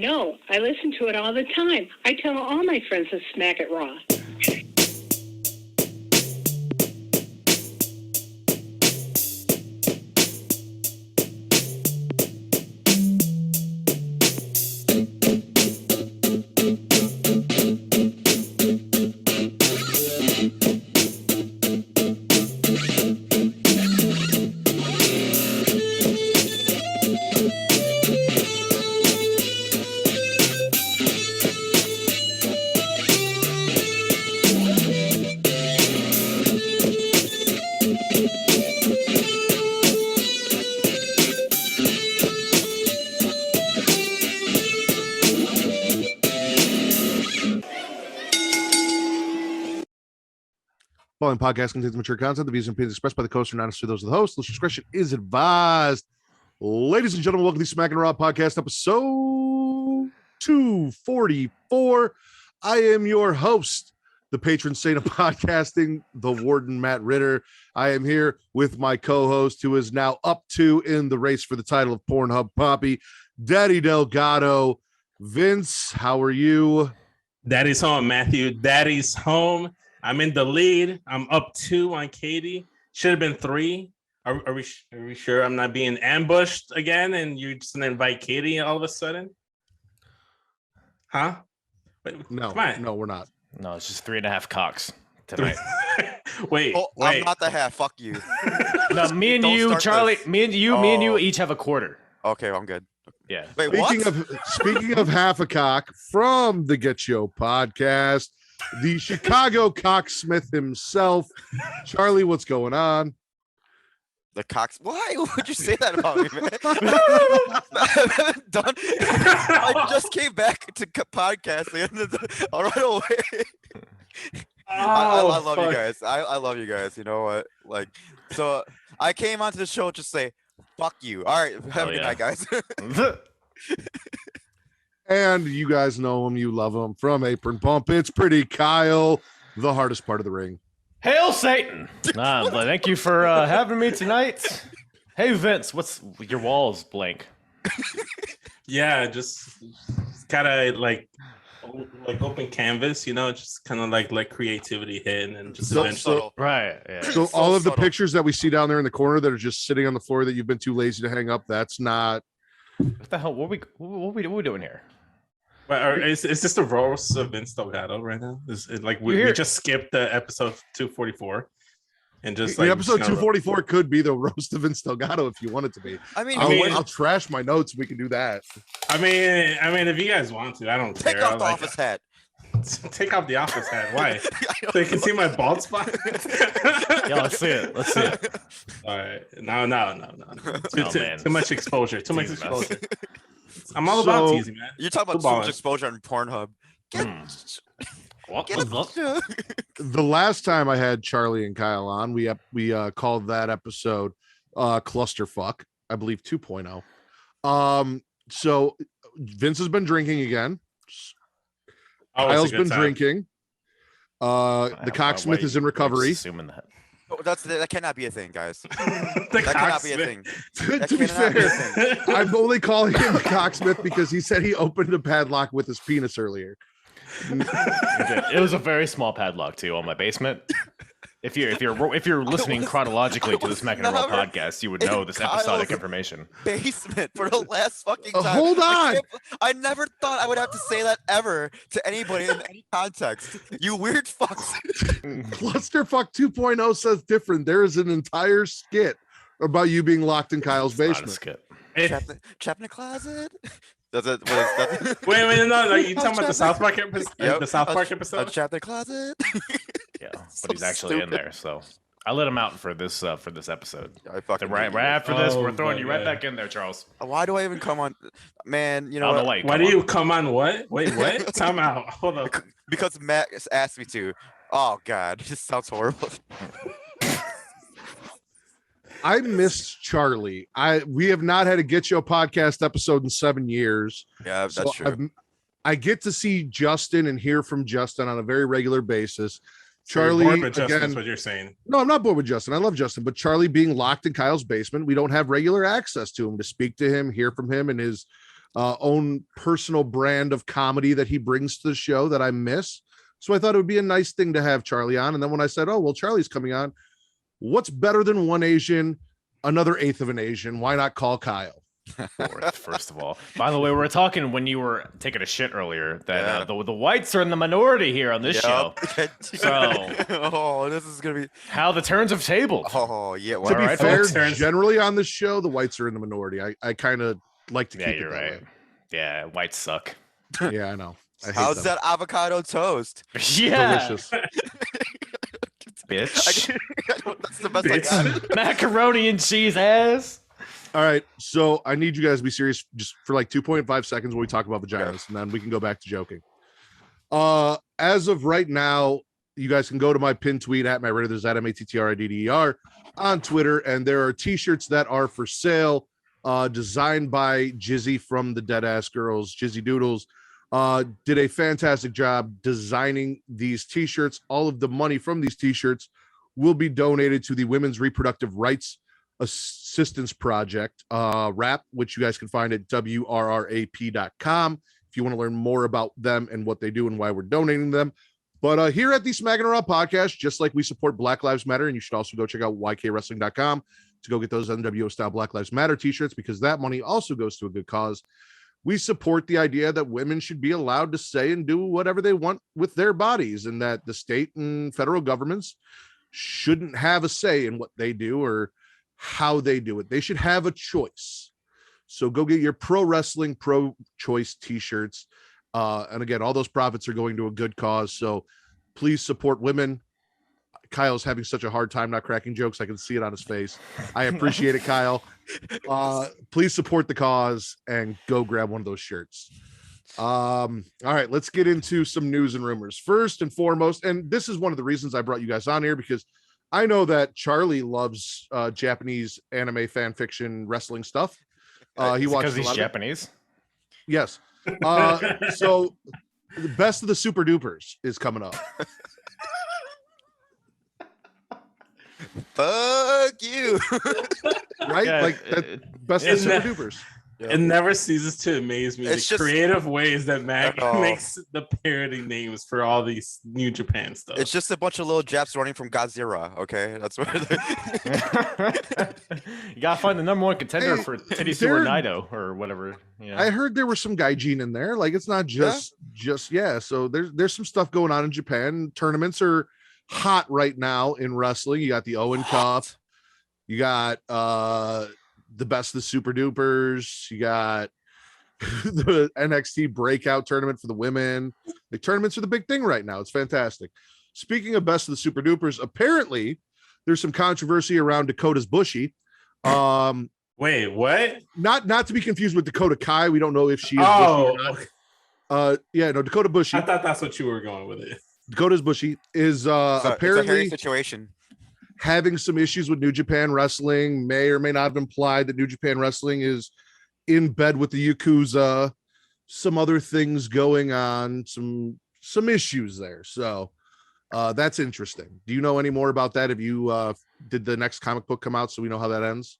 No, I listen to it all the time. I tell all my friends to Smack It Raw. Following podcast contains mature content. The views and opinions expressed by the host are not necessarily those of the host. Listener discretion is advised. Ladies and gentlemen, welcome to the Smackin It Raw podcast, episode 244. I am your host, the patron saint of podcasting, the Warden, Matt Ritter. I am here with my co-host, who is now up to in the race for the title of Pornhub Poppy, Daddy Delgado. Vince, how are you? Daddy's home, Matthew. Daddy's home. I'm in the lead. I'm up 2 on Katie. Should have been 3. Are we sure I'm not being ambushed again? And you're just gonna invite Katie all of a sudden? Huh? No, we're not. No, it's just 3.5 cocks tonight. wait. I'm not the half. Fuck you. No, me and you, Charlie. This. Me and you each have a quarter. Okay, I'm good. Yeah. Wait, speaking of half a cock, from the Get Yo podcast, the Chicago Cocksmith himself, Charlie, what's going on? The cocks. Why would you say that about me, man? Done. I just came back to podcasting right away. I love you guys. I love you guys. You know what? Like, so I came onto the show to say, fuck you. All right. Have a good night, guys. And you guys know him, you love him from Apron Pump. It's Pretty Kyle, the hardest part of the ring. Hail Satan! Thank you for having me tonight. Hey Vince, what's your walls blank? Yeah, just kind of like open canvas, you know, just kind of like creativity hit and just so right. Yeah. So all of the pictures that we see down there in the corner that are just sitting on the floor that you've been too lazy to hang up, that's not. What the hell? What are we doing here? But is this the roast of Vince Delgado right now? Is it like we just skipped the episode 244 and just like episode 244 could be the roast of Vince Delgado if you want it to be. I mean, I'll trash my notes. We can do that. I mean, if you guys want to, I don't care. Take off the office hat. Take off the office hat. Why? So you can see my bald spot. Yeah, let's see it. All right. No. Too much exposure. Too much exposure. I'm all about teasing, man. You're talking about too much exposure on Pornhub. The last time I had Charlie and Kyle on, we called that episode Clusterfuck, I believe 2.0. So Vince has been drinking again. Kyle's been drinking. The Cocksmith is in recovery. Assuming that. That cannot be a thing, guys. That cannot be a thing. To be fair, I'm only calling him the Cocksmith because he said he opened a padlock with his penis earlier. It was a very small padlock too on my basement. If you're listening chronologically to the Smackin It Raw podcast, you would know this episodic information. Basement for the last fucking time. Hold on. I never thought I would have to say that ever to anybody in any context. You weird fucks. Clusterfuck 2.0 says different. There is an entire skit about you being locked in Kyle's basement. Trapped in a closet. Does it? What is that? Wait, no. You talking about the South Park episode? Yep. The South Park episode? Trapped in a closet. Yeah, but he's actually in there, so I let him out for this episode. Right after this, we're throwing you right back in there, Charles. Why do I even come on, man? You know what? Why do you come on? What? Wait, what? Time out. Hold on. Because Matt asked me to. Oh God, this sounds horrible. I missed Charlie. We have not had a Get Yo podcast episode in 7 years. Yeah, that's true. I get to see Justin and hear from Justin on a very regular basis. Charlie, again, is what you're saying. No, I'm not bored with Justin. I love Justin, but Charlie being locked in Kyle's basement, we don't have regular access to him to speak to him, hear from him, and his own personal brand of comedy that he brings to the show that I miss. So I thought it would be a nice thing to have Charlie on. And then when I said, oh, well, Charlie's coming on, what's better than one Asian, another eighth of an Asian? Why not call Kyle? Fourth, first of all. By the way, we were talking when you were taking a shit earlier that the whites are in the minority here on this show. So, this is gonna be how the turns have tabled. Oh yeah. To be fair, turns. generally on this show, the whites are in the minority. I kind of like to keep Yeah, it you're that right. Yeah, whites suck. way. Yeah, I know. I hate How's them. that avocado toast? Yeah, Delicious. bitch. That's the best I got. Macaroni and cheese ass. All right, so I need you guys to be serious just for like 2.5 seconds when we talk about vaginas, and then we can go back to joking. As of right now, you guys can go to my pin tweet at Matt Ritter. There's at MATTRIDDER on Twitter, and there are t-shirts that are for sale, designed by Jizzy from the Deadass Girls. Jizzy Doodles did a fantastic job designing these t-shirts. All of the money from these t-shirts will be donated to the Women's Reproductive Rights Assistance Project, RAP, which you guys can find at WRRAP.com if you want to learn more about them and what they do and why we're donating them. But here at the Smackin It Raw podcast, just like we support Black Lives Matter, and you should also go check out YKWrestling.com to go get those NWO style Black Lives Matter t-shirts, because that money also goes to a good cause. We support the idea that women should be allowed to say and do whatever they want with their bodies, and that the state and federal governments shouldn't have a say in what they do or how they do it. They should have a choice. So go get your pro wrestling, pro choice t-shirts. And again, all those profits are going to a good cause. So please support women. Kyle's having such a hard time not cracking jokes. I can see it on his face. I appreciate it, Kyle. Please support the cause and go grab one of those shirts. All right, let's get into some news and rumors. First and foremost, and this is one of the reasons I brought you guys on here, because I know that Charlie loves Japanese anime fan fiction wrestling stuff. He watches because he's Japanese. Yes. So the Best of the Super Dupers is coming up. Fuck you. Right? Yeah, like that Best of the Super Dupers. It never ceases to amaze me It's the just- creative ways that Mac Oh. makes the parody names for all these New Japan stuff. It's just a bunch of little Japs running from Godzilla. Okay, that's what. You gotta find the number one contender Hey, for Titty there- Sewer Naito or whatever. Yeah. I heard there was some gaijin in there. Like, it's not just so there's some stuff going on in Japan. Tournaments are hot right now in wrestling. You got the Owen Cup, you got the Best of the Super Dupers, you got the NXT breakout tournament for the women. The tournaments are the big thing right now. It's fantastic. Speaking of Best of the Super Dupers, apparently there's some controversy around Dakota's Bushi. Wait, what? Not to be confused with Dakota Kai. We don't know if she is Oh, Bushi or not. okay. Yeah, no, Dakota Bushi. I thought that's what you were going with it. Dakota's Bushi is It's a hairy apparently situation. having some issues with New Japan Wrestling. May or may not have implied that New Japan Wrestling is in bed with the Yakuza. Some other things going on. Some issues there. So that's interesting. Do you know any more about that? Have you did the next comic book come out so we know how that ends?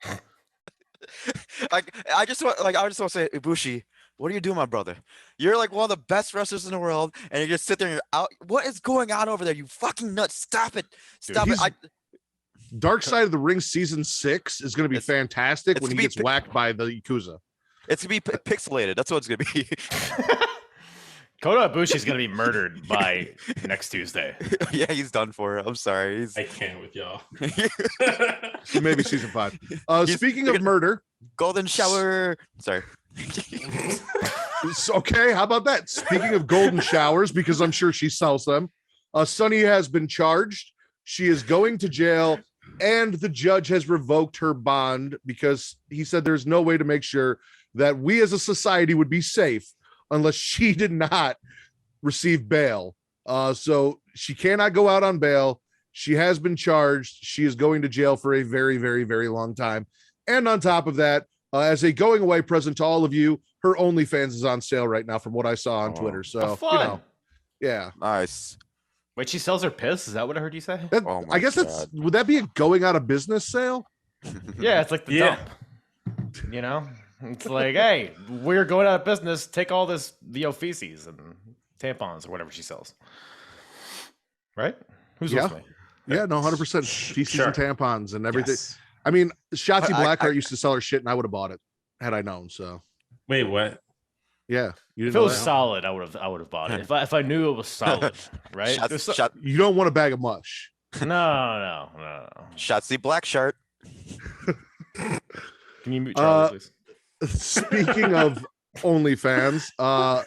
I just want to say, Ibushi, what are you doing, my brother? You're like one of the best wrestlers in the world, and you just sit there and you're out. What is going on over there? You fucking nuts! Stop it! Stop it! he's- Dark Side of the Ring season 6 is going to be It's- fantastic it's when he gonna be gets whacked by the Yakuza. It's gonna be pixelated. That's what it's gonna be. Kota Ibushi's gonna be murdered by next Tuesday. Yeah, he's done for. I'm sorry. He's I can't with y'all. So maybe season 5. He's- Speaking they're of murder, golden shower. Sorry. okay, how about that? Speaking of golden showers, because I'm sure she sells them, Sunny has been charged. She is going to jail, and the judge has revoked her bond because he said there's no way to make sure that we as a society would be safe unless she did not receive bail. So she cannot go out on bail. She has been charged. She is going to jail for a very, very, very long time. And on top of that, as a going away present to all of you, her OnlyFans is on sale right now from what I saw on Oh, Twitter. So, how fun. yeah. Nice. Wait, she sells her piss? Is that what I heard you say? That, Oh my I guess that's, God. would that be a going out of business sale? Yeah, it's like the Yeah. dump. You know? It's like, hey, we're going out of business. Take all this feces and tampons or whatever she sells. Right? Who's listening? Yeah, no, 100%. Feces and tampons and everything. Yes. I mean, Shotzi I Blackheart used to sell her shit, and I would have bought it had I known. So, Wait, what? yeah, you If didn't it was know that? solid, I would have bought it. If I knew it was solid, right? You don't want a bag of mush. No. Shotzi Black Shirt. Can you mute Charlie, please? Speaking of OnlyFans,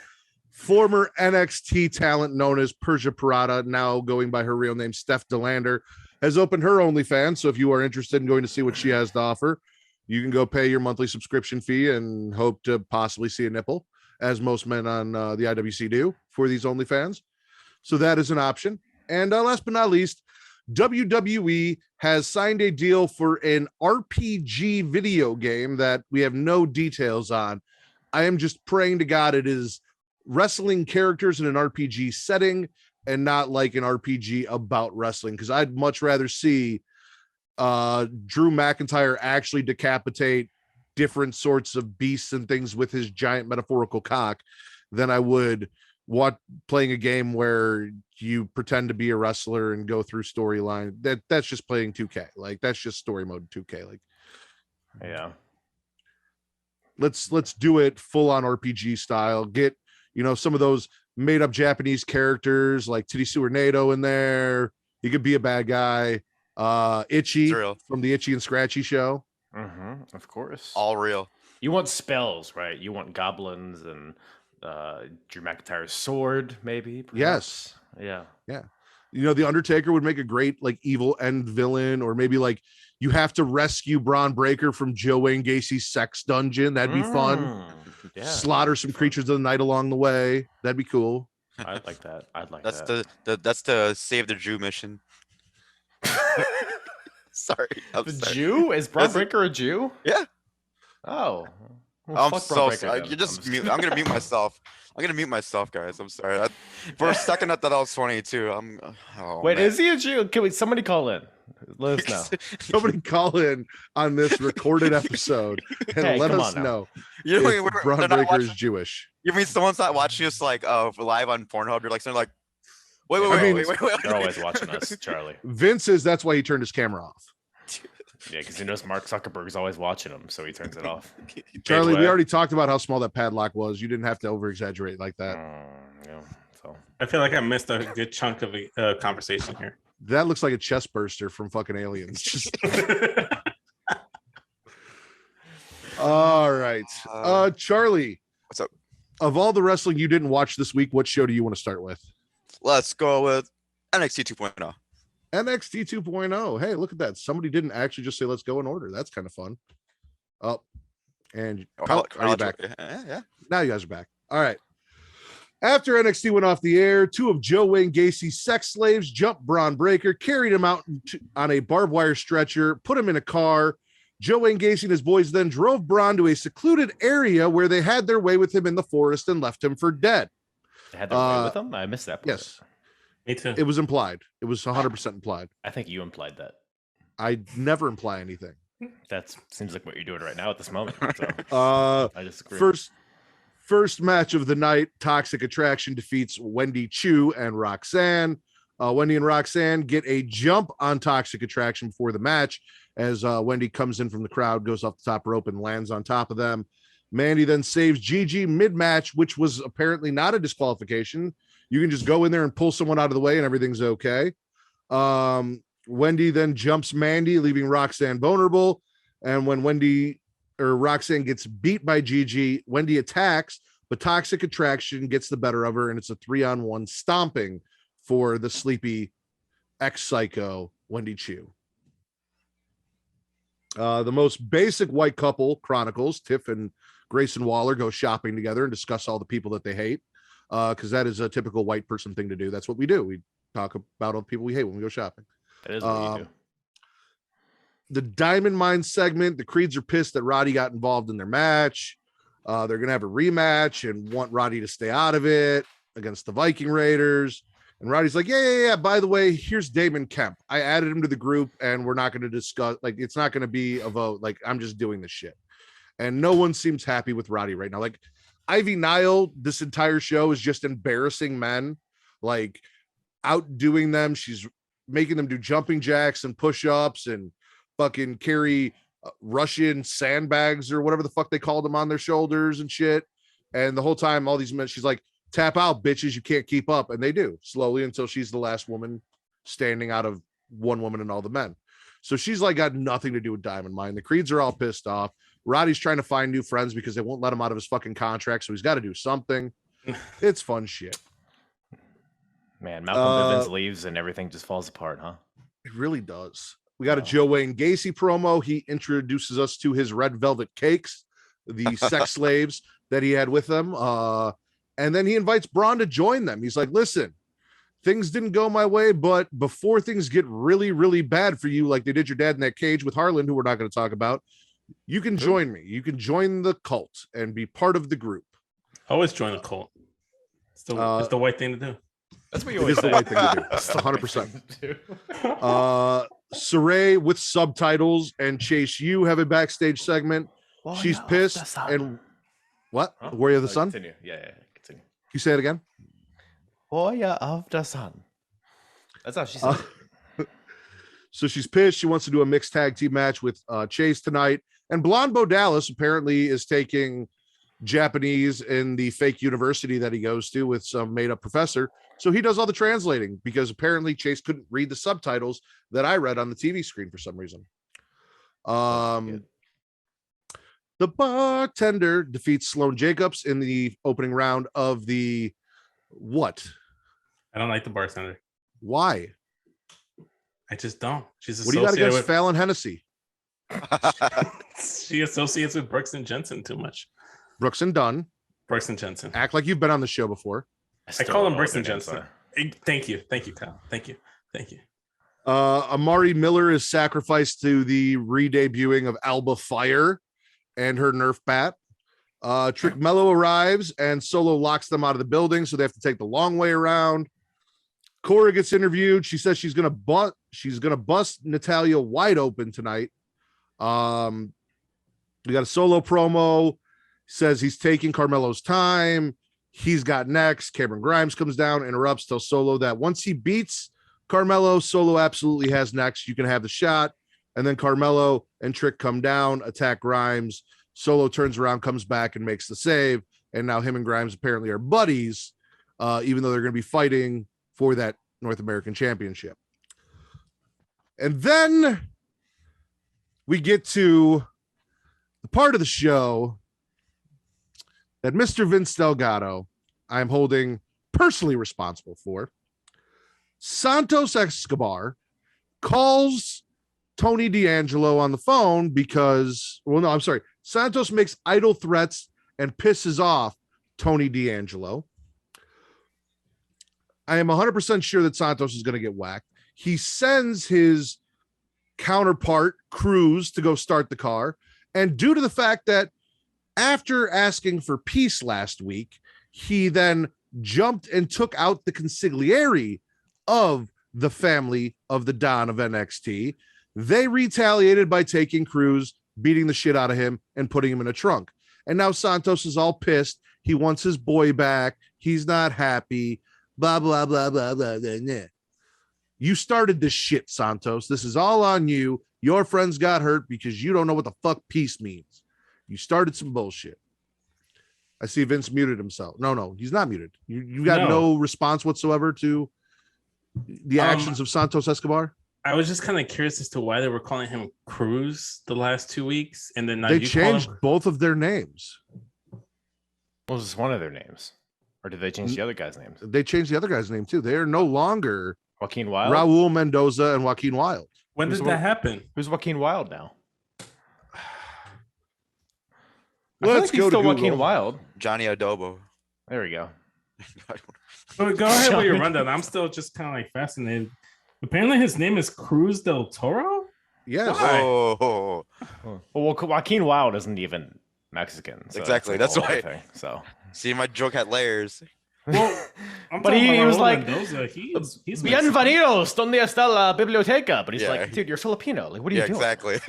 former NXT talent known as Persia Parada, now going by her real name Steph Delander, has opened her OnlyFans. So if you are interested in going to see what she has to offer, you can go pay your monthly subscription fee and hope to possibly see a nipple, as most men on the IWC do for these OnlyFans. So that is an option. And last but not least, WWE has signed a deal for an RPG video game that we have no details on. I am just praying to God it is wrestling characters in an RPG setting and not like an RPG about wrestling, because I'd much rather see Drew McIntyre actually decapitate different sorts of beasts and things with his giant metaphorical cock than I would playing a game where you pretend to be a wrestler and go through storyline. That's just playing 2K. Like, that's just story mode 2K. Like, Yeah. Let's do it full on RPG style. Get, some of those made up Japanese characters like Titty Sewer NATO in there. He could be a bad guy. Itchy from the Itchy and Scratchy show. Mm-hmm, of course. All real. You want spells, right? You want goblins and Drew McIntyre's sword, maybe. Perhaps. Yes. Yeah. The Undertaker would make a great like evil end villain, or maybe like you have to rescue Braun Breaker from Joe Wayne Gacy's sex dungeon. That'd be fun. Yeah. Slaughter some creatures of the night along the way. That'd be cool. I'd like that. That's the Save the Jew mission. Sorry. I'm The sorry. Jew? Is Braun Breaker a Jew? Yeah. Oh. Well, I'm fuck so Braun Breaker sorry. then. You just mute. I'm gonna mute myself. Guys. I'm sorry. For a second, I thought I was 22. Wait, man. is he a Jew? Can somebody call in? Let us know. Somebody call in on this recorded episode and Hey, let come us on now. know You know, if Braun they're not Breaker is watching- Jewish. You mean someone's not watching us like live on Pornhub? You're like, they're like, wait. They're always watching us, Charlie. Vince is, that's why he turned his camera off. Yeah, because he knows Mark Zuckerberg's always watching him, so he turns it off. Charlie, we already talked about how small that padlock was. You didn't have to over exaggerate like that. Yeah, so. I feel like I missed a good chunk of a conversation here. That looks like a chest burster from fucking Aliens. Just... All right. Charlie. What's up? Of all the wrestling you didn't watch this week, what show do you want to start with? Let's go with NXT 2.0. NXT 2.0. Hey, look at that. Somebody didn't actually just say, let's go in order. That's kind of fun. Oh, and are you back? Yeah. Now you guys are back. All right. After NXT went off the air, two of Joe Wayne Gacy's sex slaves jumped Braun Breaker, carried him out on a barbed wire stretcher, put him in a car. Joe Wayne Gacy and his boys then drove Braun to a secluded area where they had their way with him in the forest and left him for dead. They had their way with him? I missed that part. Yes. Me too. It was implied. It was 100% implied. I think you implied that. I never imply anything. That seems like what you're doing right now at this moment. So I disagree. First match of the night, Toxic Attraction defeats Wendy Chu and Roxanne. Wendy and Roxanne get a jump on Toxic Attraction before the match as Wendy comes in from the crowd, goes off the top rope and lands on top of them. Mandy then saves Gigi mid-match, which was apparently not a disqualification. You can just go in there and pull someone out of the way and everything's okay. Wendy then jumps Mandy, leaving Roxanne vulnerable. And when Roxanne gets beat by Gigi, Wendy attacks, but Toxic Attraction gets the better of her, and it's a 3-on-1 stomping for the sleepy ex-psycho Wendy Chu. The most basic white couple chronicles, Tiff and Grayson Waller go shopping together and discuss all the people that they hate, because that is a typical white person thing to do. That's what we do. We talk about all the people we hate when we go shopping. That is what you do. The Diamond Mine segment, the Creeds are pissed that Roddy got involved in their match. They're going to have a rematch and want Roddy to stay out of it against the Viking Raiders. And Roddy's like, yeah. By the way, here's Damon Kemp. I added him to the group and we're not going to discuss, like, it's not going to be a vote. Like, I'm just doing this shit. and no one seems happy with Roddy right now. Like Ivy Nile, this entire show is just embarrassing men, like outdoing them. She's making them do jumping jacks and push-ups and fucking carry Russian sandbags or whatever the fuck they called them on their shoulders and shit. And the whole time, all these men, she's like, tap out, bitches, you can't keep up. And they do, slowly, until she's the last woman standing out of one woman and all the men. So she's like got nothing to do with Diamond Mine. The Creeds are all pissed off. Roddy's trying to find new friends because they won't let him out of his fucking contract, so he's got to do something. It's fun shit. Man, Malcolm Bivens leaves and everything just falls apart, huh? It really does. We got a Joe Wayne Gacy promo. He introduces us to his red velvet cakes, the sex slaves that he had with him. And then he invites Braun to join them. He's like, listen, things didn't go my way, but before things get really, really bad for you, like they did your dad in that cage with Harlan, who we're not going to talk about, you can join me. You can join the cult and be part of the group. Always join a cult. It's the right thing to do. That's what you always say. The right thing to do. 100%. Saray with subtitles and Chase U have a backstage segment. Well, She's pissed. And what? Huh? Warrior of the Sun? Continue. Yeah, continue. You say it again? Warrior of the Sun. That's how she said it. So she's pissed. She wants to do a mixed tag team match with Chase tonight. And Blonde Bo Dallas apparently is taking Japanese in the fake university that he goes to with some made-up professor. So he does all the translating because apparently Chase couldn't read the subtitles that I read on the TV screen for some reason. The bartender defeats Sloane Jacobs in the opening round of the what? I don't like the bartender. Why? I just don't. She's what do you got against Fallon Hennessy? She associates with Brooks and Jensen too much. Brooks and Dunn. Brooks and Jensen. Act like you've been on the show before. I call him Brooks and Jensen. Thank you, Kyle. Thank you. Amari Miller is sacrificed to the re-debuting of Alba Fire and her Nerf bat. Trick Mello arrives and Solo locks them out of the building, so they have to take the long way around. Cora gets interviewed. She says she's gonna bust Natalia wide open tonight. We got a Solo promo. Says he's taking Carmelo's time. He's got next. Cameron Grimes comes down, interrupts, tells Solo that once he beats Carmelo, Solo absolutely has next. You can have the shot. And then Carmelo and Trick come down, attack Grimes. Solo turns around, comes back, and makes the save. And now him and Grimes apparently are buddies, even though they're going to be fighting for that North American Championship. And then we get to the part of the show that Mr. Vince Delgado, I'm holding personally responsible for. Santos Escobar calls Tony D'Angelo on the phone because, Santos makes idle threats and pisses off Tony D'Angelo. I am 100% sure that Santos is going to get whacked. He sends his counterpart, Cruz, to go start the car. And due to the fact that after asking for peace last week, he then jumped and took out the consigliere of the family of the Don of NXT. They retaliated by taking Cruz, beating the shit out of him, and putting him in a trunk. And now Santos is all pissed. He wants his boy back. He's not happy. Blah, blah, blah, blah, blah, blah, blah. You started this shit, Santos. This is all on you. Your friends got hurt because you don't know what the fuck peace means. You started some bullshit. I see Vince muted himself. No, he's not muted. You got no response whatsoever to the actions of Santos Escobar? I was just kind of curious as to why they were calling him Cruz the last 2 weeks, and then now they changed both of their names. Well, was this one of their names? Or did they change the other guy's names? They changed the other guy's name too. They are no longer Joaquin Wilde, Raul Mendoza, and Joaquin Wilde. When did that happen? Who's Joaquin Wilde now? Let's go to Joaquin Wilde. Johnny Adobo. There we go. But go ahead with your rundown. I'm still just kind of like fascinated. Apparently, his name is Cruz del Toro. Yes. Oh. Well, Joaquin Wilde isn't even Mexican. So exactly. That's why. Thing, so see, my joke had layers. Well, but he was like, Mendoza. He's Bienvenidos, donde está la biblioteca? But he's like, dude, you're Filipino. Like, what are you doing? Exactly.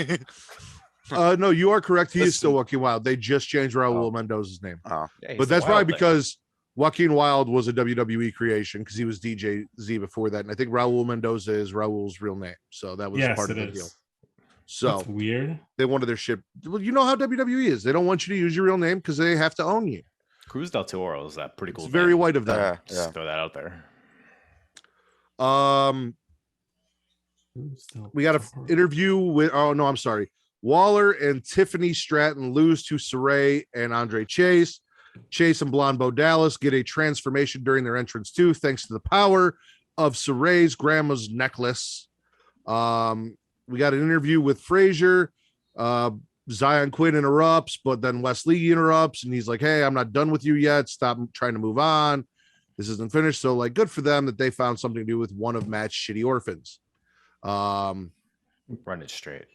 No, you are correct. He is Listen. still Joaquin Wild. They just changed Raul Mendoza's name. Oh, Yeah, he's But the that's probably Wild thing. because Joaquin Wild was a WWE creation because he was DJ Z before that. And I think Raul Mendoza is Raul's real name. So that was Yes, part of it the deal. is. So That's weird. they wanted their shit. Well, you know how WWE is. They don't want you to use your real name because they have to own you. Cruz del Toro is that pretty cool. It's very name. white of them. yeah, Just yeah. throw that out there. We got an interview with, oh no, I'm sorry. Waller and Tiffany Stratton lose to Saray and Andre Chase. Chase and Blonde Bo Dallas get a transformation during their entrance too, thanks to the power of Saray's grandma's necklace. We got an interview with Frazier. Zion Quinn interrupts, but then Wesley interrupts, and he's like, "Hey, I'm not done with you yet. Stop trying to move on. This isn't finished." So, like, good for them that they found something to do with one of Matt's shitty orphans. Run it straight.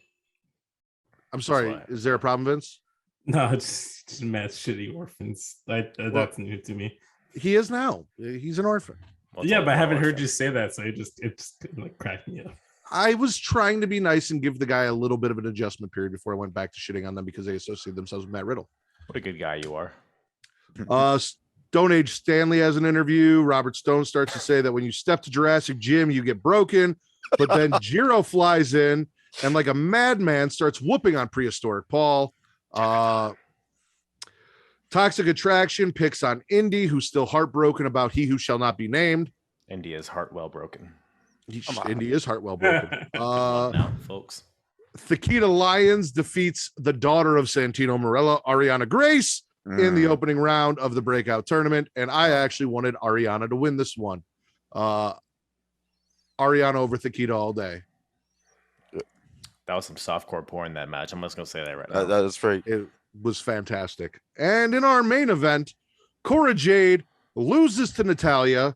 I'm sorry. why. Is there a problem, Vince? No, it's just Matt's shitty orphans. That's new to me. He is now. He's an orphan. Well, it's Yeah, all but I haven't about heard orphan. you say that, so it's like cracking me up. I was trying to be nice and give the guy a little bit of an adjustment period before I went back to shitting on them because they associate themselves with Matt Riddle. What a good guy you are. Stone Age Stanley has an interview. Robert Stone starts to say that when you step to Jurassic Gym, you get broken. But then Jiro flies in and like a madman starts whooping on Prehistoric Paul. Toxic Attraction picks on Indy, who's still heartbroken about He Who Shall Not Be Named. India's heart well broken. Indy is heart well broken. Now, folks. Thekita Lyons defeats the daughter of Santino Marella, Ariana Grace, in the opening round of the breakout tournament. And I actually wanted Ariana to win this one. Ariana over Thekita all day. That was some softcore porn that match. I'm just gonna say that right now. That is very. It was fantastic. And in our main event, Cora Jade loses to Natalya.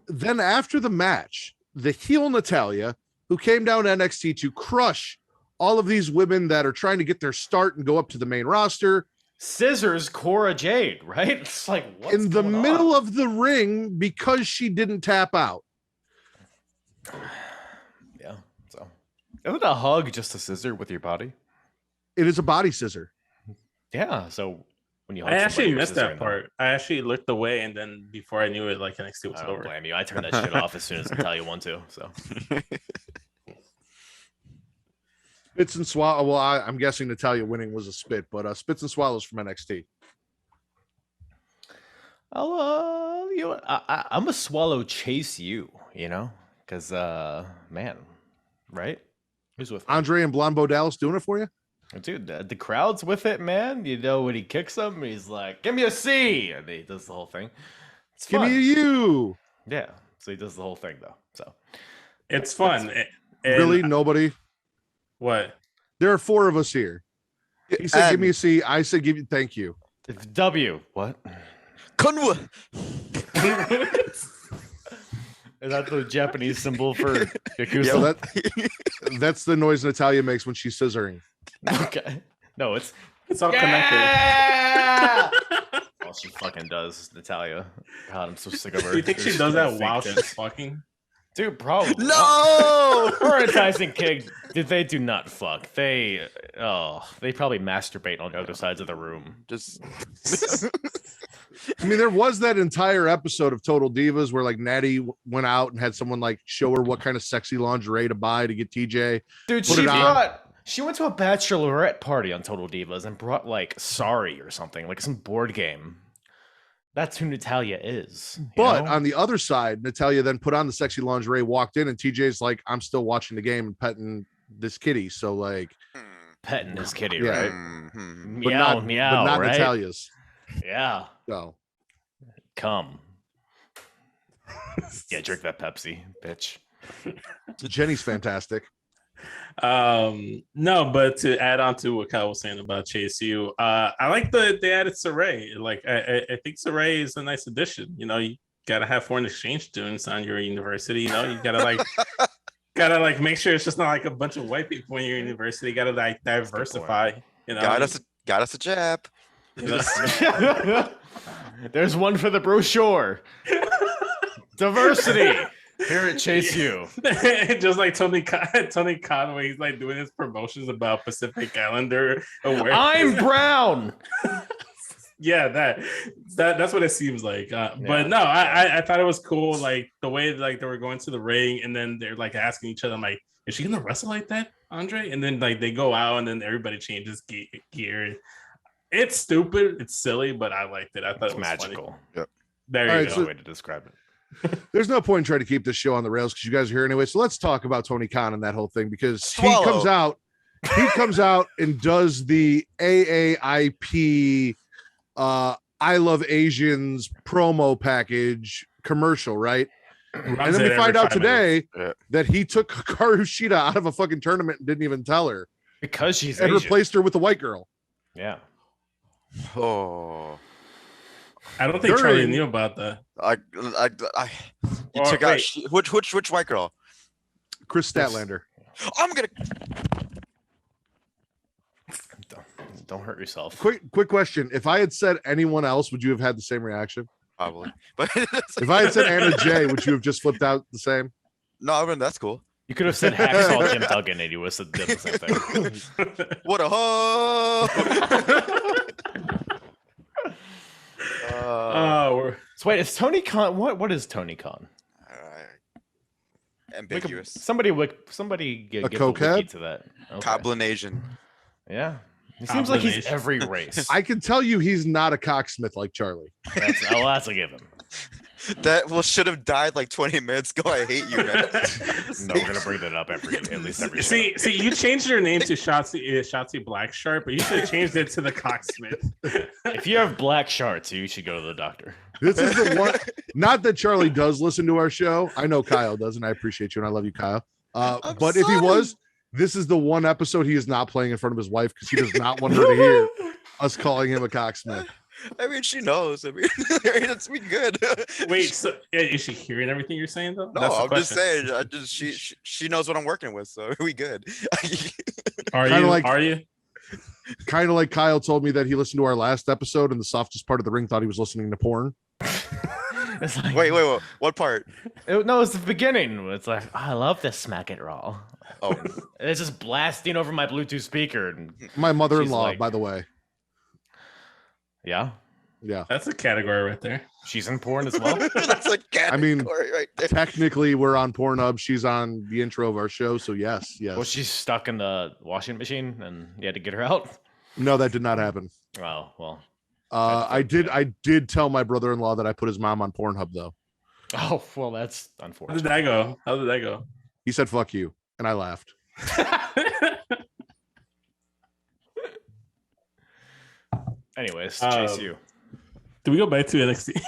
Then after the match, the heel Natalya, who came down to NXT to crush all of these women that are trying to get their start and go up to the main roster, Scissors Cora Jade, right? It's like what's in the going middle on? of the ring because she didn't tap out. Yeah. So isn't a hug just a scissor with your body? It is a body scissor. Yeah. So when you hug I somebody, actually you're missed scissoring that them. part. I actually looked away, and then before I knew it, like NXT was I don't over. blame you. I turned that shit off as soon as Natalia won to. So Spits and swallow. Well, I'm guessing Natalya winning was a spit, but spits and swallows from NXT. I'll you know, I'm a swallow chase you, you know, because man, right? Who's with me? Andre and Blonde Dallas doing it for you? Dude, the crowd's with it, man. You know, when he kicks them, he's like, "Give me a C," and he does the whole thing. It's Give fun. me a U. Yeah, so he does the whole thing though. So It's fun. And Really? Nobody? What? There are four of us here. He said, "Give me a C." I said, "Give you." Thank you. W. What? Kunwa. Is that the Japanese symbol for Yakuza? So that's the noise Natalya makes when she's scissoring. Okay. No, it's It's all yeah! Oh, she fucking does, Natalia. God, I'm so sick of her. connected. You think she There's does that fake while tits. she's fucking? Dude, probably. No. Her and Tyson Kidd, they do not fuck. They probably masturbate on the other sides of the room. Just. I mean, there was that entire episode of Total Divas where like Natty went out and had someone like show her what kind of sexy lingerie to buy to get TJ. Dude, Put it on. she went to a bachelorette party on Total Divas and brought like Sorry or something, like some board game. That's who Natalya is. you But know? on the other side, Natalya then put on the sexy lingerie, walked in, and TJ's like, "I'm still watching the game and petting this kitty." So like, petting his kitty, Yeah. right? Mhm. but Meow, not, meow, but not right? Natalya's. Yeah, So come. Yeah, drink that Pepsi, bitch. Jenny's fantastic. No, but to add on to what Kyle was saying about Chase U, I like they added Saray. Like I think Saray is a nice addition. You know, you gotta have foreign exchange students on your university. You know, you gotta like make sure it's just not like a bunch of white people in your university. You gotta like diversify. You know, Got us a jab. you know? There's one for the brochure. Diversity. Here it chase you. Just like Tony Khan, when he's like doing his promotions about Pacific Islander awareness. I'm brown. Yeah, that's what it seems like. But no, I thought it was cool, like the way like they were going to the ring and then they're like asking each other, I'm like, is she gonna wrestle like that, Andre? And then like they go out and then everybody changes gear. It's stupid, it's silly, but I liked it. I thought it was magical. Funny. Yep. There All you right, go. so- Way to describe it. There's no point in trying to keep this show on the rails because you guys are here anyway. So let's talk about Tony Khan and that whole thing because Swallow. he comes out and does the AAIP I Love Asians promo package commercial, right? And then we find out today that he took Hikaru Shida out of a fucking tournament and didn't even tell her Because she's and Asian. replaced her with a white girl. Yeah. Oh, I don't think Charlie knew about that. You took out which white girl? Chris Statlander. I'm gonna. Don't hurt yourself. Quick question. If I had said anyone else, would you have had the same reaction? Probably, but If I had said Anna Jay, would you have just flipped out the same? no, I mean that's cool. You could have said Hacksaw Jim Duggan and you would have did the same thing. What a ho! So wait, is Tony Khan? What is Tony Khan? Ambiguous. Somebody get the wiki cokehead? to that. Okay. Coblin Asian. Yeah. He seems like he's every race. I can tell you he's not a Cocksmith like Charlie. That's a given. That should have died like 20 minutes ago. I hate you, man. No, we're gonna bring that up at least every show. See, you changed your name to Shotzi Black Sharp, but you should have changed it to the Cocksmith. If you have black shards, you should go to the doctor. This is the one. Not that Charlie does listen to our show. I know Kyle does, and I appreciate you, and I love you, Kyle. But if he was, this is the one episode he is not playing in front of his wife because he does not want her to hear us calling him a Cocksmith. I mean, she knows. I mean, it's be good. Wait, so is she hearing everything you're saying though? No, I'm just saying. She knows what I'm working with, so we good. Are you? Kind of like Kyle told me that he listened to our last episode, and the softest part of the ring thought he was listening to porn. It's like, wait, what part? No, it's the beginning. It's like, I love this Smack It Raw. Oh, and it's just blasting over my Bluetooth speaker. And my mother-in-law, like, by the way. Yeah. That's a category right there. She's in porn as well. That's a category I mean, right there. technically, we're on Pornhub. She's on the intro of our show, so yes. Well, she's stuck in the washing machine, and you had to get her out. No, that did not happen. Oh well. I did tell my brother-in-law that I put his mom on Pornhub, though. Oh well, that's How unfortunate. did that go? He said, "Fuck you," and I laughed. Anyways, chase you. Do we go back to NXT?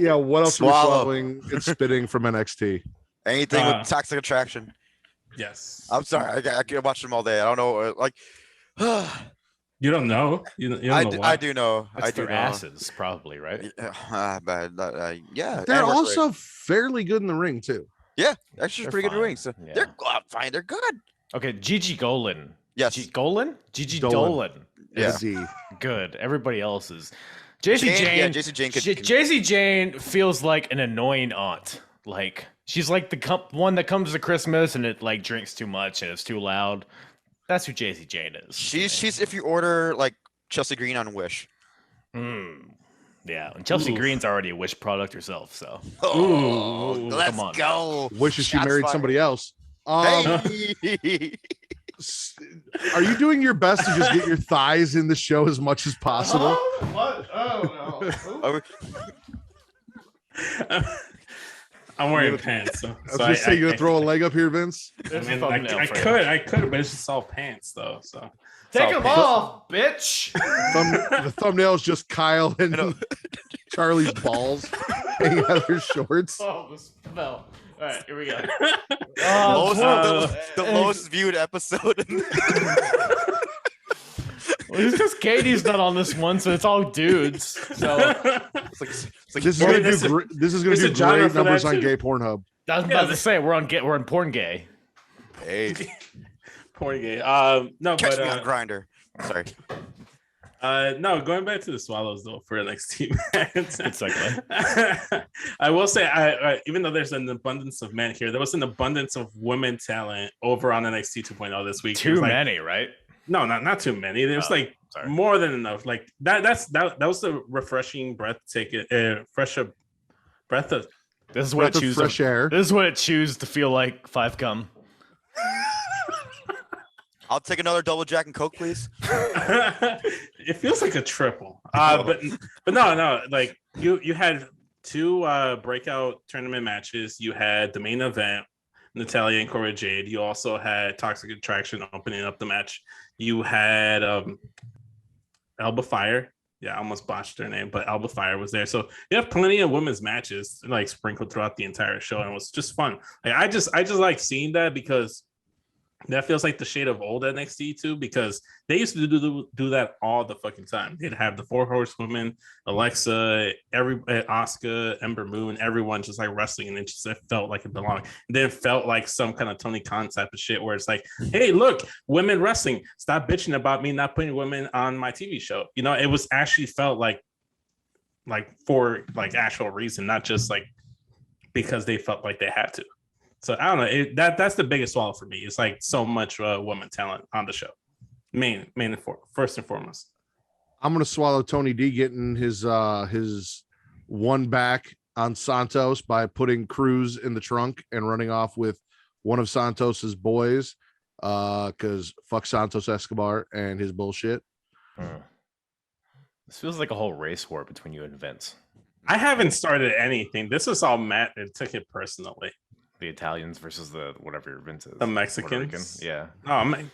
Yeah, what else are we Swallow. swallowing and spitting from NXT? Anything with toxic attraction. Yes. I'm sorry. I can watch them all day. I don't know. Like, You don't know. You don't know I why. do know. It's I do their know. asses, probably, right? Yeah. They're and work also rate. fairly good in the ring too. Yeah, actually They're pretty good fine. rings. So Yeah. they're fine. They're good. Okay, Gigi Golan. Yes. Gigi Dolan. Dolan. Yeah. Z. Good. Everybody else is. JC Jane. Yeah, JC Jane could. JC Jane feels like an annoying aunt. Like she's like the one that comes to Christmas and it like drinks too much and it's too loud. That's who JC Jane is. She's if you order like Chelsea Green on Wish. Yeah, and Chelsea Green's already a Wish product herself, so. Oh, let's come on. go. Wishes she Shots married fired. somebody else. Hey. Are you doing your best to just get your thighs in the show as much as possible? What? Oh Are we- I'm wearing pants. So, I was just saying, you're gonna throw a leg up here, Vince. I mean, I could, but it's just all pants though. So Take it's all them pants. off, bitch. The thumbnail is just Kyle and Charlie's balls hanging out of their shorts. Oh, the smell. All right, here we go. the most viewed episode. Well, it's because Katie's not on this one, so it's all dudes. So It's This is gonna do. This is gonna there's do a genre great for numbers that, on too. Gay Pornhub. I was about to say we're in porn gay. Hey, Porn gay. No, catch but me on Grinder. Sorry. No, going back to the Swallows though for NXT. Good segue. I will say, I even though there's an abundance of men here, there was an abundance of women talent over on NXT 2.0 this week. Too many, right? No, not too many. There's sorry. more than enough. Like that was the refreshing breath. Breath of. This is what it chooses. Fresh air. This is what it chooses to feel like. 5 come. I'll take another double Jack and Coke, please. It feels like a triple. But no. Like you had 2 breakout tournament matches. You had the main event, Natalya and Cora Jade. You also had Toxic Attraction opening up the match. You had Alba Fire. Yeah, I almost botched their name, but Alba Fire was there. So you have plenty of women's matches like sprinkled throughout the entire show, and it was just fun. Like I just like seeing that because that feels like the shade of old NXT too, because they used to do that all the fucking time. They'd have the 4 horsewomen, Alexa, Asuka, Ember Moon, everyone just like wrestling, and it felt like it belonged. And then it felt like some kind of Tony Khan type of shit where it's like, hey, look, women wrestling. Stop bitching about me not putting women on my TV show. You know, it was actually felt like for like actual reason, not just like because they felt like they had to. So I don't know. That's the biggest swallow for me. It's like so much woman talent on the show. First and foremost. I'm gonna swallow Tony D getting his one back on Santos by putting Cruz in the trunk and running off with one of Santos's boys. Because fuck Santos Escobar and his bullshit. This feels like a whole race war between you and Vince. I haven't started anything. This is all Matt that took it personally. The Italians versus the whatever Vince is. The Mexicans. Yeah. Oh man.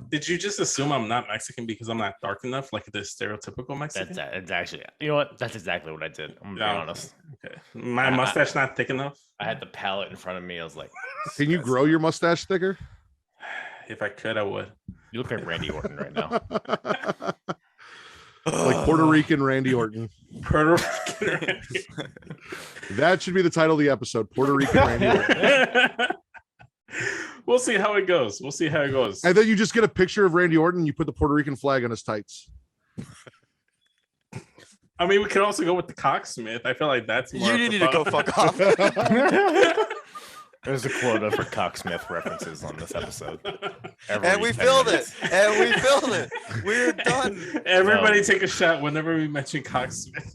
Did you just assume I'm not Mexican because I'm not dark enough, like the stereotypical Mexican? That's actually, you know what? That's exactly what I did. I'm gonna be honest. Okay. My mustache not thick enough. I had the palette in front of me. I was like, can you grow your mustache thicker? If I could, I would. You look like Randy Orton right now. Like Puerto Rican Randy Orton. Puerto Rican Randy. That should be the title of the episode. Puerto Rican Randy Orton. We'll see how it goes. And then you just get a picture of Randy Orton and you put the Puerto Rican flag on his tights. I mean, we could also go with the Cocksmith. I feel like that's more. You need to go fuck off. There's a quota for Cocksmith references on this episode. And we filled it. We're done. Everybody take a shot whenever we mention Cocksmith.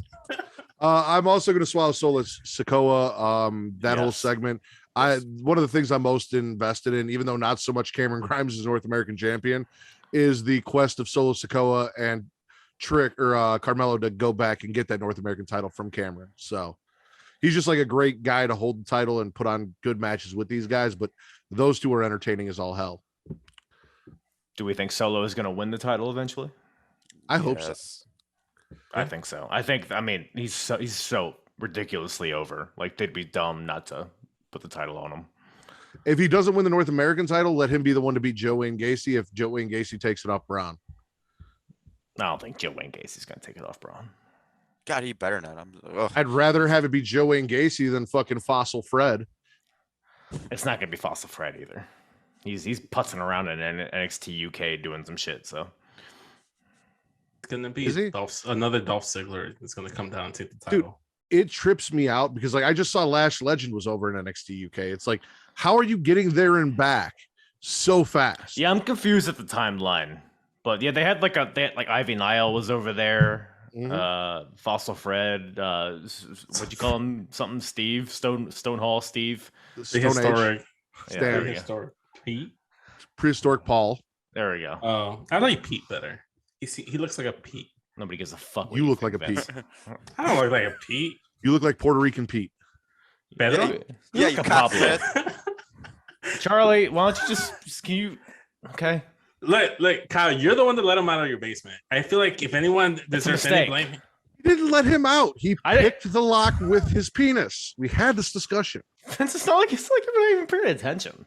I'm also going to swallow Solo Sikoa. That whole segment. One of the things I'm most invested in, even though not so much Cameron Grimes is North American champion, is the quest of Solo Sikoa and Carmelo to go back and get that North American title from Cameron. So he's just like a great guy to hold the title and put on good matches with these guys, but those two are entertaining as all hell. Do we think Solo is going to win the title eventually? I hope so. I think so. I mean, he's so ridiculously over. Like, they'd be dumb not to put the title on him. If he doesn't win the North American title, let him be the one to beat Joe Wayne Gacy. If Joe Wayne Gacy takes it off Braun. I don't think Joe Wayne Gacy's going to take it off Braun. God, he better not. I'd rather have it be Joe Wayne Gacy than fucking Fossil Fred. It's not going to be Fossil Fred either. He's putzing around in NXT UK doing some shit, so. It's going to be another Dolph Ziggler that's going to come down and take the title. Dude, it trips me out because like I just saw Lash Legend was over in NXT UK. It's like, how are you getting there and back so fast? Yeah, I'm confused at the timeline. But yeah, they had like Ivy Nile was over there. Mm-hmm. Fossil Fred, what'd you call him? Something Steve? Stonehall Steve. The historic. Prehistoric Pete. Prehistoric Paul. There we go. Oh, I like Pete better. He looks like a Pete. Nobody gives a fuck. You look like a Pete. I don't look like a Pete. You look like Puerto Rican Pete. Better? Yeah, you Pablo. Charlie, why don't you just can you? Okay. Look, Kyle, you're the one that let him out of your basement. I feel like if anyone deserves any blame, he didn't let him out. He picked the lock with his penis. We had this discussion. It's not like you're not even paying attention.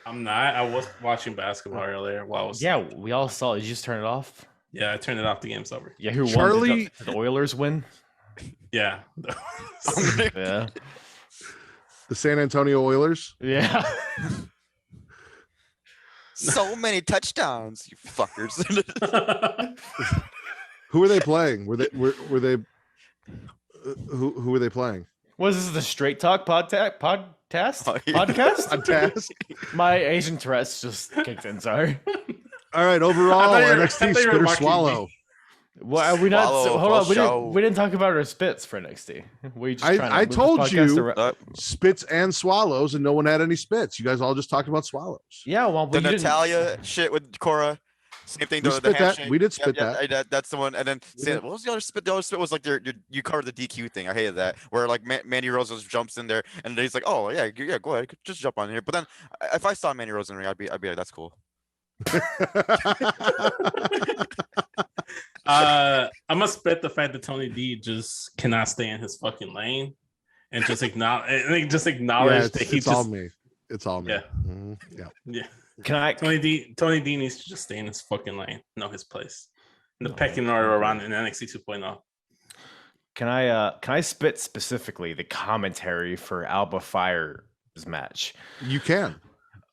I'm not. I was watching basketball earlier. We all saw it. Did you just turn it off? Yeah, I turned it off. The game's over. Yeah, who Charlie... won? Did the Oilers win? Yeah. Yeah. The San Antonio Oilers? Yeah. So many touchdowns, you fuckers. Who were they playing? Were they who were they playing? Was this the Straight Talk podcast? Oh, yeah. Podcast? A task. My Asian Tourette's just kicked in. Sorry. All right, overall I NXT thought you were Spitter mocking Swallow. Well, are we not? Swallow, Hold on. show. We didn't talk about our spits for NXT. We just I told you Uh, spits and swallows, and no one had any spits. You guys all just talked about swallows. Yeah, well, the you didn't- Natalia shit with Cora. Same thing. We The spit that. handshake. We did spit that. That's the one. And then what was the other spit? The other spit was like you covered the DQ thing. I hated that. Where like Mandy Rose just jumps in there, and then he's like, "Oh yeah, go ahead, just jump on here." But then if I saw Mandy Rose in the ring, I'd be like, "That's cool." I must bet the fact that Tony D just cannot stay in his fucking lane and just acknowledge Yeah, that he it's just all me. It's all me. Yeah. Mhm, yeah. yeah. Can I? Tony D needs to just stay in his fucking lane, know his place. In the pecking order around in NXT 2.0. Can I spit specifically the commentary for Alba Fire's match? You can.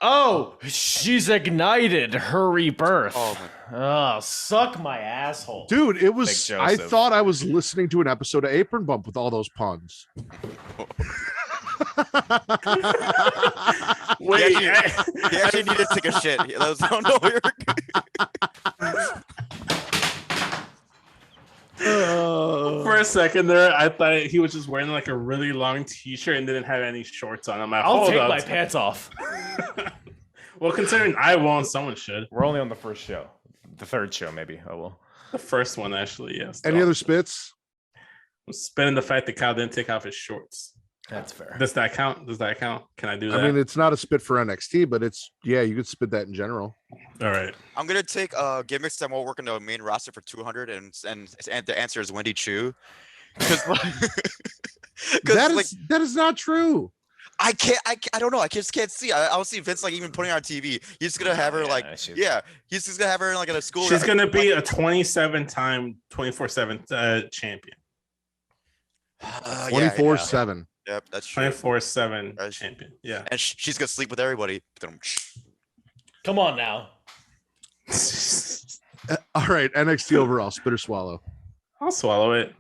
Oh, she's ignited her rebirth. Oh, Oh, suck my asshole. Dude, it was Big I Joseph. thought I was listening to an episode of Apron Bump with all those puns. Wait, He actually needed to take a shit. That was out of nowhere. for a second there, I thought he was just wearing like a really long t-shirt and didn't have any shorts on. I'm like, I'll hold take up. my pants off. Well, considering I won't, someone should. We're only on the first show. The third show, maybe. Oh, well. The first one, actually, yes. Any other spits? I'm spinning the fact that Kyle didn't take off his shorts. That's fair. Does that count? Can I do that? I mean, it's not a spit for NXT, but it's you could spit that in general. All right. I'm gonna take gimmicks that won't work in the main roster for 200, and the answer is Wendy Chu. Because That is not true. I don't know. I just can't see. I don't see Vince like even putting her on TV. He's just gonna have her he's just gonna have her in like in a school. She's going to be a 27-time, 24/7 champion. 24/7. Yep, that's true. 24/7 champion. Yeah. And she's gonna sleep with everybody. Come on now. All right, NXT overall, spit or swallow. I'll swallow it.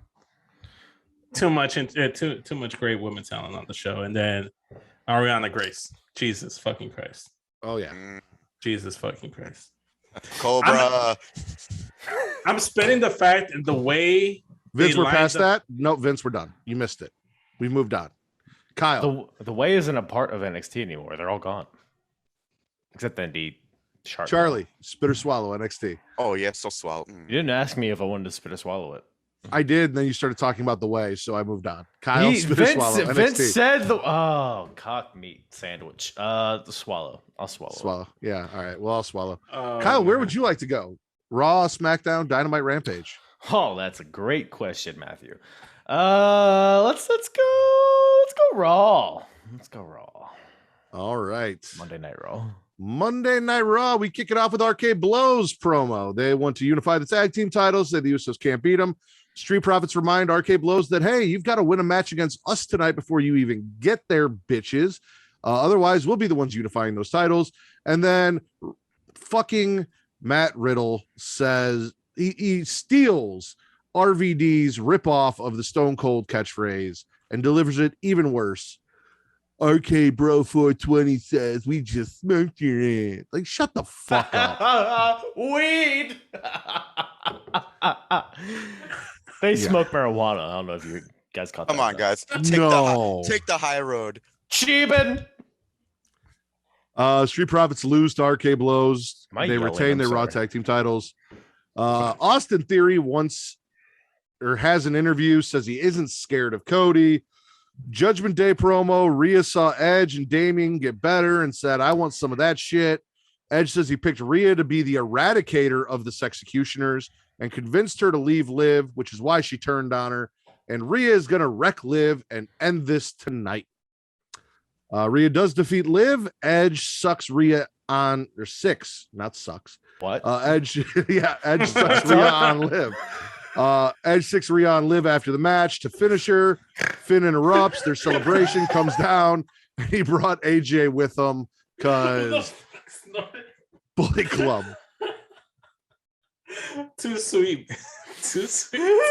Too much great women talent on the show, and then Ariana Grace. Jesus fucking Christ. Oh yeah. Jesus fucking Christ. Cobra. I'm spitting the fact and the way Vince, they we're lined past up- that. No, Vince, we're done. You missed it. We moved on. Kyle. The way isn't a part of NXT anymore. They're all gone. Except the indeed Shark. Charlie, spit or swallow NXT. Oh yeah, so swallow. You didn't ask me if I wanted to spit or swallow it. I did, and then you started talking about the way, so I moved on. Kyle, spit or swallow NXT. Vince said cock meat sandwich. The swallow. I'll swallow. Swallow. Yeah. All right. Well, I'll swallow. Oh, Kyle, where man. would you like to go? Raw, SmackDown, Dynamite, Rampage. Oh, that's a great question, Matthew. Let's go Raw. Let's go Raw. All right. Monday Night Raw. Monday Night Raw. We kick it off with Arcade Blows promo. They want to unify the tag team titles. Say the Usos can't beat them. Street Profits remind Arcade Blows that, hey, you've got to win a match against us tonight before you even get there, bitches. Otherwise, we'll be the ones unifying those titles. And then fucking Matt Riddle says he steals RVD's ripoff of the Stone Cold catchphrase and delivers it even worse. Arcade Bro 420 says we just smoked your ass. Like, shut the fuck up. Weed. They smoke marijuana. I don't know if you guys caught that. Come on, guys. No. Take the high road. Cheaben. Street Profits lose to RK Blows. Am I They yelling? retain I'm their Raw sorry. tag team titles. Austin Theory has an interview, says he isn't scared of Cody. Judgment Day promo, Rhea saw Edge and Damien get better and said, I want some of that shit. Edge says he picked Rhea to be the eradicator of the Sexecutioners and convinced her to leave Liv, which is why she turned on her. And Rhea is going to wreck Liv and end this tonight. Rhea does defeat Liv. Edge sucks Rhea on, or six, not sucks. What? Edge sucks Rhea on Liv. Edge six Rhea on Liv after the match to finish her. Finn interrupts. Their celebration comes down. He brought AJ with him because Bullet Club. Too sweet. Too sweet.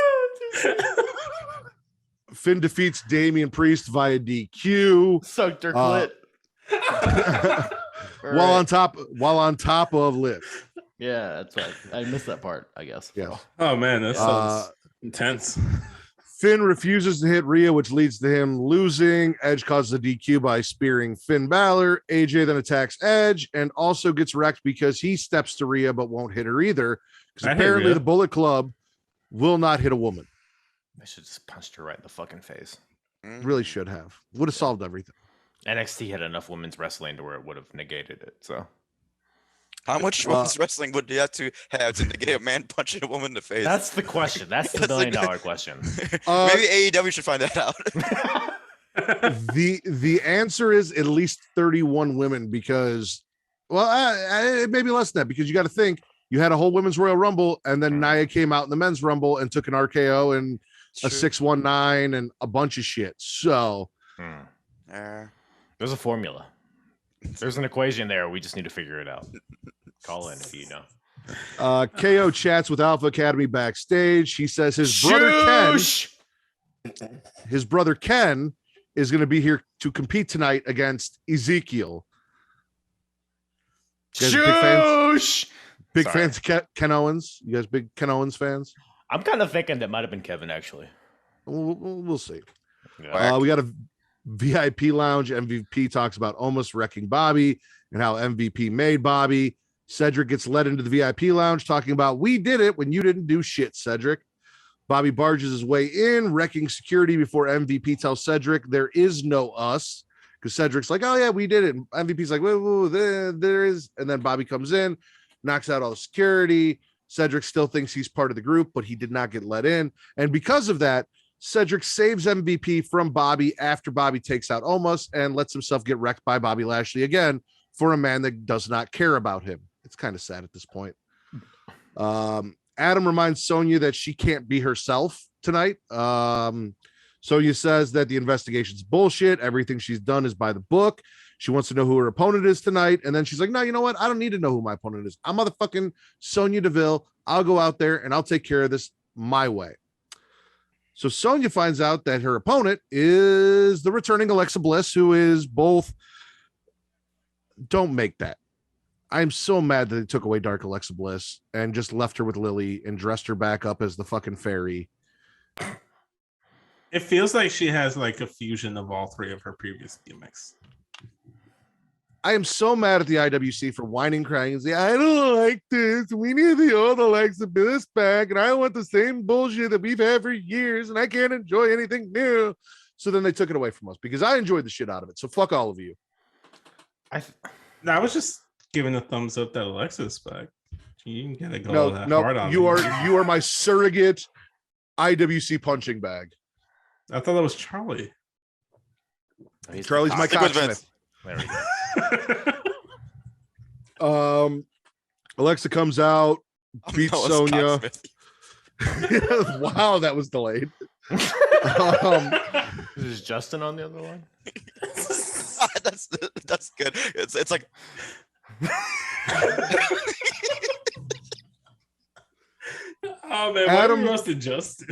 Finn defeats Damian Priest via DQ. Sucked her clit. While on top of Liv. Yeah, that's right. I missed that part, I guess. Yeah. Oh man, that sounds intense. Finn refuses to hit Rhea, which leads to him losing. Edge causes a DQ by spearing Finn Balor. AJ then attacks Edge and also gets wrecked because he steps to Rhea but won't hit her either. Because apparently the Bullet Club will not hit a woman. I should just punched her right in the fucking face. Really should have. Would have solved everything. NXT had enough women's wrestling to where it would have negated it. So, how much women's wrestling would you have to negate a man punching a woman in the face? that's the question. That's the $1 billion question. Maybe AEW should find that out. The answer is at least 31 women because, maybe less than that because you got to think you had a whole women's Royal Rumble and then Nia came out in the men's Rumble and took an RKO and a 619 and a bunch of shit. So, there's a formula. There's an equation there. We just need to figure it out. Call in if you know. KO chats with Alpha Academy backstage. He says his brother Ken is going to be here to compete tonight against Ezekiel. Big fans of Ken Owens. You guys big Ken Owens fans? I'm kind of thinking that might have been Kevin actually. We'll see. Yeah. We got a VIP lounge. MVP talks about almost wrecking Bobby and how MVP made Bobby. Cedric gets led into the VIP lounge talking about we did it when you didn't do shit, Cedric. Bobby barges his way in, wrecking security before MVP tells Cedric there is no us. Because Cedric's like, oh yeah, we did it. And MVP's like, whoa, there is. And then Bobby comes in, knocks out all the security. Cedric still thinks he's part of the group, but he did not get let in. And because of that, Cedric saves MVP from Bobby after Bobby takes out Omos and lets himself get wrecked by Bobby Lashley again for a man that does not care about him. It's kind of sad at this point. Adam reminds Sonya that she can't be herself tonight. Sonya says that the investigation's bullshit. Everything she's done is by the book. She wants to know who her opponent is tonight. And then she's like, no, you know what? I don't need to know who my opponent is. I'm motherfucking Sonya Deville. I'll go out there and I'll take care of this my way. So Sonya finds out that her opponent is the returning Alexa Bliss, who is both. Don't make that. I'm so mad that they took away Dark Alexa Bliss and just left her with Lily and dressed her back up as the fucking fairy. It feels like she has like a fusion of all three of her previous gimmicks. I am so mad at the IWC for whining, crying, and saying, I don't like this. We need the old Alexa Bliss back, and I want the same bullshit that we've had for years, and I can't enjoy anything new. So then they took it away from us because I enjoyed the shit out of it. So fuck all of you. I was just giving a thumbs up that Alexa's back. You can get a go hard on you are my surrogate IWC punching bag. I thought that was Charlie. Charlie's my Cocksmith. There we go. Alexa comes out, beats Sonya. Wow, that was delayed. Is Justin on the other line? That's good. It's like oh man, Adam roasted Justin.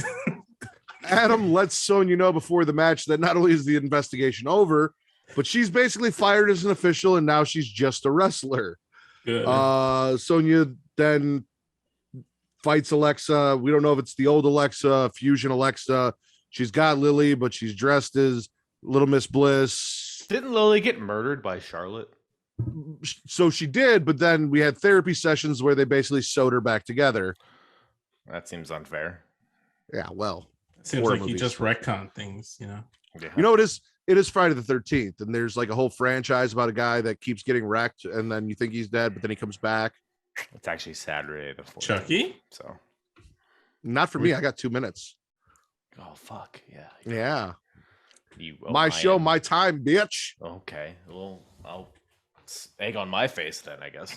Adam lets Sonya know before the match that not only is the investigation over, but she's basically fired as an official and now she's just a wrestler. Good. Sonya then fights Alexa. We don't know if it's the old Alexa, Fusion Alexa. She's got Lily, but she's dressed as Little Miss Bliss. Didn't Lily get murdered by Charlotte? So she did, but then we had therapy sessions where they basically sewed her back together. That seems unfair. Yeah, well. Seems like he just retconned things, you know. Yeah. You know, it is Friday the 13th, and there's like a whole franchise about a guy that keeps getting wrecked, and then you think he's dead, but then he comes back. It's actually Saturday the 14th. Chucky? So not for me. I got 2 minutes. Oh fuck. Yeah. Yeah. My show, my time, bitch. Okay. Well, I'll egg on my face then, I guess.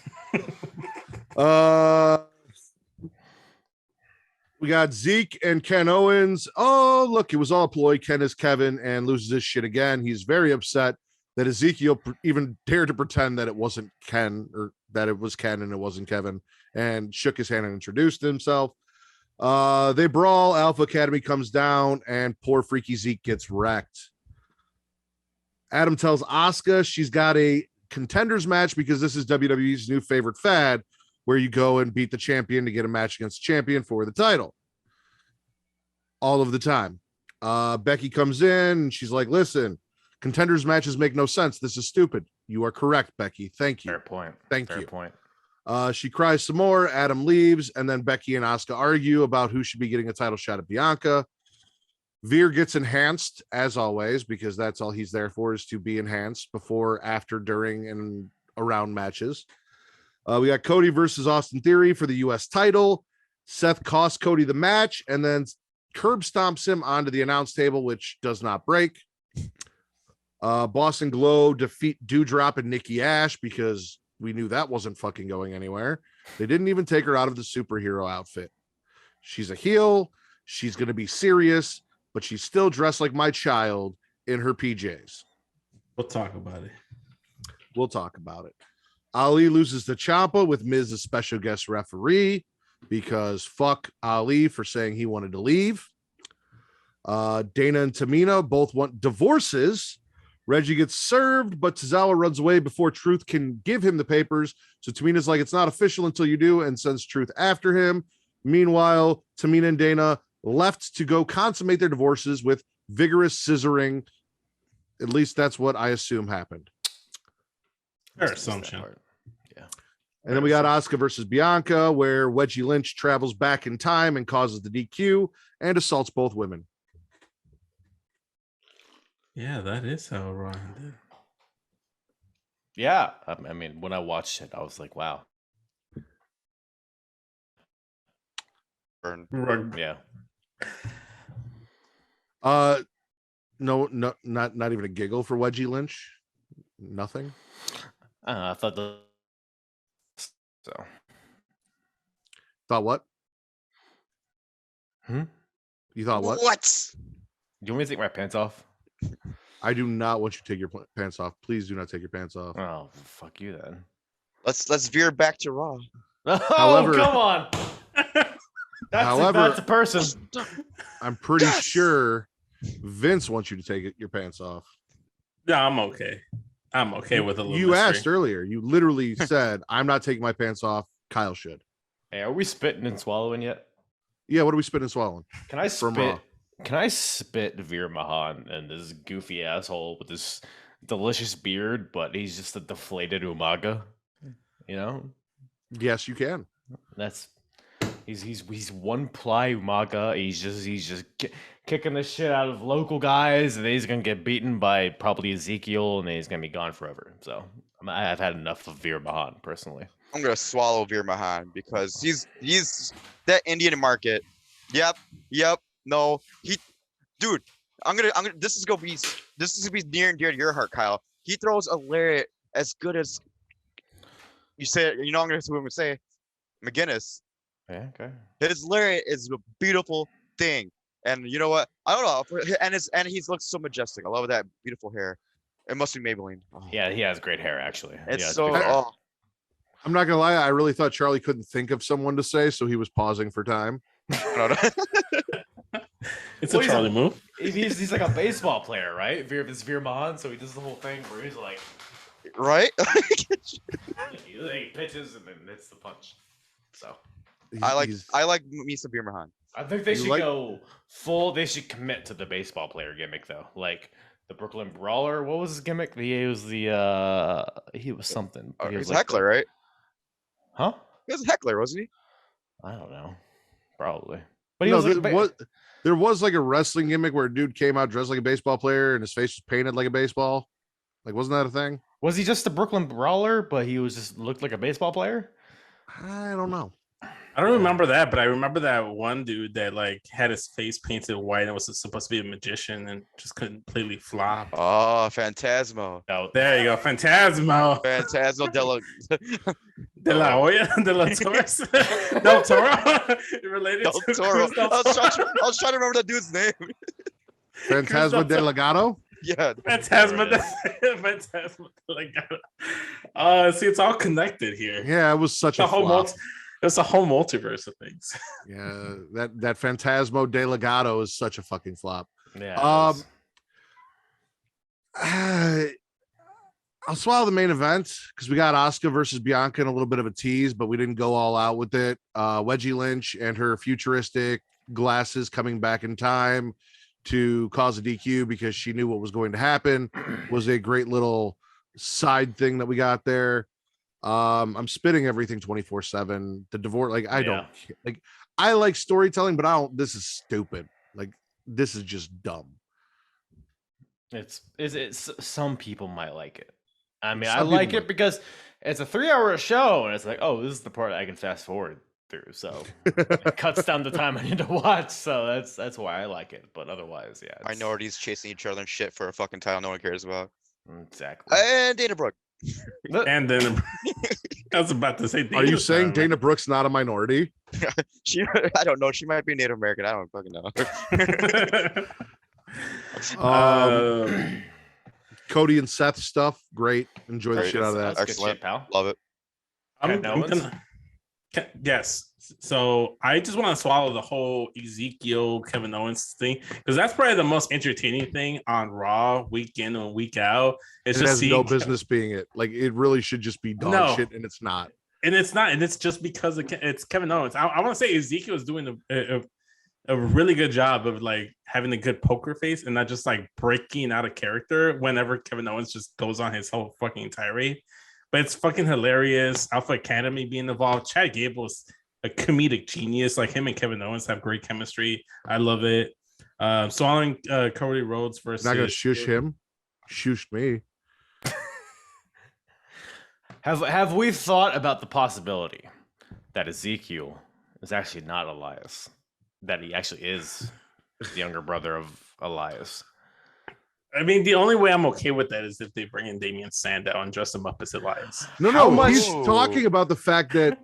We got Zeke and Ken Owens. Oh, look, it was all a ploy. Ken is Kevin and loses his shit again. He's very upset that Ezekiel even dared to pretend that it wasn't Ken or that it was Ken and it wasn't Kevin, and shook his hand and introduced himself. They brawl. Alpha Academy comes down, and poor freaky Zeke gets wrecked. Adam tells Asuka she's got a contenders match because this is WWE's new favorite fad, where you go and beat the champion to get a match against the champion for the title. All of the time. Becky comes in and she's like, listen, contenders matches make no sense. This is stupid. You are correct, Becky. Thank you. Fair point. Thank Fair you. point. She cries some more. Adam leaves, and then Becky and Asuka argue about who should be getting a title shot at Bianca. Veer gets enhanced, as always, because that's all he's there for, is to be enhanced before, after, during, and around matches. We got Cody versus Austin Theory for the U.S. title. Seth costs Cody the match, and then curb stomps him onto the announce table, which does not break. Boston Glow defeat Dewdrop and Nikki Ash because we knew that wasn't fucking going anywhere. They didn't even take her out of the superhero outfit. She's a heel. She's going to be serious, but she's still dressed like my child in her PJs. We'll talk about it. We'll talk about it. Ali loses to Ciampa with Miz as special guest referee because fuck Ali for saying he wanted to leave. Dana and Tamina both want divorces. Reggie gets served, but Tozawa runs away before Truth can give him the papers. So Tamina's like, it's not official until you do, and sends Truth after him. Meanwhile, Tamina and Dana left to go consummate their divorces with vigorous scissoring. At least that's what I assume happened. Fair assumption. Yeah. And then we got Asuka versus Bianca, where Wedgie Lynch travels back in time and causes the DQ and assaults both women. Yeah, that is how Raw ended. Yeah. I mean, when I watched it, I was like, wow. Burn. Yeah. No, not even a giggle for Wedgie Lynch. Nothing. I thought so. Thought what? Hmm? You thought what? What? You want me to take my pants off? I do not want you to take your pants off. Please do not take your pants off. Oh, fuck you then. Let's veer back to Raw. Oh, However- come on. That's a person. I'm pretty Yes! sure Vince wants you to take your pants off. No, I'm okay. I'm okay with a little You mystery. asked earlier. You literally said, I'm not taking my pants off. Kyle should. Hey, are we spitting and swallowing yet? Yeah, what are we spitting and swallowing? Can I From spit? Raw. Can I spit Veer Mahan and this goofy asshole with this delicious beard, but he's just a deflated Umaga? You know, Yes, you can. that's he's one ply Umaga. He's just kicking the shit out of local guys, and he's gonna get beaten by probably Ezekiel, and then he's gonna be gone forever. So I've had enough of Veer Mahan personally. I'm gonna swallow Veer Mahan because he's that Indian market. Yep. No, dude. I'm gonna. This is gonna be near and dear to your heart, Kyle. He throws a lariat as good as you say. You know, I'm gonna say McGinnis. Yeah, okay. His lariat is a beautiful thing, and you know what? I don't know. And he looks so majestic. I love that beautiful hair. It must be Maybelline. Oh. Yeah, he has great hair actually. It's yeah, so. good hair. Oh, I'm not gonna lie. I really thought Charlie couldn't think of someone to say, so he was pausing for time. I don't know. It's Well, a he's Charlie move. He's like a baseball player, right? Veer Mahan, so he does the whole thing where he's like, Right? he pitches and then hits the punch. So I like He's- me some Veer Mahan. I think they You should like- go full. They should commit to the baseball player gimmick though, like the Brooklyn Brawler. What was his gimmick? He was something. He was He's like a heckler, right? Huh? He was a heckler, wasn't he? I don't know. Probably. But he no, was like, there was like a wrestling gimmick where a dude came out dressed like a baseball player and his face was painted like a baseball. Like, wasn't that a thing? was he just the Brooklyn Brawler, but he was just looked like a baseball player? I don't know. I don't remember that, but I remember that one dude that like had his face painted white and was supposed to be a magician and just completely flop. Oh, Phantasmo. No, There you go, Phantasmo. Phantasmo De La Hoya, De La Torres, Del Toro, related Del to Toro. Cruz Del I was Toro. trying to remember that dude's name. Phantasma Del Toro. Delgado. Yeah. Phantasma. See, it's all connected here. Yeah, it was such a whole flop. It's a whole multiverse of things. Yeah, that Phantasmo Delgado is such a fucking flop. Yeah. I'll swallow the main event because we got Asuka versus Bianca in a little bit of a tease, but we didn't go all out with it. Wedgie Lynch and her futuristic glasses coming back in time to cause a DQ because she knew what was going to happen was a great little side thing that we got there. I'm spitting everything 24/7. The divorce, like I don't like. I like storytelling, but I don't. This is stupid. Like this is just dumb. It's some people might like it. I mean, I like it because it's a 3-hour show, and it's like, oh, this is the part I can fast forward through. So it cuts down the time I need to watch. So that's why I like it. But otherwise, yeah. Minorities chasing each other and shit for a fucking title no one cares about. Exactly. And Dana Brooke. And then I was about to say, are you saying Dana Brooke's not a minority? I don't know. She might be Native American. I don't fucking know. Cody and Seth stuff, great. Enjoy the shit out of that. Excellent, shit, pal. Love it. Yes. So I just want to swallow the whole Ezekiel Kevin Owens thing because that's probably the most entertaining thing on Raw week in and week out. It has no business being it. Like it really should just be dog shit, and it's not. And it's not. And it's just because it's Kevin Owens. I want to say Ezekiel is doing a really good job of like having a good poker face and not just like breaking out of character whenever Kevin Owens just goes on his whole fucking tirade. But it's fucking hilarious. Alpha Academy being involved. Chad Gable is a comedic genius. Like him and Kevin Owens have great chemistry. I love it. Swallowing Cody Rhodes versus. Not gonna shush him. Shush me. Have we thought about the possibility that Ezekiel is actually not Elias? That he actually is the younger brother of Elias? I mean, the only way I'm okay with that is if they bring in Damian Sandow and dress him up as Elias. No, he's talking about the fact that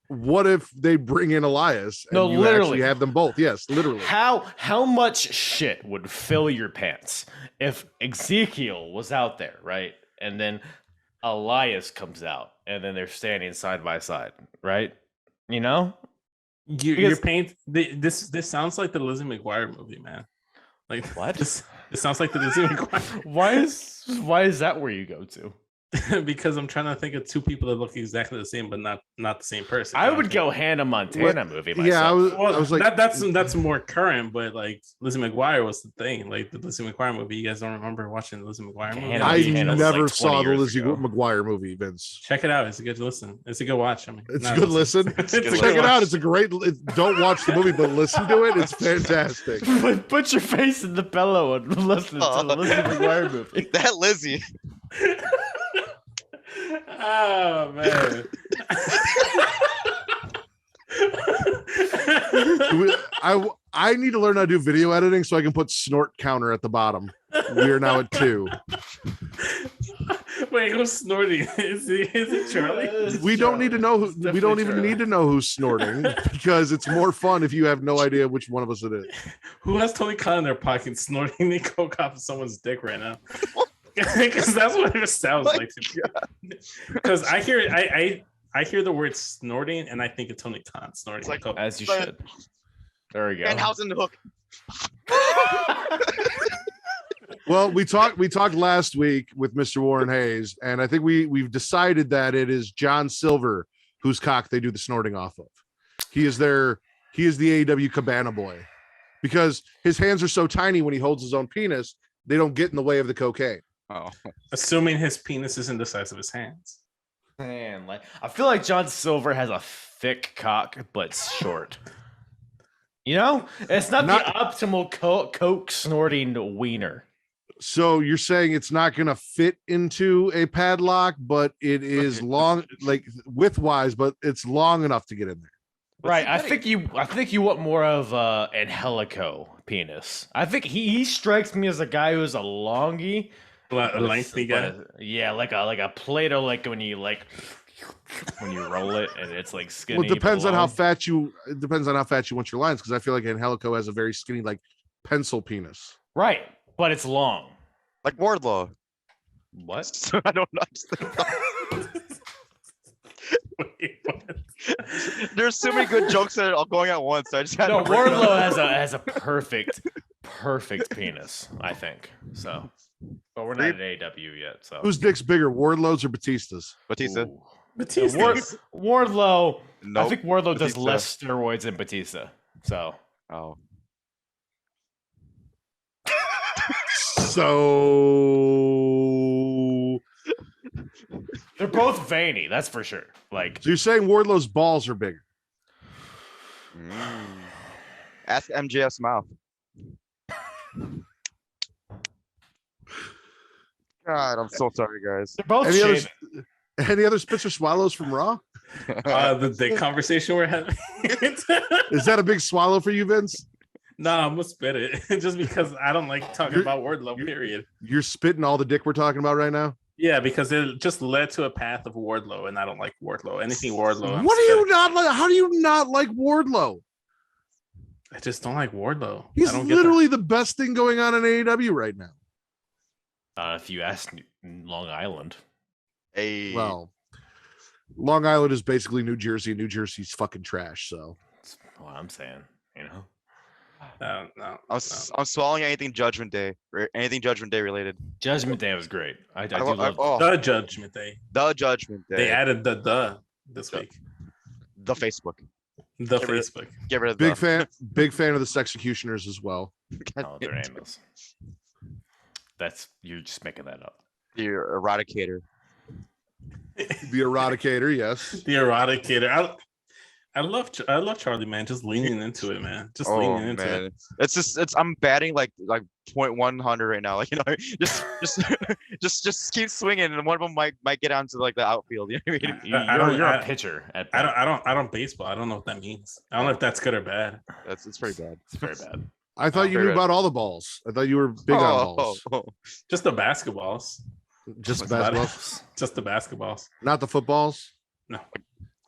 what if they bring in Elias and you actually have them both? Yes, literally. How much shit would fill your pants if Ezekiel was out there, right? And then Elias comes out and then they're standing side by side, right? You know? Your paint. This sounds like the Lizzie McGuire movie, man. Like what? It sounds like the Lizzie McGuire. Why is that where you go to? Because I'm trying to think of two people that look exactly the same, but not the same person. I would go Hannah Montana movie myself. Yeah, I was like that's more current, but like Lizzie McGuire was the thing. Like the Lizzie McGuire movie. You guys don't remember watching the Lizzie McGuire movie? I never saw the Lizzie McGuire movie, Vince. Check it out. It's a good listen. It's a good watch. I mean, it's a good listen. Check it out. It's a great. Don't watch the movie, but listen to it. It's fantastic. Put your face in the pillow and listen to the Lizzie McGuire movie. That Lizzie. Oh man. I need to learn how to do video editing so I can put snort counter at the bottom. We are now at 2. Wait, who's snorting? Is it Charlie? We don't need to know who, we don't even need to know who's snorting because it's more fun if you have no idea which one of us it is. Who has Tony Khan in their pocket snorting the coke off of someone's dick right now? Because that's what it sounds like to me. Because I hear the word snorting and I think of Tony Khan snorting like, coke. As you should. There we go. And how's in the hook? Well, we talked last week with Mr. Warren Hayes, and I think we've decided that it is John Silver whose cock they do the snorting off of. He is the AEW Cabana boy because his hands are so tiny when he holds his own penis, they don't get in the way of the cocaine. Oh, assuming his penis isn't the size of his hands. Man, like I feel like John Silver has a thick cock, but short. You know, it's not the optimal coke snorting wiener. So you're saying it's not going to fit into a padlock, but it is long, like width-wise, but it's long enough to get in there. Right. I think you want more of an Angelico penis. I think he strikes me as a guy who's a longy, a lengthy guy. Yeah, like a Play-Doh, like when you roll it and it's like skinny. Well, it depends on how fat you want your lines, because I feel like Angelico has a very skinny, like pencil penis. Right, but it's long. Like Wardlow. What? I don't know. Wait, what? There's so many good jokes that are all going at once. I just had No, to bring it up. Wardlow has a perfect penis, I think. So, but we're not at AEW yet. So Whose dick's bigger, Wardlow's or Batista's? Batista. Ooh. Batista. Wardlow. Nope. I think Wardlow does Batista. less steroids than Batista. So Oh. So they're both veiny, that's for sure. Like, you're saying Wardlow's balls are bigger? Ask MJF's mouth. God, I'm so sorry, guys. they're both Any other, shaven. any other spits or swallows from Raw? The conversation we're having. Is that a big swallow for you, Vince? No, I'm gonna spit it just because I don't like talking You're- about Wardlow. Period. You're spitting all the dick we're talking about right now? Yeah, because it just led to a path of Wardlow, and I don't like Wardlow. Anything Wardlow. I'm What do you spitting. not like? How do you not like Wardlow? I just don't like Wardlow. He's I don't get literally the best thing going on in AEW right now. If you ask Long Island, Hey. Well, Long Island is basically New Jersey, and New Jersey's fucking trash. So that's what I'm saying. You know, no. I'm swallowing anything Judgment Day. Anything Judgment Day related. Judgment Day was great. I do lo- love. oh, The Judgment Day. the Judgment Day. They added the this week. the Facebook. The Get rid of- Facebook. Get rid of big the. big fan of the Sexecutioners as well. Oh, their name is. That's you're just making that up. The Eradicator. The Eradicator, yes. The Eradicator. I love Charlie, man. Just leaning into it, man. Just leaning into it. It's I'm batting like .100 right now. Like, you know, just keep swinging, and one of them might get onto like the outfield. You know what I mean? You're a pitcher. I don't baseball. I don't know what that means. I don't know if that's good or bad. It's pretty bad. It's very bad. I thought you Very knew bad. about all the balls. I thought you were big on balls. Just the basketballs. Just the That's about it. basketballs, Just the basketballs. not the footballs, No.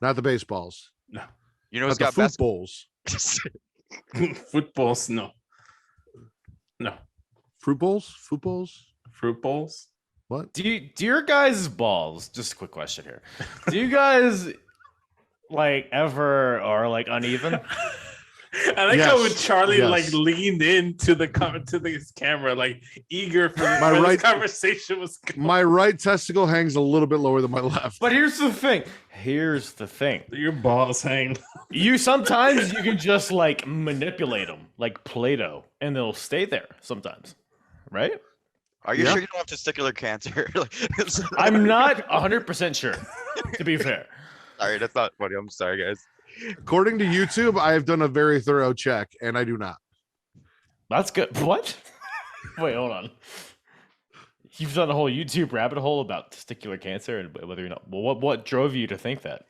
not the baseballs, No. You know not who's the got best? footballs. Footballs, no. No. Fruit bowls, Fruit bowls. What? Do your guys' balls? Just a quick question here. Do you guys like ever are like uneven? I like how when Yes, Charlie yes. like leaned into the camera, like eager for My where right- this conversation was going. My right testicle hangs a little bit lower than my left. But here's the thing. Your balls hang. You sometimes you can just like manipulate them like Play-Doh, and they'll stay there sometimes, right? Are you Yeah. sure you don't have testicular cancer? I'm not 100% sure. To be fair, Sorry, that's not funny. I'm sorry, guys. According to YouTube, I have done a very thorough check, and I do not. that's good. What? Wait, hold on. You've done a whole YouTube rabbit hole about testicular cancer and whether you're not. Well, what drove you to think that?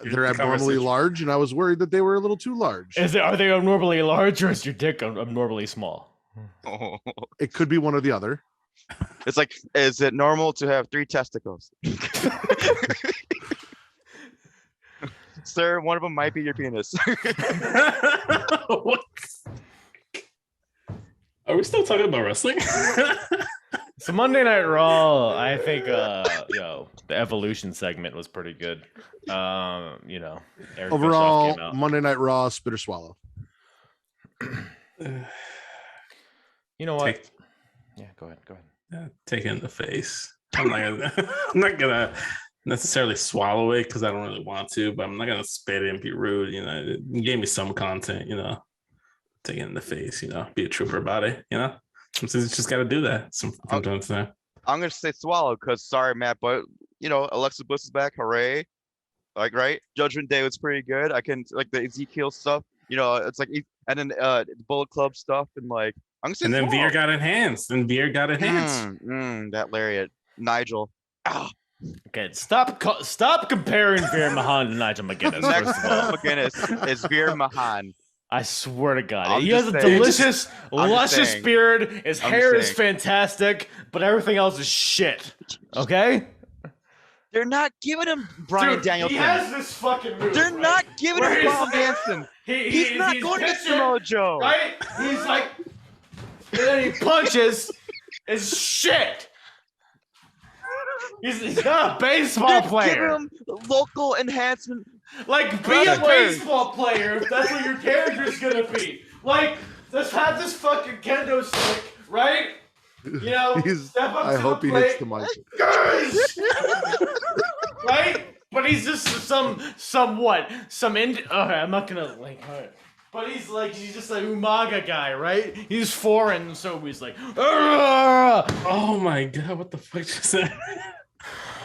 They're The abnormally conversation. large, and I was worried that they were a little too large. Are they abnormally large or is your dick abnormally small? It could be one or the other. It's like, is it normal to have 3 testicles? Sir, one of them might be your penis. What? Are we still talking about wrestling? So Monday Night Raw, I think the Evolution segment was pretty good. Eric Bischoff Overall, came out. Monday Night Raw, spit or swallow. You know what? Take- Yeah, go ahead. Take it in the face. I'm not gonna necessarily swallow it because I don't really want to, but I'm not gonna spit it and be rude. You know, you gave me some content. You know, take it in the face. You know, be a trooper about it. You know, sometimes you just got to do that. Sometimes. I'm gonna say swallow because sorry, Matt, but you know, Alexa Bliss is back. Hooray! Like, right? Judgment Day was pretty good. I can like the Ezekiel stuff. You know, it's like, and then Bullet Club stuff, and like I'm gonna say And then swallow. Veer got enhanced. That lariat, Nigel. Ah, Okay, stop comparing Veer Mahan to Nigel McGuinness. next First of all, McGinnis is Veer Mahan. I swear to God, I'm he has a just saying. delicious, I'm just luscious saying. beard. His I'm hair just is saying. fantastic, but everything else is shit. Okay, They're not giving him Bryan Dude, Danielson. He has this fucking move. They're right? not giving Where him he's Paul like- Hansen. He's not going to pitching, Samoa Joe. right? He's like, and then he punches, is shit. He's not a baseball Give player. him local enhancement. Like, be a Wrestler. baseball player if that's what your character's gonna be. Like, just have this fucking kendo stick, right? You know, step up I to hope the he plate. hits the mic. Yes! Right? But he's just some okay, I'm not gonna like alright. But he's just a Umaga guy, right? He's foreign, so he's like, "Argh!" Oh my god, what the fuck just that?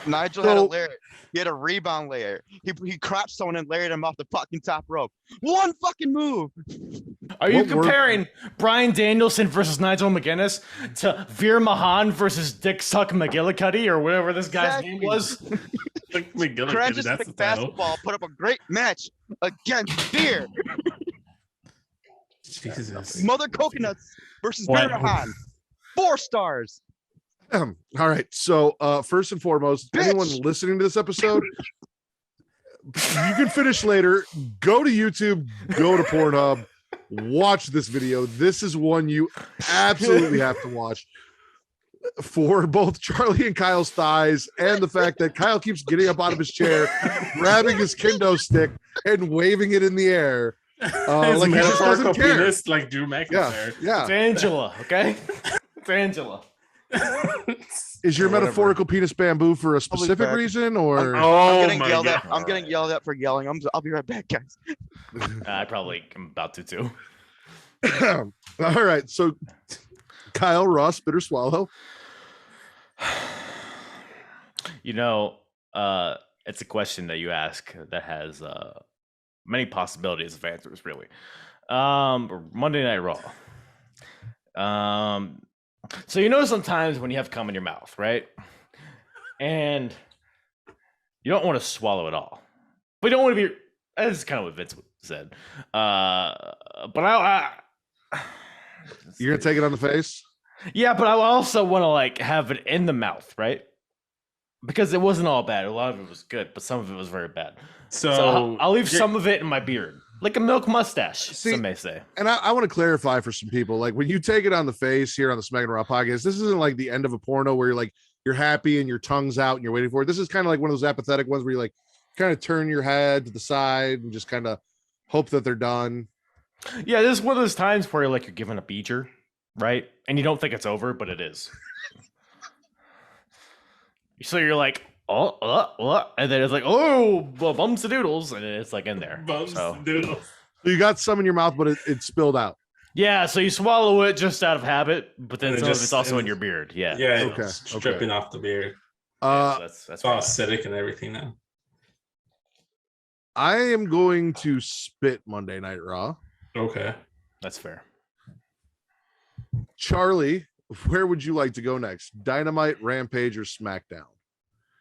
Nigel had a layer. He had a rebound layer. He crouched someone and layered him off the fucking top rope. One fucking move. Are you What word- comparing Bryan Danielson versus Nigel McGuinness to Veer Mahan versus Dick Suck McGillicuddy or whatever this guy's name was? Crunches That's the Pick title. Basketball put up a great match against Veer. Jesus. Mother Coconuts versus What? Veer Mahan. 4 stars. All right. So first and foremost, Bitch. anyone listening to this episode, you can finish later. Go to YouTube, go to Pornhub, watch this video. This is one you absolutely have to watch for both Charlie and Kyle's thighs and the fact that Kyle keeps getting up out of his chair, grabbing his kendo stick and waving it in the air. Like he just doesn't care. Penis, like Drew McIntyre. Yeah. It's Angela, okay? It's Angela. Is your Whatever. metaphorical penis bamboo for a specific back. reason, or Oh I'm getting my yelled god. at. I'm getting yelled at for yelling. I'll be right back, guys. I probably am about to too. all right? So, Kyle, raw, spit or swallow? You know, it's a question that you ask that has many possibilities of answers, really. Monday Night Raw. So you know sometimes when you have cum in your mouth, right? And you don't want to swallow it all. But you don't want to be that's kind of what Vince said. But You're gonna take it on the face? yeah, but I also want to like have it in the mouth, right? Because it wasn't all bad. A lot of it was good, but some of it was very bad. So I'll leave some of it in my beard, like a milk mustache. See, some may say. And I want to clarify for some people, like when you take it on the face here on the Smackin' It Raw podcast, this isn't like the end of a porno where you're happy and your tongue's out and you're waiting for it. This is kind of like one of those apathetic ones where you like kind of turn your head to the side and just kind of hope that they're done. Yeah, this is one of those times where you're given a beacher, right? And you don't think it's over, but it is. So you're like, and then it's like, oh, well, bums and doodles, and it's like in there. Doodles. So you got some in your mouth, but it spilled out. Yeah, so you swallow it just out of habit, but then And it some of just- it's also and- in your beard. Yeah. Yeah, Okay, it's stripping off the beard. Yeah, so that's It's all right. acidic and everything now. I am going to spit Monday Night Raw. Okay. That's fair. Charlie, where would you like to go next? Dynamite, Rampage, or SmackDown?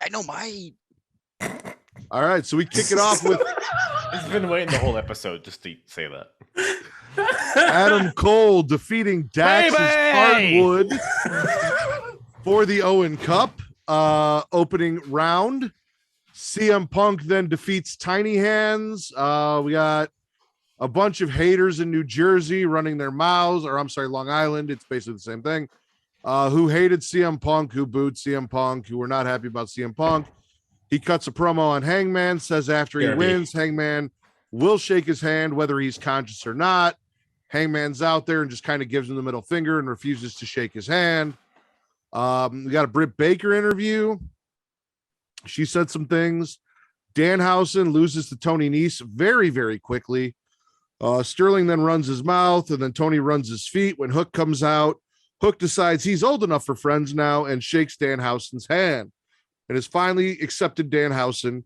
I know my. All right, so we kick it off with He's been waiting the whole episode just to say that. Adam Cole defeating Dax's Baby! Hardwood for the Owen Cup opening round. CM Punk then defeats Tiny Hands. We got a bunch of haters in New Jersey running their mouths, or I'm sorry, Long Island. It's basically the same thing. Who hated CM Punk, who booed CM Punk, who were not happy about CM Punk. He cuts a promo on Hangman, says after he wins, Hangman will shake his hand, whether he's conscious or not. Hangman's out there and just kind of gives him the middle finger and refuses to shake his hand. We got a Britt Baker interview. She said some things. Danhausen loses to Tony Nese very, very quickly. Sterling then runs his mouth, and then Tony runs his feet. When Hook comes out, Hook decides he's old enough for friends now and shakes Danhausen's hand and has finally accepted Danhausen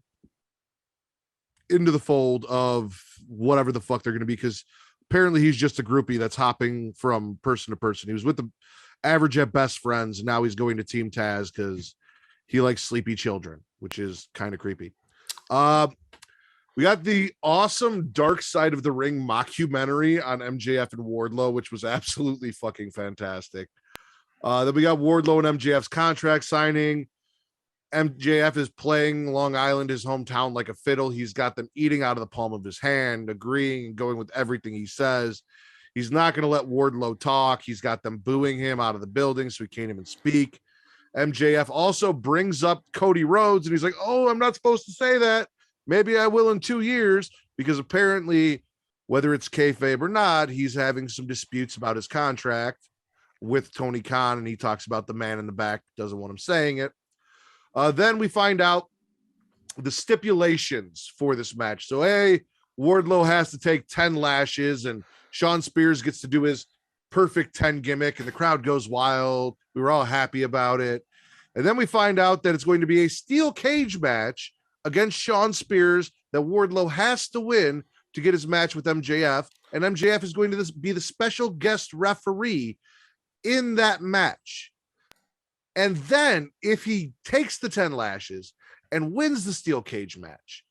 into the fold of whatever the fuck they're going to be, because apparently he's just a groupie that's hopping from person to person. He was with the average at best friends, and now he's going to Team Taz because he likes sleepy children, which is kind of creepy. We got the awesome Dark Side of the Ring mockumentary on MJF and Wardlow, which was absolutely fucking fantastic. Then we got Wardlow and MJF's contract signing. MJF is playing Long Island, his hometown, like a fiddle. He's got them eating out of the palm of his hand, agreeing and going with everything he says. He's not going to let Wardlow talk. He's got them booing him out of the building, so he can't even speak. MJF also brings up Cody Rhodes, and he's like, oh, I'm not supposed to say that. Maybe I will in 2 years, because apparently, whether it's kayfabe or not, he's having some disputes about his contract with Tony Khan, and he talks about the man in the back doesn't want him saying it. Then we find out the stipulations for this match. So, Wardlow has to take 10 lashes, and Sean Spears gets to do his perfect 10 gimmick, and the crowd goes wild. We were all happy about it. And then we find out that it's going to be a steel cage match against Sean Spears that Wardlow has to win to get his match with MJF. And MJF is going to be the special guest referee in that match. And then if he takes the 10 lashes and wins the steel cage match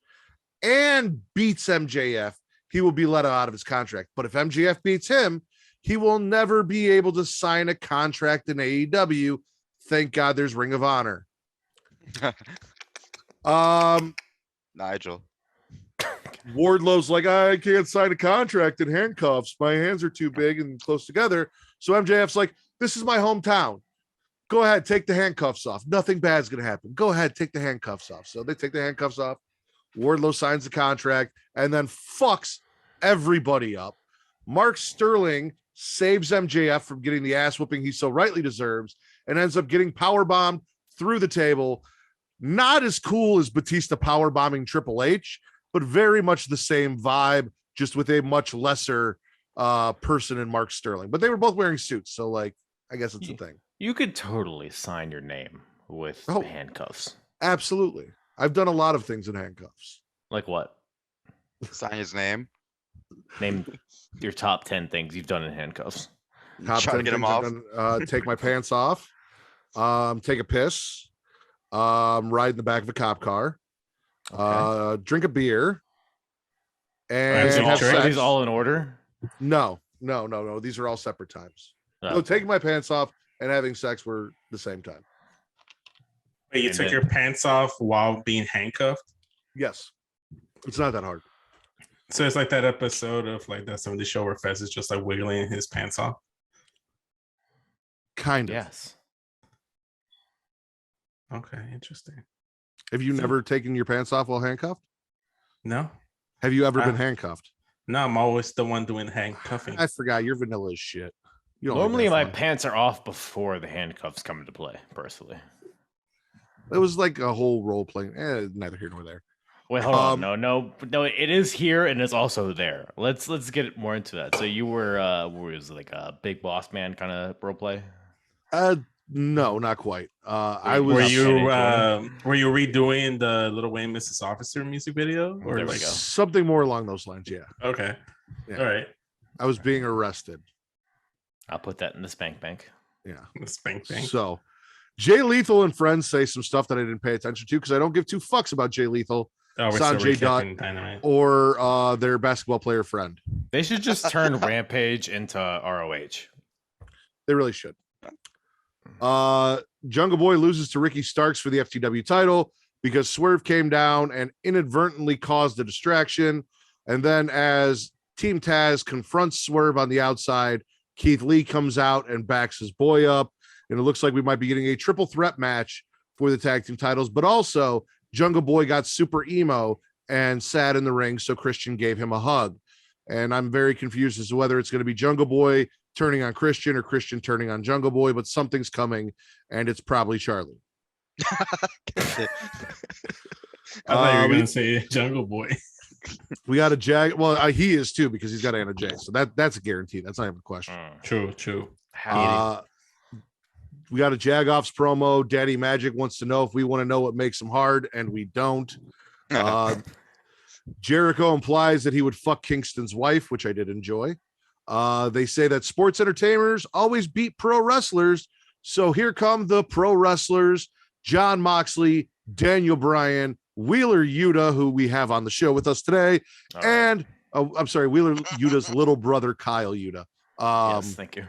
and beats MJF, he will be let out of his contract. But if MJF beats him, he will never be able to sign a contract in AEW. Thank God there's Ring of Honor. Nigel. Wardlow's like, I can't sign a contract in handcuffs. My hands are too big and close together. So MJF's like, this is my hometown. Go ahead, take the handcuffs off. Nothing bad's going to happen. Go ahead, take the handcuffs off. So they take the handcuffs off. Wardlow signs the contract and then fucks everybody up. Mark Sterling saves MJF from getting the ass whooping he so rightly deserves and ends up getting powerbombed through the table. Not as cool as Batista powerbombing Triple H, but very much the same vibe, just with a much lesser person in Mark Sterling. But they were both wearing suits, so like, I guess it's a thing. You could totally sign your name with handcuffs. Absolutely. I've done a lot of things in handcuffs. Like what? Sign his name. Name your top 10 things you've done in handcuffs. Top Try 10 to get him things I've off. done, take my pants off, take a piss, ride in the back of a cop car, drink a beer, and Are these all in order? No. These are all separate times. No, taking my pants off and having sex were the same time. Wait, you took your pants off while being handcuffed? Yes. It's not that hard. So it's like that episode of like that 70 show where Fez is just like wiggling his pants off. Kind of. Yes. Okay, interesting. Have you never taken your pants off while handcuffed? No. Have you ever been handcuffed? No, I'm always the one doing handcuffing. I forgot. You're vanilla as shit. Normally my pants are off before the handcuffs come into play, personally. It was like a whole role playing. Neither here nor there. Wait, hold on. No. It is here and it's also there. Let's get more into that. So you were was it like a big boss man kind of role play? No, not quite. I was. Were you redoing the Little Wayne Mrs. Officer music video? Or there we go. Something more along those lines. Yeah. Okay. Yeah. All right. I was being arrested. I'll put that in the spank bank. Yeah. The spank bank. So Jay Lethal and friends say some stuff that I didn't pay attention to because I don't give two fucks about Jay Lethal, Sanjay Dutt, or their basketball player friend. They should just turn Rampage into ROH. They really should. Jungle Boy loses to Ricky Starks for the FTW title because Swerve came down and inadvertently caused a distraction. And then as Team Taz confronts Swerve on the outside, Keith Lee comes out and backs his boy up. And it looks like we might be getting a triple threat match for the tag team titles. But also, Jungle Boy got super emo and sat in the ring, so Christian gave him a hug. And I'm very confused as to whether it's going to be Jungle Boy turning on Christian or Christian turning on Jungle Boy, but something's coming, and it's probably Charlie. I thought you were going to say Jungle Boy. We got a Jag. Well, he is too because he's got Anna Jay, so that's a guarantee. That's not even a question. True. We got a Jagoffs promo. Daddy Magic wants to know if we want to know what makes him hard, and we don't. Jericho implies that he would fuck Kingston's wife, which I did enjoy. They say that sports entertainers always beat pro wrestlers. So here come the pro wrestlers: John Moxley, Daniel Bryan, Wheeler Yuta, who we have on the show with us today, and Wheeler Yuta's little brother, Kyle Yuta. Yes, thank you.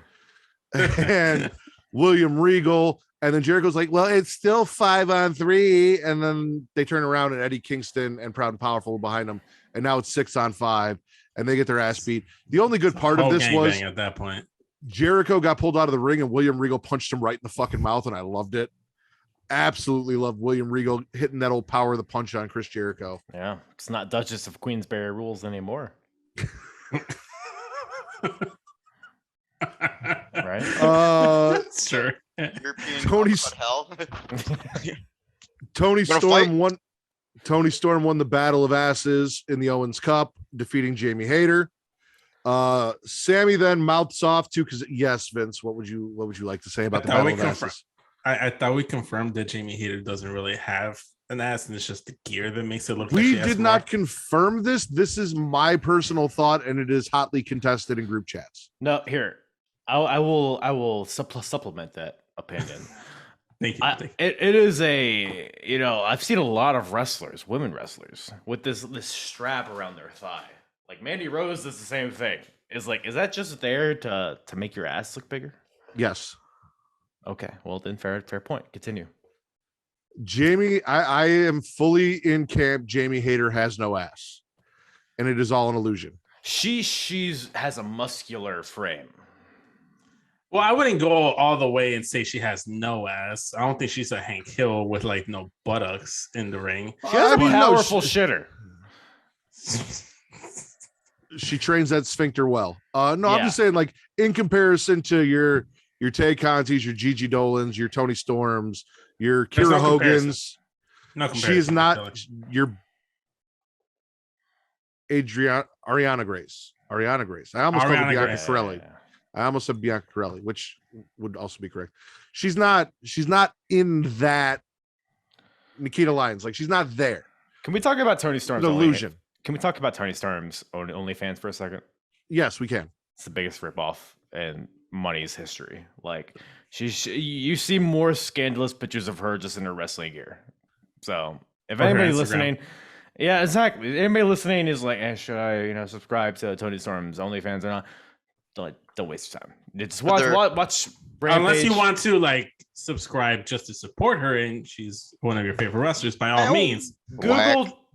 And William Regal. And then Jericho's like, well, it's still 5-on-3. And then they turn around and Eddie Kingston and Proud and Powerful behind them. And now it's 6-on-5. and they get their ass beat. The only good part of Whole this was gangbang at that point. Jericho got pulled out of the ring and William Regal punched him right in the fucking mouth, and I loved it. Absolutely loved William Regal hitting that old power of the punch on Chris Jericho. Yeah, it's not Duchess of Queensberry rules anymore. Right? Sure. European Tony's- hell. Tony Gonna Storm fight? won. Tony Storm won the Battle of Asses in the Owens Cup, defeating Jamie Hayter. Sammy then mouths off to because yes, Vince, what would you like to say about the Battle of Asses? I thought we confirmed that Jamie Hayter doesn't really have an ass, and it's just the gear that makes it look. We like she has did more. not confirm this. This is my personal thought, and it is hotly contested in group chats. No, here. I will supplement that opinion. Thank you. It is a, I've seen a lot of wrestlers, women wrestlers, with this strap around their thigh. Like Mandy Rose does the same thing. Is that just there to make your ass look bigger? Yes. Okay, well then fair point. Continue. Jamie, I am fully in camp. Jamie Hayter has no ass, and it is all an illusion. She's has a muscular frame. Well, I wouldn't go all the way and say she has no ass. I don't think she's a Hank Hill with like no buttocks in the ring. She has I a mean, no, powerful shitter. She trains that sphincter well. No, Yeah. I'm just saying, like, in comparison to your Tay Contis, your Gigi Dolans, your Tony Storms, your There's Kira no Hogan's, No she is comparison, not your Ariana Grace. Ariana Grace. I almost called her Ariana Bianca Grace. Corelli. I almost said Bianca Corelli, which would also be correct. She's not in that Nikita Lyons. Like, she's not there. Can we talk about Tony Storm's It's an illusion. Can we talk about Tony Storm's OnlyFans for a second? Yes, we can. It's the biggest ripoff in money's history. Like you see more scandalous pictures of her just in her wrestling gear. So if Or her anybody Instagram. listening, yeah, exactly. Anybody listening is like, should I, subscribe to Tony Storm's OnlyFans or not? Don't waste your time. Just watch Unless you Rampage. want to like subscribe just to support her and she's one of your favorite wrestlers, by all means.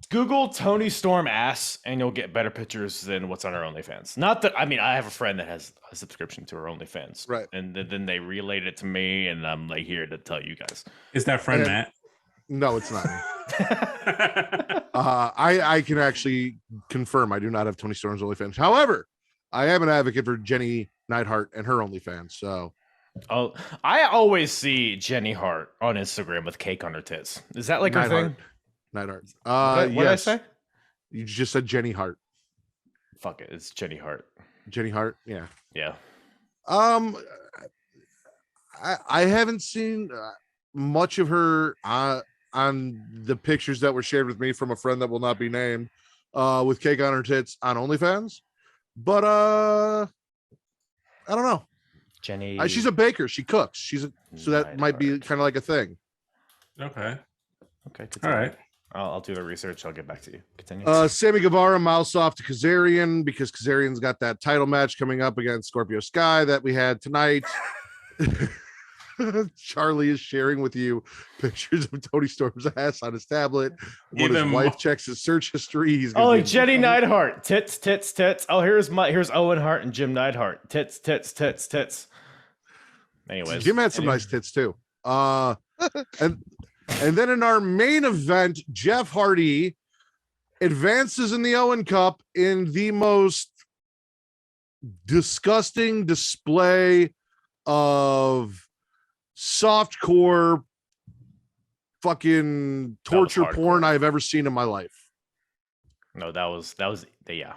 Google Tony Storm ass and you'll get better pictures than what's on her OnlyFans. Not that, I mean, I have a friend that has a subscription to her OnlyFans. Right. And then they relayed it to me and I'm like here to tell you guys. Is that friend Okay. Matt? No, it's not. I can actually confirm I do not have Tony Storm's OnlyFans. However, I am an advocate for Jenny Neidhart and her OnlyFans. So, Oh, I always see Jenny Hart on Instagram with cake on her tits. Is that like her thing? Neidhart. What did I say? You just said Jenny Hart. Fuck it, it's Jenny Hart. Jenny Hart. Yeah. Yeah. I haven't seen much of her on the pictures that were shared with me from a friend that will not be named with cake on her tits on OnlyFans. But I don't know. Jenny. She's a baker. She cooks. So that might be kind of like a thing. Okay. Okay. All Continue. right. I'll do the research. I'll get back to you. Continue. Sammy Guevara mouse off to Kazarian because Kazarian's got that title match coming up against Scorpio Sky that we had tonight. Charlie is sharing with you pictures of Tony Storm's ass on his tablet. When Give his him- wife checks his search history, he's gonna Oh, be- Jenny Neidhart. Tits, tits, tits. Oh, here's Owen Hart and Jim Neidhart. Tits, tits, tits, tits. Anyways. Jim had some nice tits too. And then in our main event, Jeff Hardy advances in the Owen Cup in the most disgusting display of softcore fucking torture hardcore. porn I've ever seen in my life. No, that was yeah.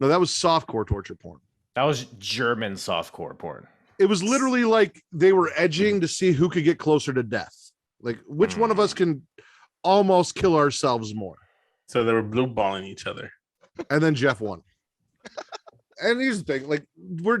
No, that was softcore torture porn. That was German softcore porn. It was literally like they were edging to see who could get closer to death. Like, which one of us can almost kill ourselves more? So they were blue balling each other. And then Jeff won. And here's the thing: like,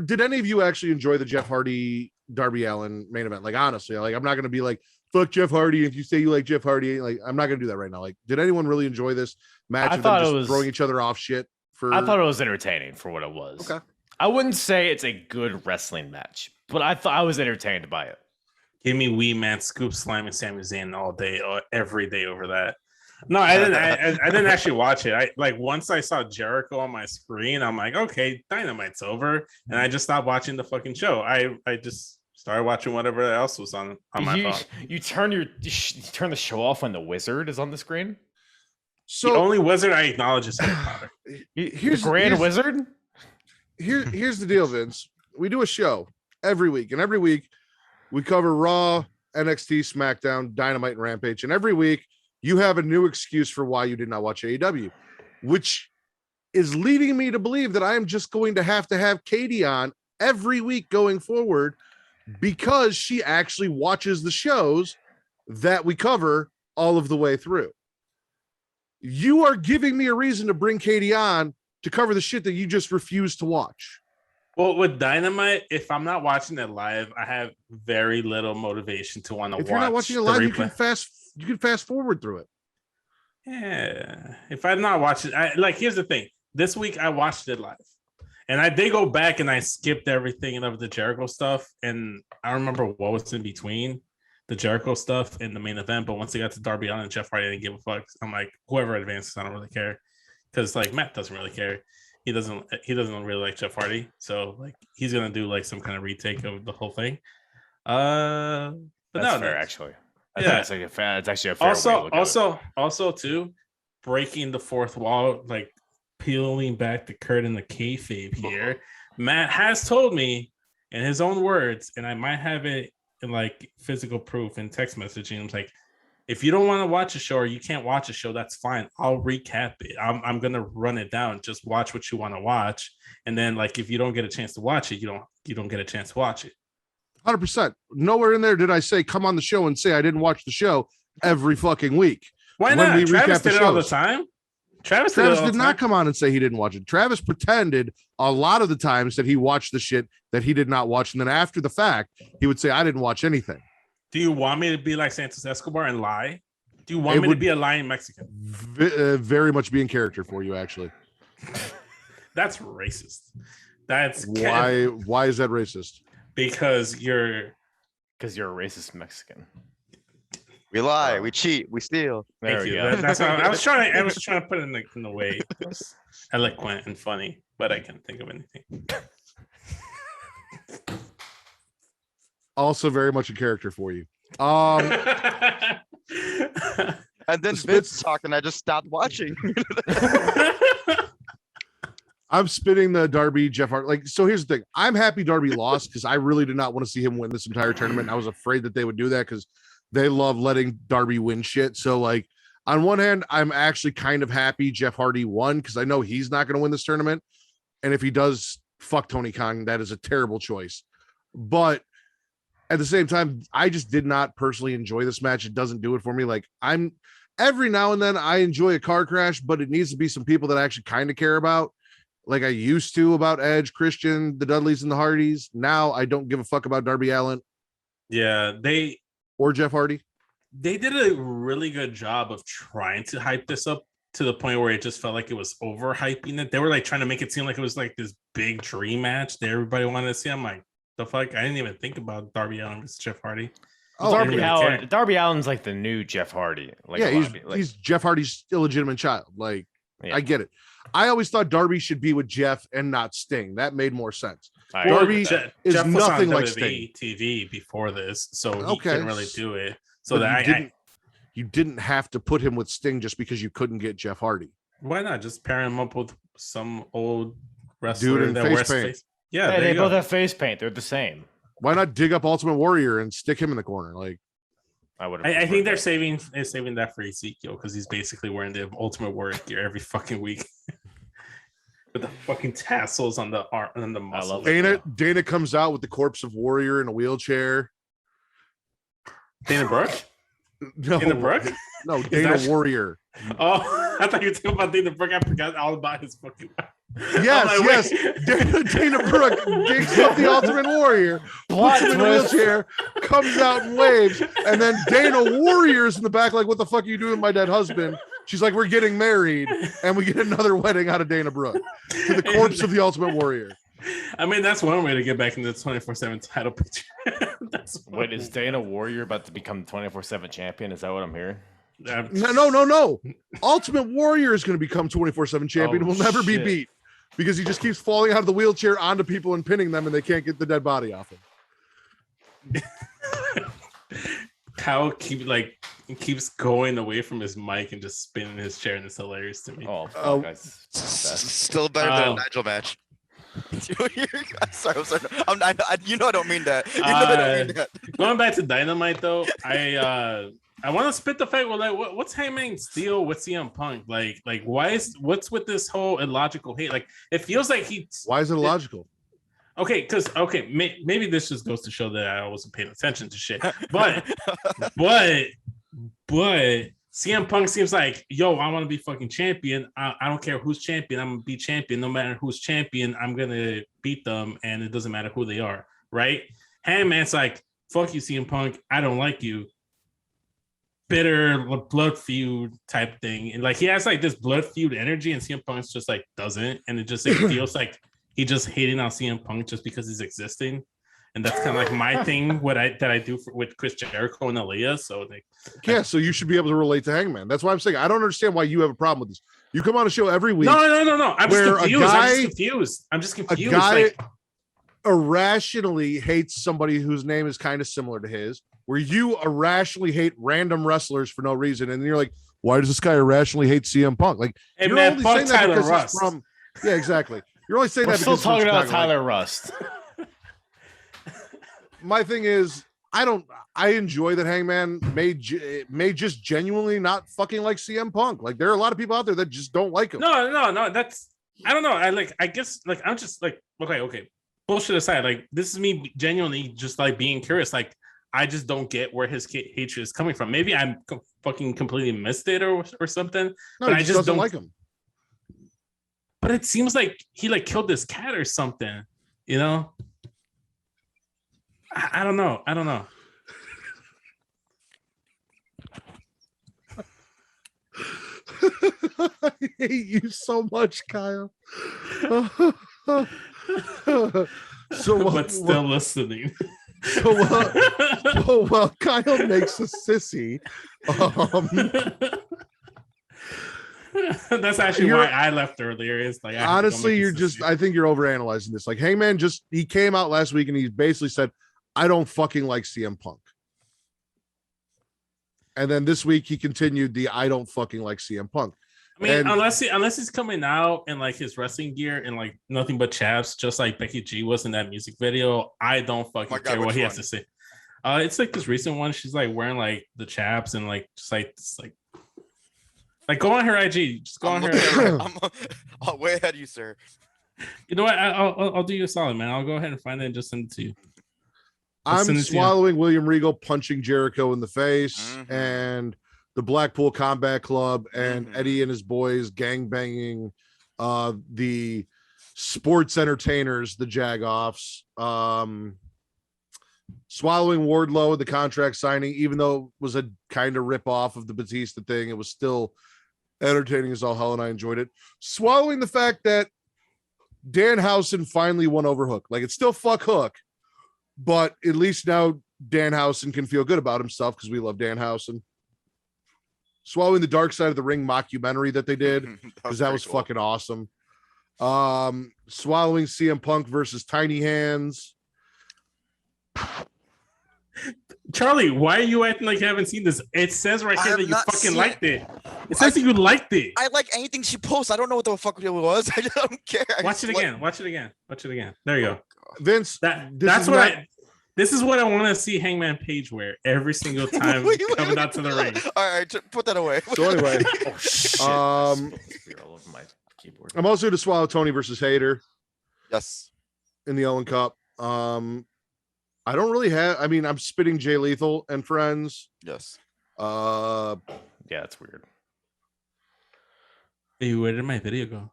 did any of you actually enjoy the Jeff Hardy Darby Allin main event? Like, honestly, like, I'm not gonna be like, fuck Jeff Hardy if you say you like Jeff Hardy. Like, I'm not gonna do that right now. Like, did anyone really enjoy this match? I of them thought it just was- throwing each other off shit. I thought it was entertaining for what it was. Okay. I wouldn't say it's a good wrestling match, but I thought I was entertained by it. Give me Wee Man Scoop slamming Sami Zayn all day, or every day over that. No, I didn't. I didn't actually watch it. I like once I saw Jericho on my screen, I'm like, okay, Dynamite's over, and I just stopped watching the fucking show. I just started watching whatever else was on my phone. You turn the show off when the wizard is on the screen. The only wizard I acknowledge is Harry Potter. Here's the Grand Wizard. Here's the deal, Vince. We do a show every week, and every week we cover Raw, NXT, SmackDown, Dynamite, and Rampage, and every week you have a new excuse for why you did not watch AEW, which is leading me to believe that I am just going to have Katie on every week going forward because she actually watches the shows that we cover all of the way through. You are giving me a reason to bring Katie on to cover the shit that you just refuse to watch. Well, with Dynamite, if I'm not watching it live, I have very little motivation to want to watch. If you're not watching it live, you can fast forward through it. Yeah. If I'm not watching, here's the thing. This week I watched it live. And I did go back and I skipped everything of the Jericho stuff. And I don't remember what was in between the Jericho stuff and the main event. But once they got to Darby Allin and Jeff Hardy, I didn't give a fuck. I'm like, whoever advances, I don't really care. Because like Matt doesn't really care. He doesn't really like Jeff Hardy. So like he's gonna do like some kind of retake of the whole thing. But that's fair, actually. It's actually a fair also too, breaking the fourth wall, like peeling back the curtain, the kayfabe here. Matt has told me in his own words, and I might have it in like physical proof in text messaging. I'm like, if you don't want to watch a show or you can't watch a show, that's fine. I'll recap it. I'm gonna run it down. Just watch what you want to watch, and then like if you don't get a chance to watch it, you don't get a chance to watch it. 100%. Nowhere in there did I say come on the show and say I didn't watch the show every fucking week. Why not? Travis did it all the time. Travis did not come on and say he didn't watch it. Travis pretended a lot of the times that he watched the shit that he did not watch, and then after the fact, he would say I didn't watch anything. Do you want me to be like Santos Escobar and lie? Do you want me to be a lying Mexican? Very much be in character for you, actually. That's racist. That's why is that racist? Because you're a racist Mexican. We lie, we cheat, we steal. Thank you. That's how I was trying to put it in the way it was eloquent and funny, but I can't think of anything. Also very much a character for you. And then Vince talking, I just stopped watching. I'm spinning the Darby Jeff Hardy. So here's the thing. I'm happy Darby lost because I really did not want to see him win this entire tournament. I was afraid that they would do that because they love letting Darby win shit. So like on one hand, I'm actually kind of happy Jeff Hardy won because I know he's not going to win this tournament. And if he does, fuck Tony Khan, that is a terrible choice. But at the same time, I just did not personally enjoy this match. It doesn't do it for me. Like every now and then I enjoy a car crash, but it needs to be some people that I actually kind of care about. Like I used to about Edge, Christian, the Dudleys, and the Hardys. Now I don't give a fuck about Darby Allin. Yeah, or Jeff Hardy. They did a really good job of trying to hype this up to the point where it just felt like it was overhyping it. They were like trying to make it seem like it was like this big dream match that everybody wanted to see. I'm like, the fuck? I didn't even think about Darby Allin versus Jeff Hardy. Darby Allin's like the new Jeff Hardy. Like, yeah, he's Jeff Hardy's illegitimate child. Like, yeah. I get it. I always thought Darby should be with Jeff and not Sting. That made more sense. Darby is Jeff nothing was on like WWE Sting. TV before this, so he couldn't really do it. So you didn't have to put him with Sting just because you couldn't get Jeff Hardy. Why not just pair him up with some old wrestler dude in that face wears paint? Yeah, they both have face paint. They're the same. Why not dig up Ultimate Warrior and stick him in the corner? Like, I think they're saving that for Ezekiel because he's basically wearing the Ultimate Warrior gear every fucking week with the fucking tassels on the arm and the muscles. Dana comes out with the corpse of Warrior in a wheelchair. Dana Brooke? No, Dana Brooke? No, Dana Warrior. Oh, I thought you were talking about Dana Brooke. I forgot all about his fucking. Yes. Dana Brooke digs up the Ultimate Warrior, puts him in a wheelchair, comes out and waves, and then Dana Warrior's in the back like, what the fuck are you doing with my dead husband? She's like, we're getting married, and we get another wedding out of Dana Brooke to the corpse of the Ultimate Warrior. I mean, that's one way to get back into the 24/7 title picture. Wait, is Dana Warrior about to become 24/7 champion? Is that what I'm hearing? No. Ultimate Warrior is going to become 24/7 champion and will never be beat because he just keeps falling out of the wheelchair onto people and pinning them, and they can't get the dead body off him. Kyle keeps going away from his mic and just spinning his chair, and it's hilarious to me. Oh, guys. Still better than a Nigel match. I'm sorry. You know I don't mean that. Going back to Dynamite though, I want to spit the fact. Well, like, what's Hangman's deal with CM Punk? Like, what's with this whole illogical hate? Like, it feels like Why is it illogical? Maybe this just goes to show that I wasn't paying attention to shit. But CM Punk seems like, yo, I want to be fucking champion. I don't care who's champion. I'm gonna be champion. No matter who's champion, I'm gonna beat them, and it doesn't matter who they are, right? Hangman's like, fuck you, CM Punk. I don't like you. Bitter blood feud type thing, and like he has like this blood feud energy, and CM Punk's just like doesn't, and it just feels like he just hating on CM Punk just because he's existing. And that's kind of like my thing, that I do with Chris Jericho and Aaliyah. So so you should be able to relate to Hangman. That's why I'm saying I don't understand why you have a problem with this. You come on a show every week. No. I'm just confused. A guy irrationally hates somebody whose name is kind of similar to his, where you irrationally hate random wrestlers for no reason, and you're like, why does this guy irrationally hate CM Punk? Like, hey, you're man, only fuck saying that Tyler because Rust. he's from. Yeah, exactly. You're only saying We're that still because talking about Chicago. Tyler Rust. My thing is, I enjoy that Hangman may just genuinely not fucking like CM Punk. Like, there are a lot of people out there that just don't like him. No. That's, I don't know. I guess I'm just like, okay. Bullshit aside, like, this is me genuinely just like being curious. Like, I just don't get where his hatred is coming from. Maybe I'm fucking completely missed it or something. No, but I just don't like him. But it seems like he like killed this cat or something, you know? I don't know. I hate you so much, Kyle. But still listening. Well, Kyle makes a sissy. That's actually why I left earlier. Is like, honestly, I think you're overanalyzing this. Like, Hangman he came out last week and he basically said, I don't fucking like CM Punk. And then this week he continued the I don't fucking like CM Punk. I mean, unless he's coming out in like his wrestling gear and like nothing but chaps, just like Becky G was in that music video, I don't fucking care what he has to say. It's like this recent one. She's like wearing like the chaps and like just like go on her IG. Just go on her. I'm way ahead of you, sir. You know what? I'll do you a solid, man. I'll go ahead and find it and just send it to you. I'm swallowing William Regal punching Jericho in the face, and the Blackpool Combat Club and Eddie and his boys gang banging the sports entertainers, the Jagoffs. Swallowing Wardlow, the contract signing, even though it was a kind of rip off of the Batista thing, it was still entertaining as all hell, and I enjoyed it. Swallowing the fact that Danhausen finally won over Hook. Like, it's still fuck Hook, but at least now Danhausen can feel good about himself because we love Danhausen. Swallowing the Dark Side of the Ring mockumentary that they did, because that was cool. Fucking awesome. Swallowing CM Punk versus Tiny Hands. Charlie, why are you acting like you haven't seen this? It says right here that you fucking liked it. It says that you liked it. I like anything she posts. I don't know what the fuck it was. I just don't care. Watch it again. There you go. Vince, this is what I want to see Hangman Page wear every single time coming out to the ring. All right, put that away. So anyway, all over my keyboard. I'm also going to swallow Tony versus Hayter. Yes. In the Owen Cup. I don't really have. I mean, I'm spitting Jay Lethal and friends. Yes. Yeah, it's weird. Hey, where did my video go?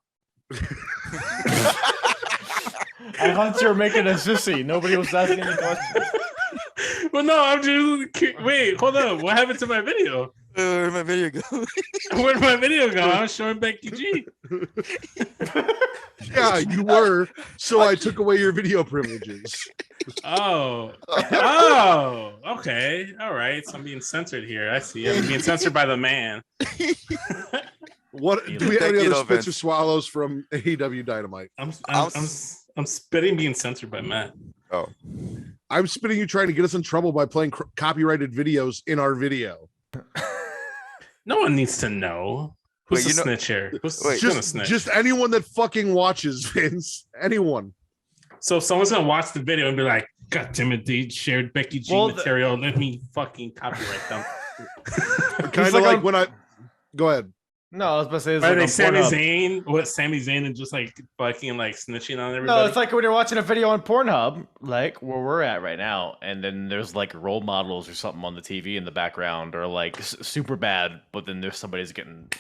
I thought you were making a sissy. Nobody was asking any questions. Well, no, I'm just wait. Hold on. What happened to my video? Where'd my video go? Where'd my video go? I was showing Becky G. Yeah, you were. So I took away your video privileges. Oh, okay, all right. So I'm being censored here. I see. I'm being censored by the man. What do we have any other spits or swallows from AEW Dynamite? I'm spitting being censored by Matt. Oh, I'm spitting you trying to get us in trouble by playing copyrighted videos in our video. No one needs to know. Who's the snitch here? Who's gonna snitch? Just anyone that fucking watches, Vince. Anyone. So if someone's gonna watch the video and be like, God damn it, they shared Becky G material. Let me fucking copyright them. Kind of like when I go ahead. No, I was about to say, are they Sami Zayn? What Sami Zayn and just like fucking like snitching on everybody? No, it's like when you're watching a video on Pornhub, like where we're at right now, and then there's like role models or something on the TV in the background, or like super bad, but then there's somebody's getting,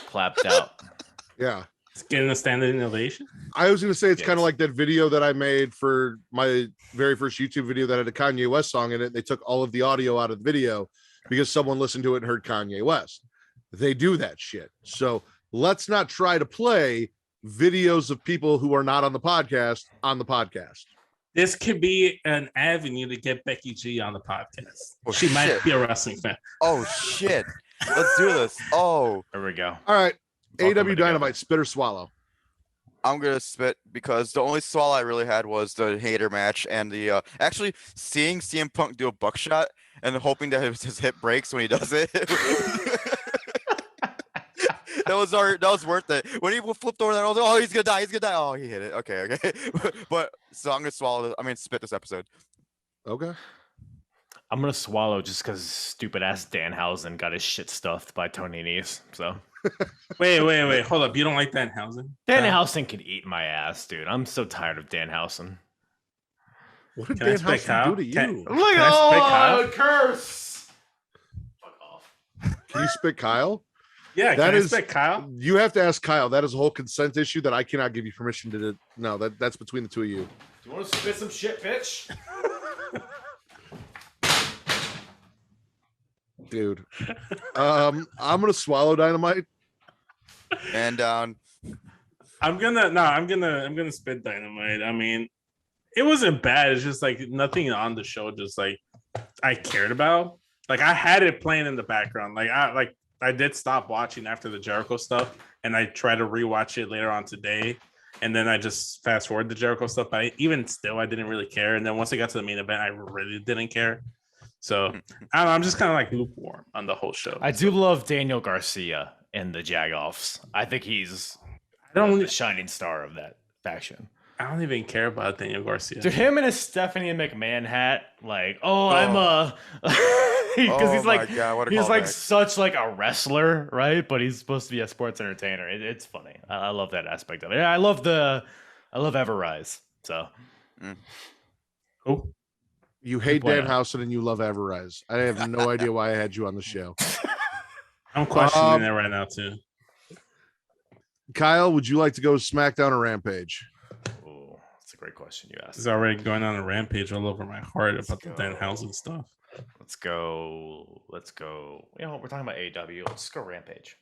clapped out. Yeah. It's getting a standing ovation. I was going to say it's kind of like that video that I made for my very first YouTube video that had a Kanye West song in it. They took all of the audio out of the video because someone listened to it and heard Kanye West. They do that shit. So let's not try to play videos of people who are not on the podcast on the podcast. This could be an avenue to get Becky G on the podcast. Oh, she might be a wrestling fan. Oh, shit. Let's do this. Oh. There we go. All right. AEW Dynamite, spit or swallow? I'm going to spit because the only swallow I really had was the hater match and the actually seeing CM Punk do a buckshot and hoping that his hip breaks when he does it. That was worth it. When he flipped over that, I was like, oh, he's gonna die. Oh, he hit it. Okay. But so I'm gonna spit this episode. Okay. I'm gonna swallow just because stupid ass Danhausen got his shit stuffed by Tony Nese. So wait, hold up. You don't like Danhausen? Danhausen can eat my ass, dude. I'm so tired of Danhausen. What did Danhausen do to you? Look at curse. Fuck off. Can you spit Kyle? Yeah, that is Kyle. You have to ask Kyle. That is a whole consent issue that I cannot give you permission to do. No, that's between the two of you. Do you want to spit some shit, bitch? Dude. I'm gonna swallow Dynamite. And down. I'm gonna spit Dynamite. I mean, it wasn't bad. It's just like nothing on the show just like I cared about. Like I had it playing in the background. I did stop watching after the Jericho stuff, and I tried to rewatch it later on today, and then I just fast forward the Jericho stuff. But even still, I didn't really care. And then once I got to the main event, I really didn't care. So I don't know, I'm just kind of like lukewarm on the whole show. I do love Daniel Garcia in the Jagoffs. I think he's the shining star of that faction. I don't even care about Daniel Garcia. Dude, him and his Stephanie McMahon hat, like, I'm a because he's like he's like such like a wrestler, right? But he's supposed to be a sports entertainer. It's funny. I love that aspect of it. I love Everrise. So cool. You hate Danhausen and you love Everrise. I have no idea why I had you on the show. I'm questioning it right now too. Kyle, would you like to go SmackDown or Rampage? Oh, that's a great question you asked. He's already going on a rampage all over my heart about the Danhausen stuff. Let's go. You know, we're talking about AEW. Let's go Rampage.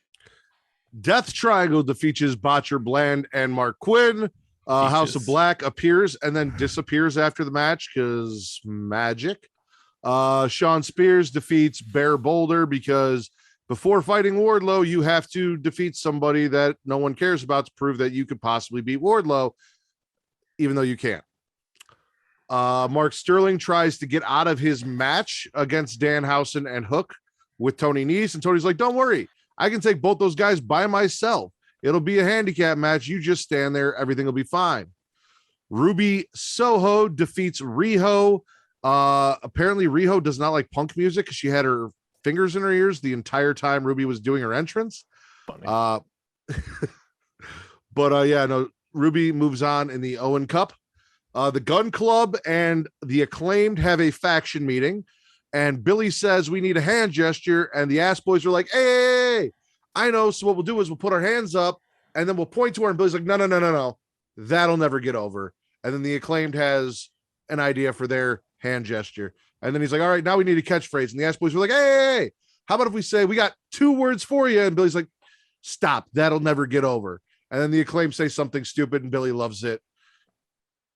Death Triangle defeats Botcher Bland and Mark Quinn. House of Black appears and then disappears after the match because magic. Sean Spears defeats Bear Boulder because before fighting Wardlow, you have to defeat somebody that no one cares about to prove that you could possibly beat Wardlow, even though you can't. Mark Sterling tries to get out of his match against Danhausen and Hook with Tony Nese, and Tony's like, don't worry, I can take both those guys by myself. It'll be a handicap match. You just stand there. Everything will be fine. Ruby Soho defeats Riho. Apparently Riho does not like punk music because she had her fingers in her ears the entire time Ruby was doing her entrance. Ruby moves on in the Owen Cup. The Gun Club and the Acclaimed have a faction meeting, and Billy says we need a hand gesture, and the Ass Boys are like, hey, I know. So what we'll do is we'll put our hands up and then we'll point to her, and Billy's like, no. That'll never get over. And then the Acclaimed has an idea for their hand gesture. And then he's like, all right, now we need a catchphrase. And the Ass Boys were like, hey, how about if we say we got 2 words for you? And Billy's like, stop, that'll never get over. And then the Acclaim say something stupid and Billy loves it.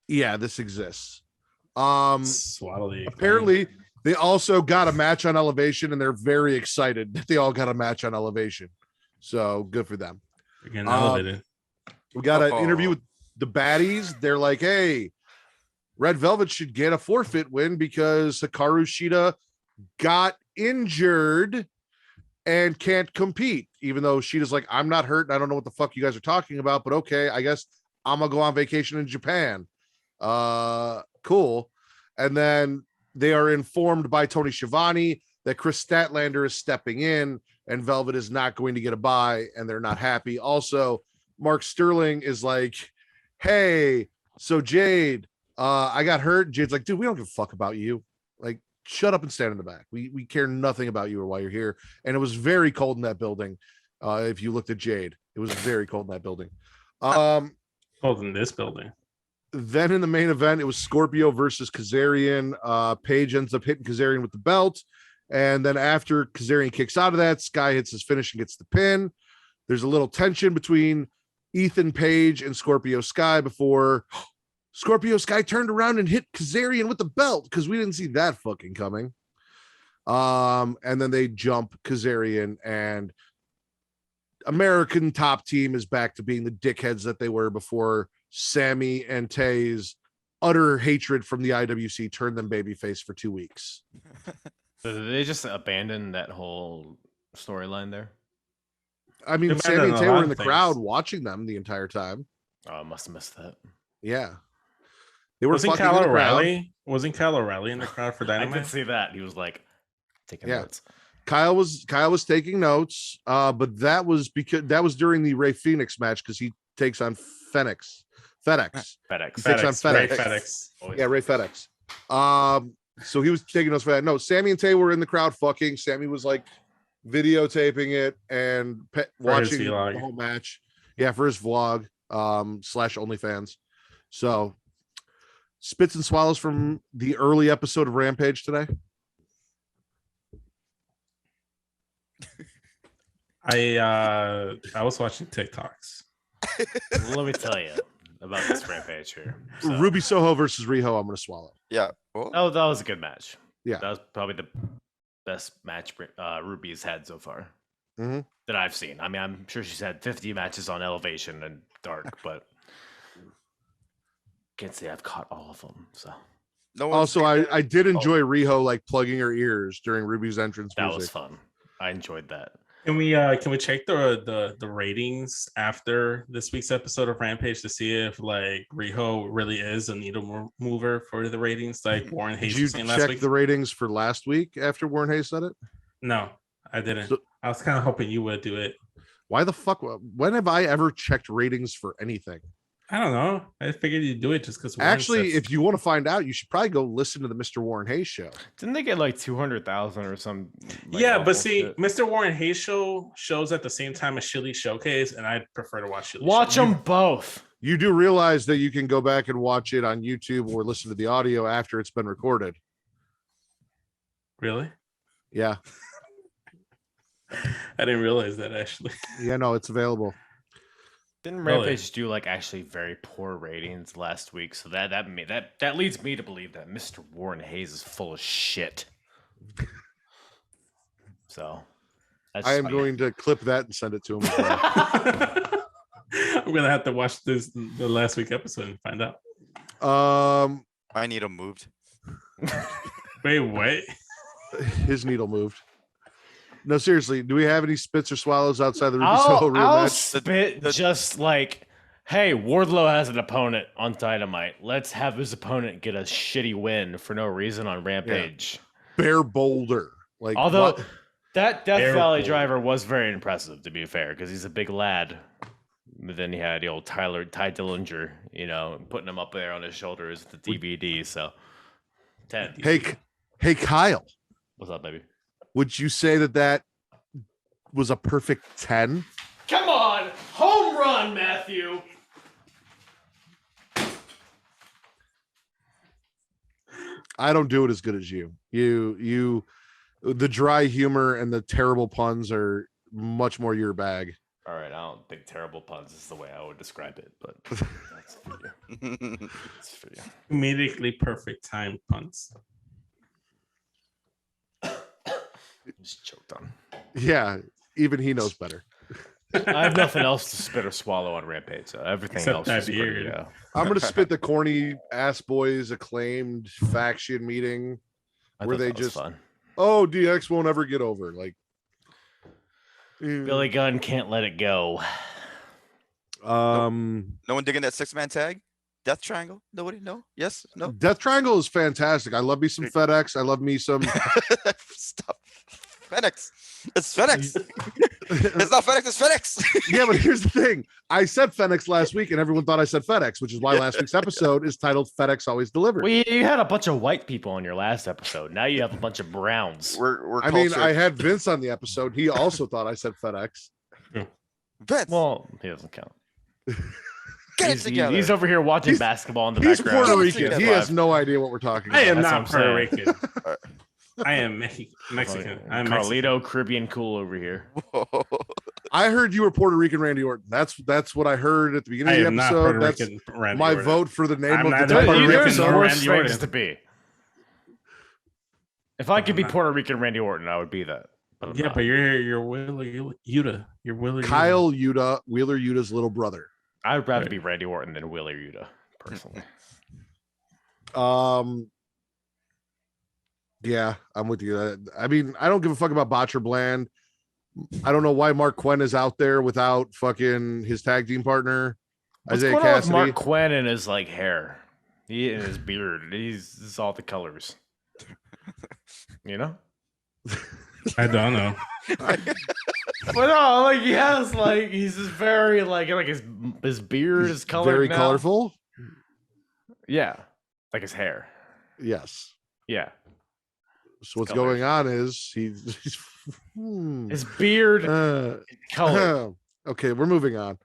Yeah, this exists. Swallow the Acclaim. Apparently they also got a match on Elevation and they're very excited that they all got a match on Elevation. So good for them. They're getting elevated. We got an interview with the baddies. They're like, hey, Red Velvet should get a forfeit win because Hikaru Shida got injured and can't compete, even though Shida's like, I'm not hurt and I don't know what the fuck you guys are talking about, but okay, I guess I'm gonna go on vacation in Japan. Cool. And then they are informed by Tony Schiavone that Chris Statlander is stepping in and Velvet is not going to get a bye, and they're not happy. Also, Mark Sterling is like, hey, so Jade, I got hurt. Jade's like, dude, we don't give a fuck about you. Like, shut up and stand in the back. We care nothing about you or why you're here. And it was very cold in that building. If you looked at Jade, it was very cold in that building. Cold in this building. Then in the main event, it was Scorpio versus Kazarian. Paige ends up hitting Kazarian with the belt. And then after Kazarian kicks out of that, Sky hits his finish and gets the pin. There's a little tension between Ethan Page and Scorpio Sky before Scorpio Sky turned around and hit Kazarian with the belt because we didn't see that fucking coming. And then they jump Kazarian, and American Top Team is back to being the dickheads that they were before Sammy and Tay's utter hatred from the IWC turned them babyface for 2 weeks. So did they just abandon that whole storyline there? I mean, Sammy and Tay were in the crowd watching them the entire time. Oh, I must have missed that. Yeah. They were Wasn't Kyle O'Reilly? Wasn't Kyle O'Reilly in the crowd for Dynamite? I did see that. He was like taking notes. Kyle was taking notes, but that was during the Ray Phoenix match because he takes on FedEx. He takes on FedEx. Ray FedEx. Yeah, Ray FedEx. So he was taking notes for that. No, Sammy and Tay were in the crowd fucking. Sammy was like videotaping it and watching the whole match. Yeah, for his vlog / OnlyFans. So spits and swallows from the early episode of Rampage today. I was watching TikToks. Let me tell you about this Rampage here. So, Ruby Soho versus Riho, I'm going to swallow. Yeah. Cool. Oh, that was a good match. Yeah. That was probably the best match Ruby's had so far that I've seen. I mean, I'm sure she's had 50 matches on Elevation and Dark, but can't say I've caught all of them. So also, I did enjoy Riho like plugging her ears during Ruby's entrance. That was fun. I enjoyed that. Can we check the ratings after this week's episode of Rampage to see if like Riho really is a needle mover for the ratings like Warren Hayes was saying last week? Did you check the ratings for last week after Warren Hayes said it? No, I didn't. I was kind of hoping you would do it. Why the fuck? When have I ever checked ratings for anything? I don't know. I figured you'd do it just because. Actually, if you want to find out, you should probably go listen to the Mr. Warren Hayes show. Didn't they get like 200,000 or some? Like, yeah, but see, shit? Mr. Warren Hayes show shows at the same time as Shilly Showcase, and I prefer to watch Shilly. Watch them both. You do realize that you can go back and watch it on YouTube or listen to the audio after it's been recorded. Really? Yeah. I didn't realize that actually. Yeah, no, it's available. Didn't Rampage do like actually very poor ratings last week? So that leads me to believe that Mr. Warren Hayes is full of shit. So I am going to clip that and send it to him. I'm gonna have to watch the last week episode and find out. I need him moved. Wait, what? His needle moved. No, seriously. Do we have any spits or swallows outside the Ruby Soho rematch? I'll spit just like, hey, Wardlow has an opponent on Dynamite. Let's have his opponent get a shitty win for no reason on Rampage. Yeah. Bear Boulder. Like, although that Death Valley driver was very impressive, to be fair, because he's a big lad. But then he had the old Ty Dillinger, putting him up there on his shoulders with the DVD. So 10. Hey, Kyle. What's up, baby? Would you say that was a perfect 10? Come on, home run, Matthew. I don't do it as good as you. You The dry humor and the terrible puns are much more your bag. All right, I don't think terrible puns is the way I would describe it, but that's for you. That's for you. Immediately perfect time puns. Just choked on. Yeah, even he knows better. I have nothing else to spit or swallow on Rampage, so everything Except else that is pretty, beard. I'm gonna spit the corny ass boys acclaimed faction meeting I where thought they that was just fun. DX won't ever get over. Like Billy Gunn can't let it go. No one digging that 6-man tag? Death Triangle? Nobody? No? Yes? No? Death Triangle is fantastic. I love me some FedEx. I love me some Stop. FedEx. It's FedEx. It's not FedEx. It's FedEx. Yeah, but here's the thing. I said FedEx last week, and everyone thought I said FedEx, which is why last week's episode is titled FedEx Always Delivered. Well, you had a bunch of white people on your last episode. Now you have a bunch of browns. We're I cultured. had Vince on the episode. He also thought I said FedEx. Vince, Well, he doesn't count. get it together. He's over here watching basketball in the He's background. Puerto Get it Rican. He together. has no idea what we're talking I about. am That's not what Puerto I'm saying. Rican. I am Mexican. I'm Carlito, Caribbean cool over here. Whoa. I heard you were Puerto Rican Randy Orton. That's what I heard at the beginning I of the am not episode. Puerto That's Rican. Randy my Orton. vote for the name I'm of not the Puerto title. Rican There's nor worse Randy things Orton. to be. If I could be Puerto Rican Randy Orton, I would be that. But I'm Yeah, not. but you're Wheeler Yuta. You're Wheeler Kyle Yuta, Wheeler Yuta's little brother. I'd rather be Randy Orton than Wheeler Yuta, personally. Yeah, I'm with you. I mean, I don't give a fuck about Botcher Bland. I don't know why Mark Quinn is out there without fucking his tag team partner, What's Isaiah going on with Cassidy. Mark Quinn and his like hair? He and his beard. He's all the colors. You know? I don't know. But no, like he has like he's just very like his beard is colored. Very now. colorful. Yeah. Like his hair. Yes. Yeah. So what's Colored. going on is he's His beard colored. Okay, we're moving on.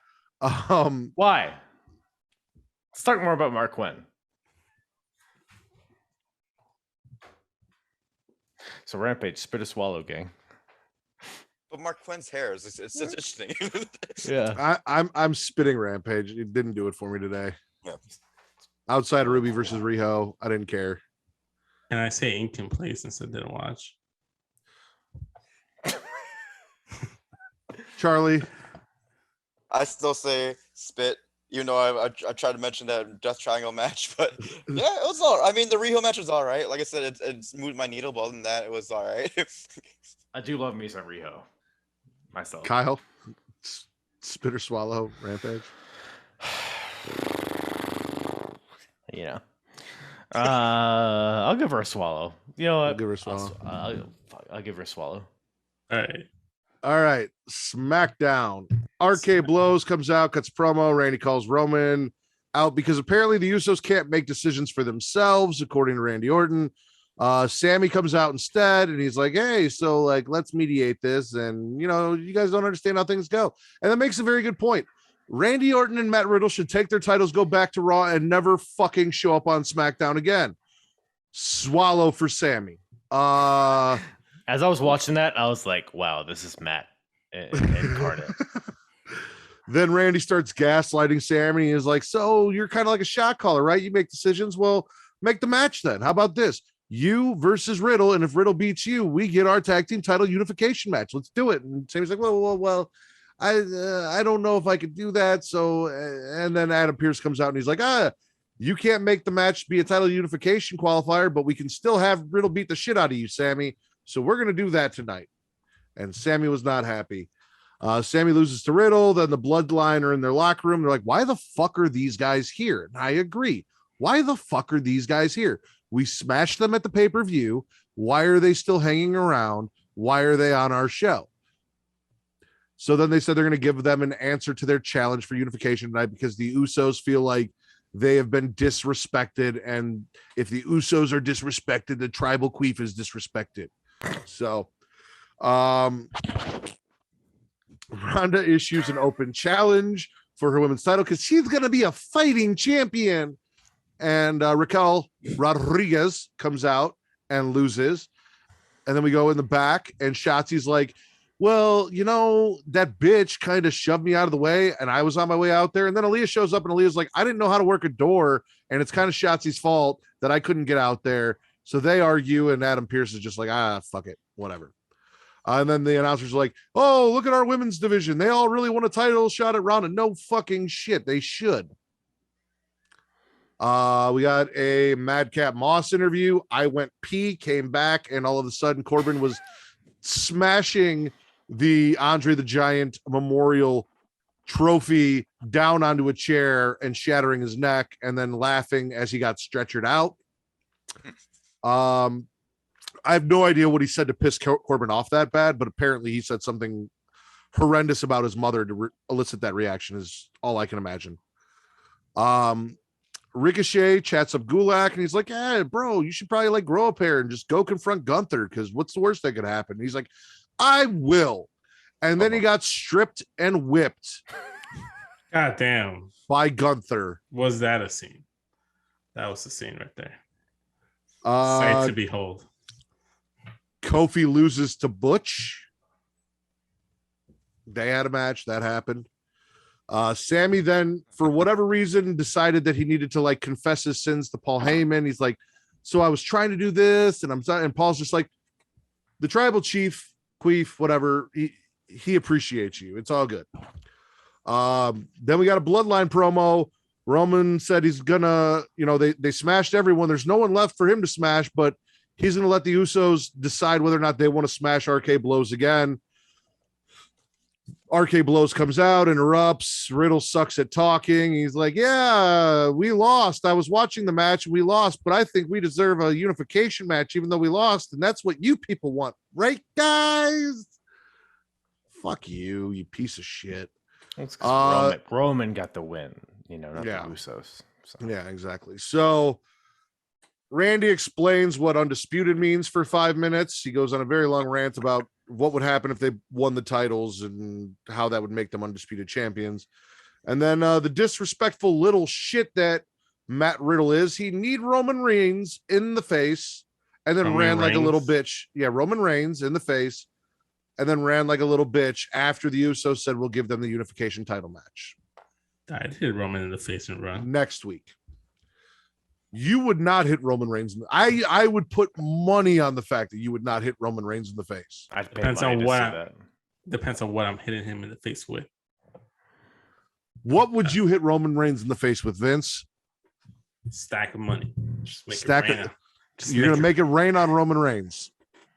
Why? Let's talk more about Mark Quinn. So Rampage, spit or swallow, gang. But Mark Quinn's hair is it's interesting. Yeah. I'm spitting Rampage. It didn't do it for me today. Yeah. Outside of Ruby versus Riho, I didn't care. And I say ink in place instead didn't watch. Charlie, I still say spit. Even though I tried to mention that Death Triangle match, but yeah, it was all. I mean, the Riho match was all right. Like I said, it moved my needle, but other than that, it was all right. I do love me some Riho. Myself. Kyle, spit or swallow Rampage. You know. I'll give her a swallow. You know what? I'll give her a swallow. I'll give her a swallow. All right. SmackDown. RK Blows comes out, cuts promo. Randy calls Roman out because apparently the Usos can't make decisions for themselves, according to Randy Orton. Sammy comes out instead, and he's like, "Hey, so like, let's mediate this." And you know, you guys don't understand how things go, and that makes a very good point. Randy Orton and Matt Riddle should take their titles, go back to Raw, and never fucking show up on SmackDown again. Swallow for Sammy. As I was watching that, I was like, wow, this is Matt incarnate. Then Randy starts gaslighting Sammy. He's like, so you're kind of like a shot caller, right? You make decisions. Well, make the match then. How about this? You versus Riddle. And if Riddle beats you, we get our tag team title unification match. Let's do it. And Sammy's like, well, I don't know if I could do that. So, and then Adam Pearce comes out and he's like, you can't make the match be a title unification qualifier, but we can still have Riddle beat the shit out of you, Sammy. So we're going to do that tonight. And Sammy was not happy. Sammy loses to Riddle. Then the Bloodline are in their locker room. They're like, why the fuck are these guys here? And I agree. Why the fuck are these guys here? We smashed them at the pay-per-view. Why are they still hanging around? Why are they on our show? So then they said they're going to give them an answer to their challenge for unification tonight because the Usos feel like they have been disrespected. And if the Usos are disrespected, the tribal queef is disrespected. So Ronda issues an open challenge for her women's title because she's going to be a fighting champion. And Raquel Rodriguez comes out and loses. And then we go in the back, and Shotzi's like, well, you know, that bitch kind of shoved me out of the way, and I was on my way out there. And then Aaliyah shows up, and Aaliyah's like, I didn't know how to work a door, and it's kind of Shotzi's fault that I couldn't get out there. So they argue, and Adam Pearce is just like, fuck it, whatever. And then the announcers are like, oh, look at our women's division. They all really want a title shot at Ronda. No fucking shit. They should. We got a Madcap Moss interview. I went pee, came back, and all of a sudden Corbin was smashing the Andre the Giant Memorial Trophy down onto a chair and shattering his neck, and then laughing as he got stretchered out. I have no idea what he said to piss Corbin off that bad, but apparently he said something horrendous about his mother to elicit that reaction, is all I can imagine. Ricochet chats up Gulak, and he's like, bro, you should probably like grow up here and just go confront Gunther, because what's the worst that could happen? And he's like, I will. And then he got stripped and whipped. God damn. By Gunther. Was that a scene? That was the scene right there. Sight to behold. Kofi loses to Butch. They had a match. That happened. Sammy then, for whatever reason, decided that he needed to like confess his sins to Paul Heyman. He's like, so I was trying to do this, and and Paul's just like, the tribal chief, Queef, whatever, he appreciates you. It's all good. Then we got a Bloodline promo. Roman said he's gonna, they smashed everyone. There's no one left for him to smash, but he's gonna let the Usos decide whether or not they want to smash RK Blows again. RK Blows comes out, interrupts. Riddle sucks at talking. He's like, yeah, we lost. I was watching the match. We lost, but I think we deserve a unification match, even though we lost. And that's what you people want, right, guys? Fuck you, you piece of shit. It's 'cause Roman got the win, not the Usos. So. Yeah, exactly. So Randy explains what undisputed means for 5 minutes. He goes on a very long rant about what would happen if they won the titles and how that would make them undisputed champions. And then the disrespectful little shit that Matt Riddle is, he kneed Roman Reigns in the face and then ran like a little bitch. Yeah, Roman Reigns in the face and then ran like a little bitch after the Usos said we'll give them the unification title match. I hit Roman in the face and run. Next week. You would not hit Roman Reigns. I would put money on the fact that you would not hit Roman Reigns in the face. Depends on what I'm hitting him in the face with. What would you hit Roman Reigns in the face with, Vince? Stack of money. Just make Stack it rain. You're gonna make it rain on Roman Reigns.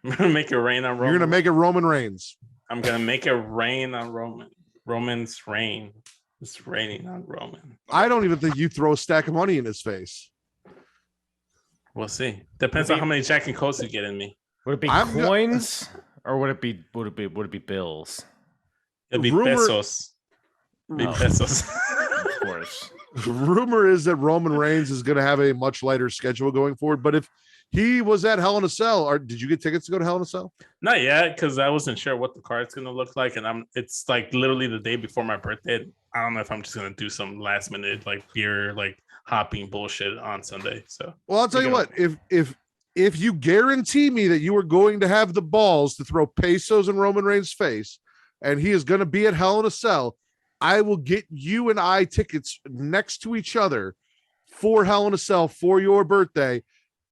I'm gonna make it rain on Roman. You're gonna make it Roman Reigns. I'm gonna make it rain on Roman. Roman's reign. It's raining on Roman. I don't even think you throw a stack of money in his face. We'll see. Depends on how many Jack and Coats you get in me. Would it be coins or would it be bills? It'd be pesos. Pesos. Of course. Rumor is that Roman Reigns is going to have a much lighter schedule going forward. But if he was at Hell in a Cell, did you get tickets to go to Hell in a Cell? Not yet, because I wasn't sure what the card's going to look like, and it's like literally the day before my birthday. I don't know if I'm just going to do some last minute like beer hopping bullshit on Sunday. So well, I'll tell you what, if you guarantee me that you are going to have the balls to throw pesos in Roman Reigns' face and he is going to be at Hell in a Cell, I will get you and I tickets next to each other for Hell in a Cell for your birthday,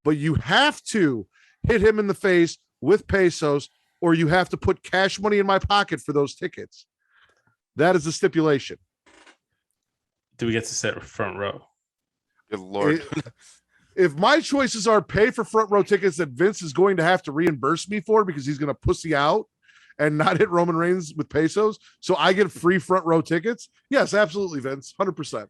but you have to hit him in the face with pesos or you have to put cash money in my pocket for those tickets. That is the stipulation. Do we get to sit front row? Good Lord. If my choices are pay for front row tickets that Vince is going to have to reimburse me for because he's going to pussy out and not hit Roman Reigns with pesos, so I get free front row tickets, yes, absolutely, Vince, 100%.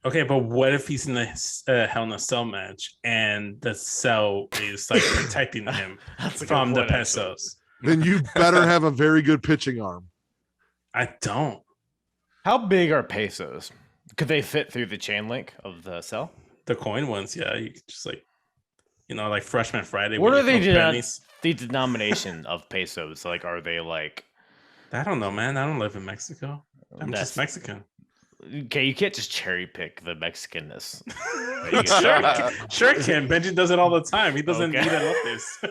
Okay, but what if he's in the Hell in a Cell match and the cell is like protecting him from the pesos? Then you better have a very good pitching arm. I don't. How big are pesos? Could they fit through the chain link of the cell? The coin ones, yeah. You could just like Freshman Friday. What are they the denomination of pesos? Like, are they like? I don't know, man. I don't live in Mexico. I'm just Mexican. Okay, you can't just cherry pick the Mexicanness. Sure, Ken. Benji does it all the time. He doesn't need to know this.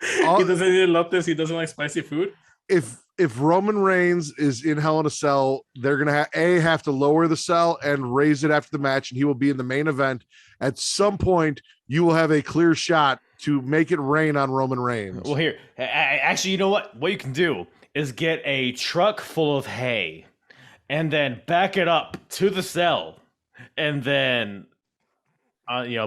He doesn't even love this. He doesn't like spicy food. If Roman Reigns is in Hell in a Cell, they're gonna have to lower the cell and raise it after the match, and he will be in the main event. At some point, you will have a clear shot to make it rain on Roman Reigns. Well, here, actually, you know what? What you can do is get a truck full of hay, and then back it up to the cell, and then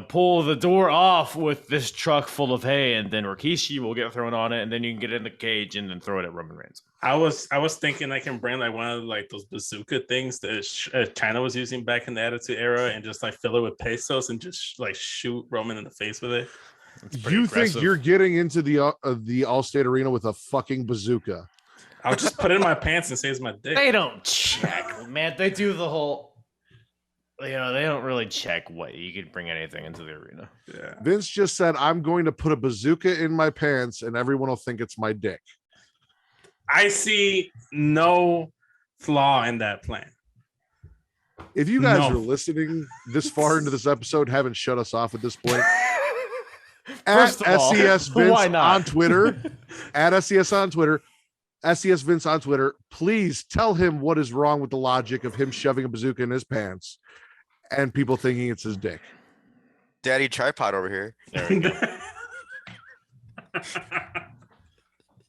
pull the door off with this truck full of hay, and then Rikishi will get thrown on it, and then you can get it in the cage and then throw it at Roman Reigns. I was thinking I can bring like one of like those bazooka things that China was using back in the Attitude Era, and just like fill it with pesos and just like shoot Roman in the face with it. You think you're getting into the Allstate Arena with a fucking bazooka? I'll just put it in my pants and say it's my dick. They don't check, man. They do the whole. They don't really check what you could bring anything into the arena. Yeah. Vince just said, "I'm going to put a bazooka in my pants, and everyone will think it's my dick." I see no flaw in that plan. If you guys are listening this far into this episode, haven't shut us off at this point. At SES Vince on Twitter, at SES on Twitter, SES Vince on Twitter, please tell him what is wrong with the logic of him shoving a bazooka in his pants and people thinking it's his dick. Daddy tripod over here. There we go.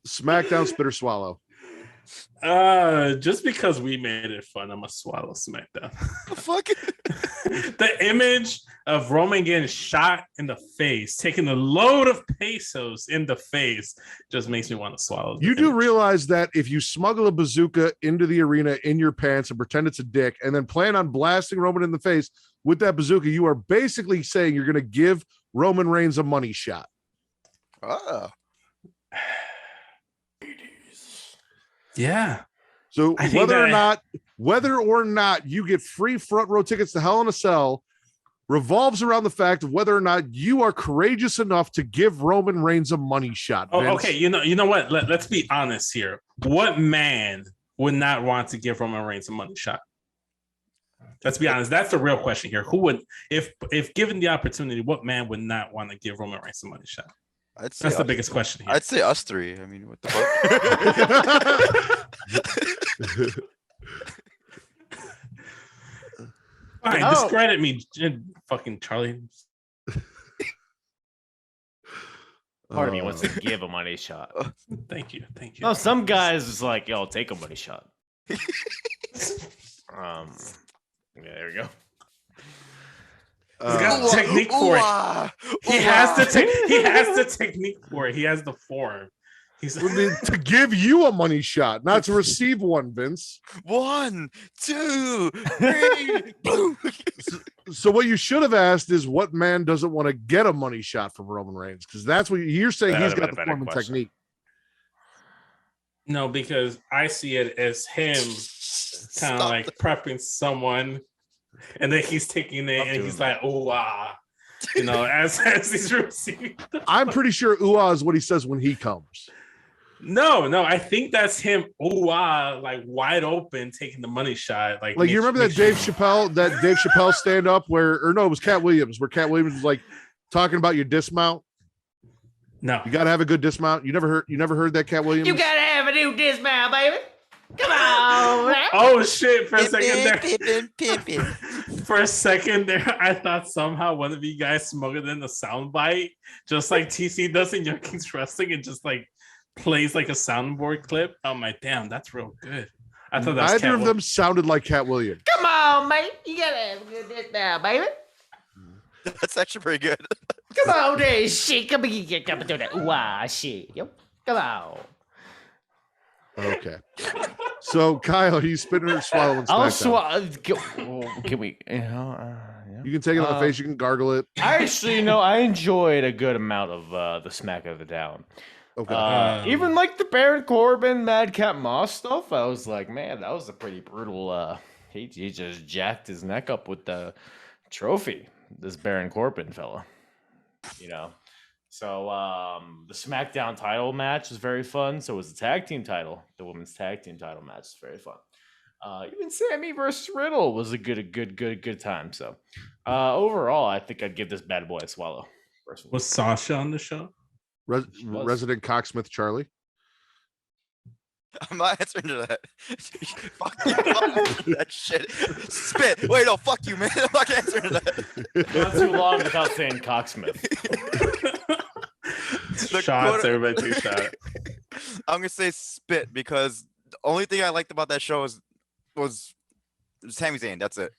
SmackDown Spitter Swallow. Just because we made it fun, I'm gonna swallow SmackDown. The fuck? The image of Roman getting shot in the face, taking a load of pesos in the face, just makes me want to swallow. You do realize that if you smuggle a bazooka into the arena in your pants and pretend it's a dick, and then plan on blasting Roman in the face with that bazooka, you are basically saying you're going to give Roman Reigns a money shot. Oh. Yeah. So whether or not you get free front row tickets to Hell in a Cell revolves around the fact of whether or not you are courageous enough to give Roman Reigns a money shot. Oh, okay. You know what? Let's be honest here. What man would not want to give Roman Reigns a money shot? Let's be honest. That's the real question here. Who would, if given the opportunity, what man would not want to give Roman Reigns a money shot? That's the biggest question here. I'd say us three. I mean, what the fuck? Fine, discredit me, fucking Charlie. Part of me wants to give a money shot. Thank you. No, some guys is like, yo, take a money shot. Yeah, there we go. He's got the technique for it. He has the technique for it. He has the form. He's to give you a money shot, not to receive one, Vince. 1, 2, 3. So what you should have asked is what man doesn't want to get a money shot from Roman Reigns? Because that's what you're saying. He's got the form and technique. No, because I see it as him kind of like prepping someone, and then he's taking it and he's like, "Oh wow," as he's receiving. I'm pretty sure "ooh-ah" is what he says when he comes. No, I think that's him. Oh wow, like wide open, taking the money shot. Like you remember that Dave Chappelle stand up it was Cat Williams, where Cat Williams was like talking about your dismount. No, you got to have a good dismount. You never heard that, Cat Williams? You got to have a new dismount, baby. Come on. Oh shit! For a second there, I thought somehow one of you guys smuggled in a soundbite, just like TC does in Young Kings Wrestling, and just like plays like a soundboard clip. I'm like, damn, that's real good. I thought that's neither of them sounded like Cat Williams. Come on, mate. You gotta have a good dismount, baby. That's actually pretty good. Come on, there, shit. Come and do that. Wow, shit. Yep. Come on. Okay. So, Kyle, are you spitting or swallowing? I'll swallow. Can we? Yeah. You can take it on the face. You can gargle it. I enjoyed a good amount of the Smack of the Down. Okay. Even like the Baron Corbin, Madcap Moss stuff, I was like, man, that was a pretty brutal. He just jacked his neck up with the trophy. This Baron Corbin fella, So the SmackDown title match was very fun. So was the tag team title, the women's tag team title match was very fun. Even Sammy versus Riddle was a good time. So overall, I think I'd give this bad boy a swallow. Personally. Was Sasha on the show? Resident Cocksmith Charlie. I'm not answering to that. Fuck you. Fuck that shit. Spit. Wait, no, fuck you, man. I'm not answering to that. Not too long without saying Cocksmith. Shots, everybody do shot. I'm gonna say spit because the only thing I liked about that show was Sami Zayn. That's it.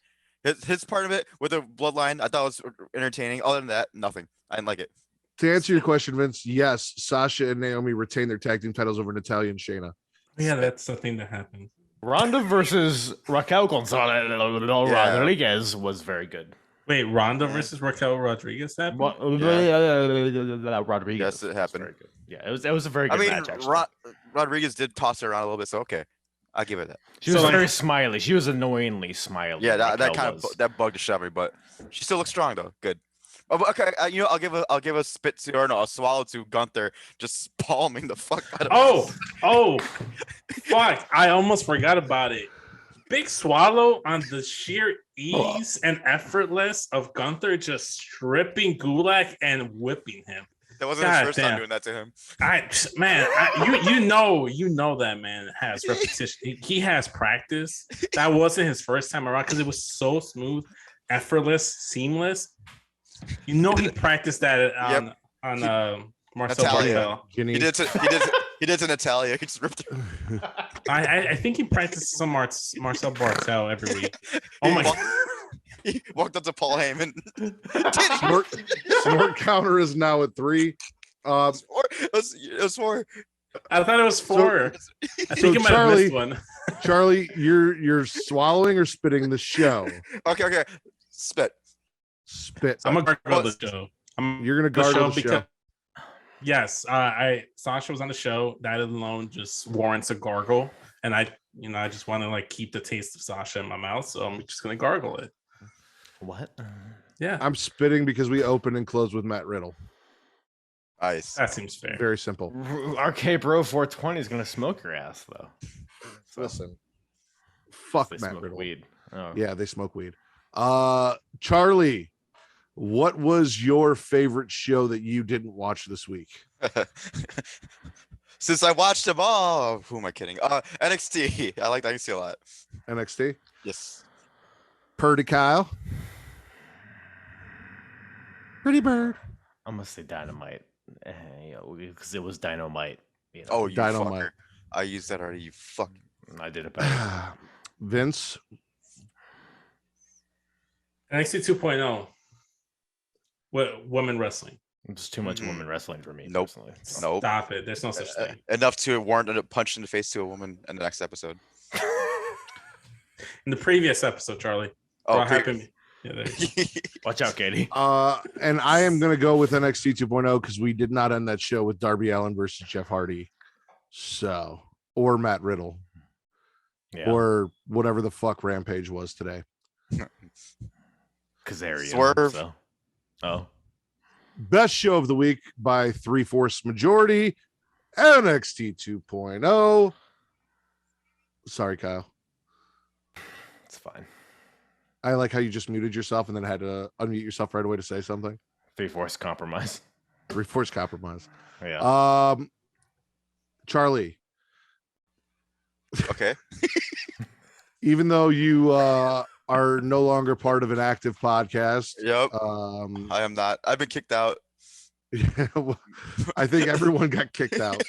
His part of it with the bloodline, I thought was entertaining. Other than that, nothing. I didn't like it. To answer your question, Vince, yes, Sasha and Naomi retained their tag team titles over Natalya and Shayna. Yeah, that's the thing that happened. Ronda versus Raquel Gonzalez Rodriguez was very good. Wait, Ronda versus Raquel Rodriguez happened? Rodriguez. Yes, it happened. Very good. Yeah, it was a very good match. Actually, Rodriguez did toss her around a little bit, so okay, I'll give it that. she was very smiley. She was annoyingly smiley. Yeah, that Raquel kind was. of that bugged the shit out of me, but she still looks strong though. Good. Oh, okay, I'll give a spit to or no, a swallow to Gunther just palming the fuck out of Oh, fuck! I almost forgot about it. Big swallow on the sheer ease and effortless of Gunther just stripping Gulak and whipping him. That wasn't his first time doing that to him. You know that man has repetition. He has practice. That wasn't his first time around because it was so smooth, effortless, seamless. You know he practiced that on Marcel Barthel. He did to Natalya. He just ripped her. I think he practiced some Marcel Barthel every week. Oh my god. He walked up to Paul Heyman. Snort counter is now at 3. It was 4. I thought it was 4. I think it might have missed one. Charlie, you're swallowing or spitting the show? Okay. Spit. I'm gonna gargle the show. You're gonna gargle the show. Yes, Sasha was on the show. That alone just warrants a gargle, and I just want to like keep the taste of Sasha in my mouth, so I'm just gonna gargle it. What? Yeah, I'm spitting because we open and close with Matt Riddle. Nice. That seems fair. Very simple. RK Bro 420 is gonna smoke your ass though. So, listen, fuck they Matt smoke Riddle. Weed. Oh. Yeah, they smoke weed. Charlie, what was your favorite show that you didn't watch this week? Since I watched them all, who am I kidding? NXT. I like NXT a lot. NXT? Yes. Purdy Kyle. Pretty Bird. I'm gonna say Dynamite. Because it was Dynamite. Oh, you Dynamite. fucker. I used that already, you fuck. I did it better. Vince. NXT 2.0. Women wrestling. It's too much women wrestling for me. Nope. Personally. Nope. Stop it. There's no such thing. Enough to warrant a punch in the face to a woman in the next episode. In the previous episode, Charlie. Oh, what happened? Yeah, Watch out, Katie. And I am going to go with NXT 2.0 because we did not end that show with Darby Allin versus Jeff Hardy. So, or Matt Riddle. Yeah. Or whatever the fuck Rampage was today. Kazarian. Swerve. So. Oh. Best show of the week by 3/4 majority. NXT 2.0. Sorry, Kyle. It's fine. I like how you just muted yourself and then had to unmute yourself right away to say something. 3/4 compromise. 3/4 compromise. Yeah. Charlie. Okay. Even though you are no longer part of an active podcast. Yep. I am not. I've been kicked out. I think everyone got kicked out.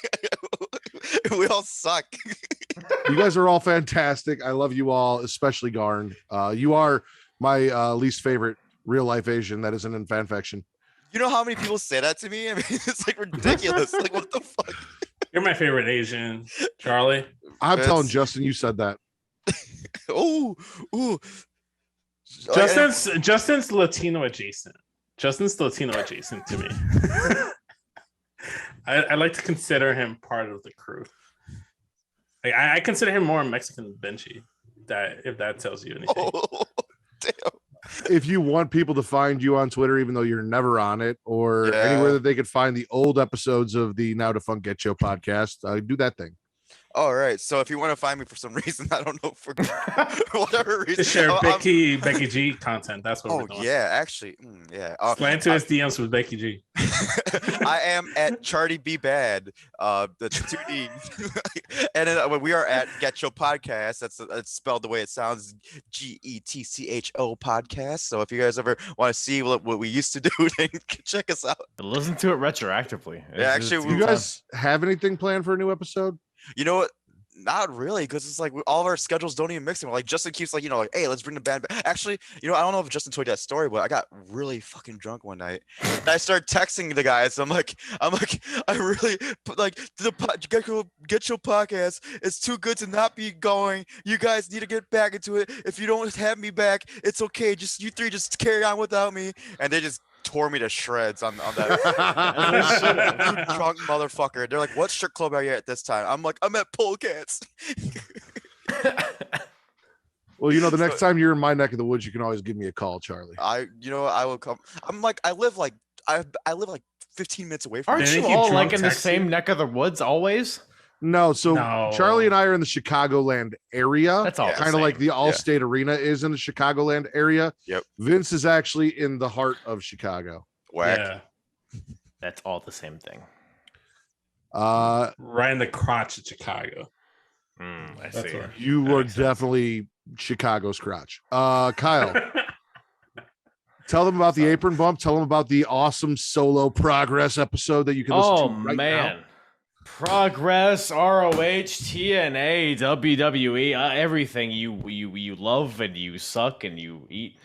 We all suck. You guys are all fantastic. I love you all, especially Garn. You are my least favorite real life Asian that isn't in fan fiction. You know how many people say that to me? I mean, it's like ridiculous. Like, what the fuck? You're my favorite Asian, Charlie. I'm telling Justin you said that. ooh. Justin's Latino adjacent. Justin's Latino adjacent to me. I like to consider him part of the crew. Like, I consider him more Mexican than Benji. If that tells you anything. Oh, damn. If you want people to find you on Twitter, even though you're never on it, or anywhere that they could find the old episodes of the now defunct Get Show podcast, do that thing. All right. So if you want to find me for some reason, I don't know, for whatever reason. To share I'm- Becky G content. That's what we're Oh doing. yeah, actually, yeah. Slide into his DMs with Becky G. I am at Charlie B Bad. That's 2D. And then we are at Get Your Podcast. That's spelled the way it sounds, GETCHO podcast. So if you guys ever want to see what we used to do, then check us out. Listen to it retroactively. Yeah, actually, Do you guys have anything planned for a new episode? You know what? Not really, because it's like all of our schedules don't even mix them. Like Justin keeps like, like, hey, let's bring the band back. Actually, I don't know if Justin told you that story, but I got really fucking drunk one night. And I started texting the guys. I'm like, I really like get your podcast. It's too good to not be going. You guys need to get back into it. If you don't have me back, it's okay. Just you three just carry on without me. And they just tore me to shreds on that. You drunk motherfucker. They're like, what strip club are you at this time? I'm like, I'm at Polecats. Well, the next time you're in my neck of the woods, you can always give me a call, Charlie. I will come. I'm like, I live like 15 minutes away from Aren't Didn't you he all drunk like in the text same you? neck of the woods always? No, so No. Charlie and I are in the Chicagoland area. That's all. Yeah, the Kind of same. like the Allstate Arena is in the Chicagoland area. Yep. Vince is actually in the heart of Chicago. Whack. Yeah. That's all the same thing. Right in the crotch of Chicago. I That's see. where- You That were makes sense. definitely Chicago's crotch. Kyle, tell them about the apron bump. Tell them about the awesome solo progress episode that you can listen Oh to right man. now. Progress, ROH, TNA, WWE, everything you love and you suck and you eat.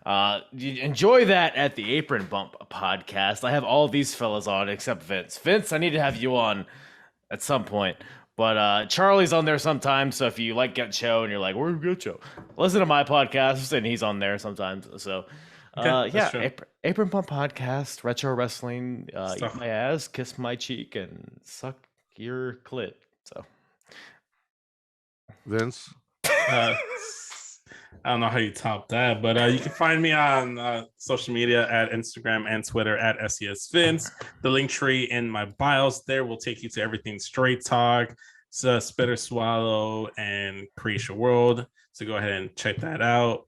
You enjoy that at the Apron Bump podcast. I have all these fellas on except Vince. Vince, I need to have you on at some point. But Charlie's on there sometimes. So if you like Get Show and you're like, where's Get Show? Listen to my podcast, and he's on there sometimes. So Okay, that's true. Apron Bump podcast, retro wrestling, Stuff. eat my ass, kiss my cheek, and suck your clit. So Vince. I don't know how you top that, but you can find me on social media at Instagram and Twitter at SESVince. The link tree in my bios there will take you to everything Straight Talk, Spitter Swallow, and Creation World. So go ahead and check that out.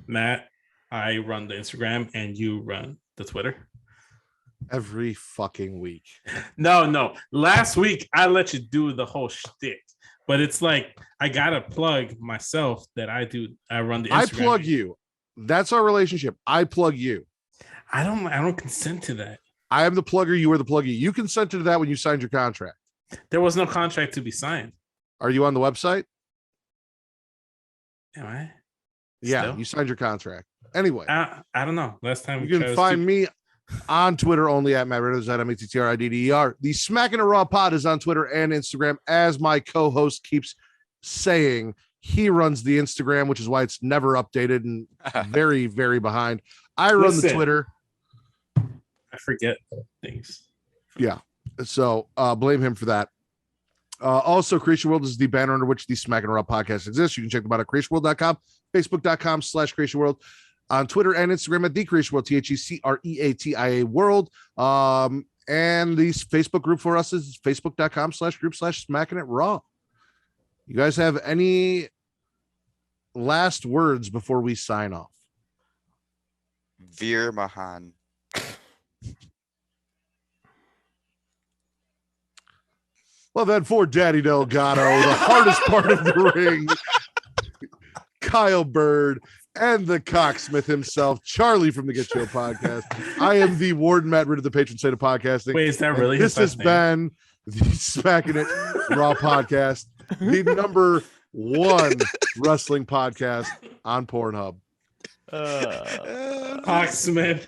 Matt, I run the Instagram and you run the Twitter. Every fucking week. No. Last week I let you do the whole shtick, but it's like I gotta plug myself that I run the Instagram. I plug you. That's our relationship. I plug you. I don't consent to that. I am the plugger. You are the pluggy. You consented to that when you signed your contract. There was no contract to be signed. Are you on the website? Am I? Yeah, Still? you signed your contract. Anyway, I don't know. Last time you can find me on Twitter only at Matt Ridders at MATTRIDDER. The Smackin It Raw pod is on Twitter and Instagram. As my co-host keeps saying, he runs the Instagram, which is why it's never updated and very, very behind. I run the Listen. Twitter. I forget things. Yeah. So blame him for that. Also, Creation World is the banner under which the Smackin' It Raw podcast exists. You can check them out at creationworld.com, facebook.com/Creation World, on Twitter and Instagram at the Creation World, THECREATIA World. And the Facebook group for us is facebook.com/group/Smackin' It Raw. You guys have any last words before we sign off? Veer Mahan. Well, then, for Daddy Delgado, the hardest part of the ring, Kyle Bird, and the Cocksmith himself, Charlie from the Get Show podcast. I am the Warden Matt Ritter, the patron saint of podcasting. Wait, is that really This his has last name? been the Smackin' It Raw podcast, the number one wrestling podcast on Pornhub. Cocksmith.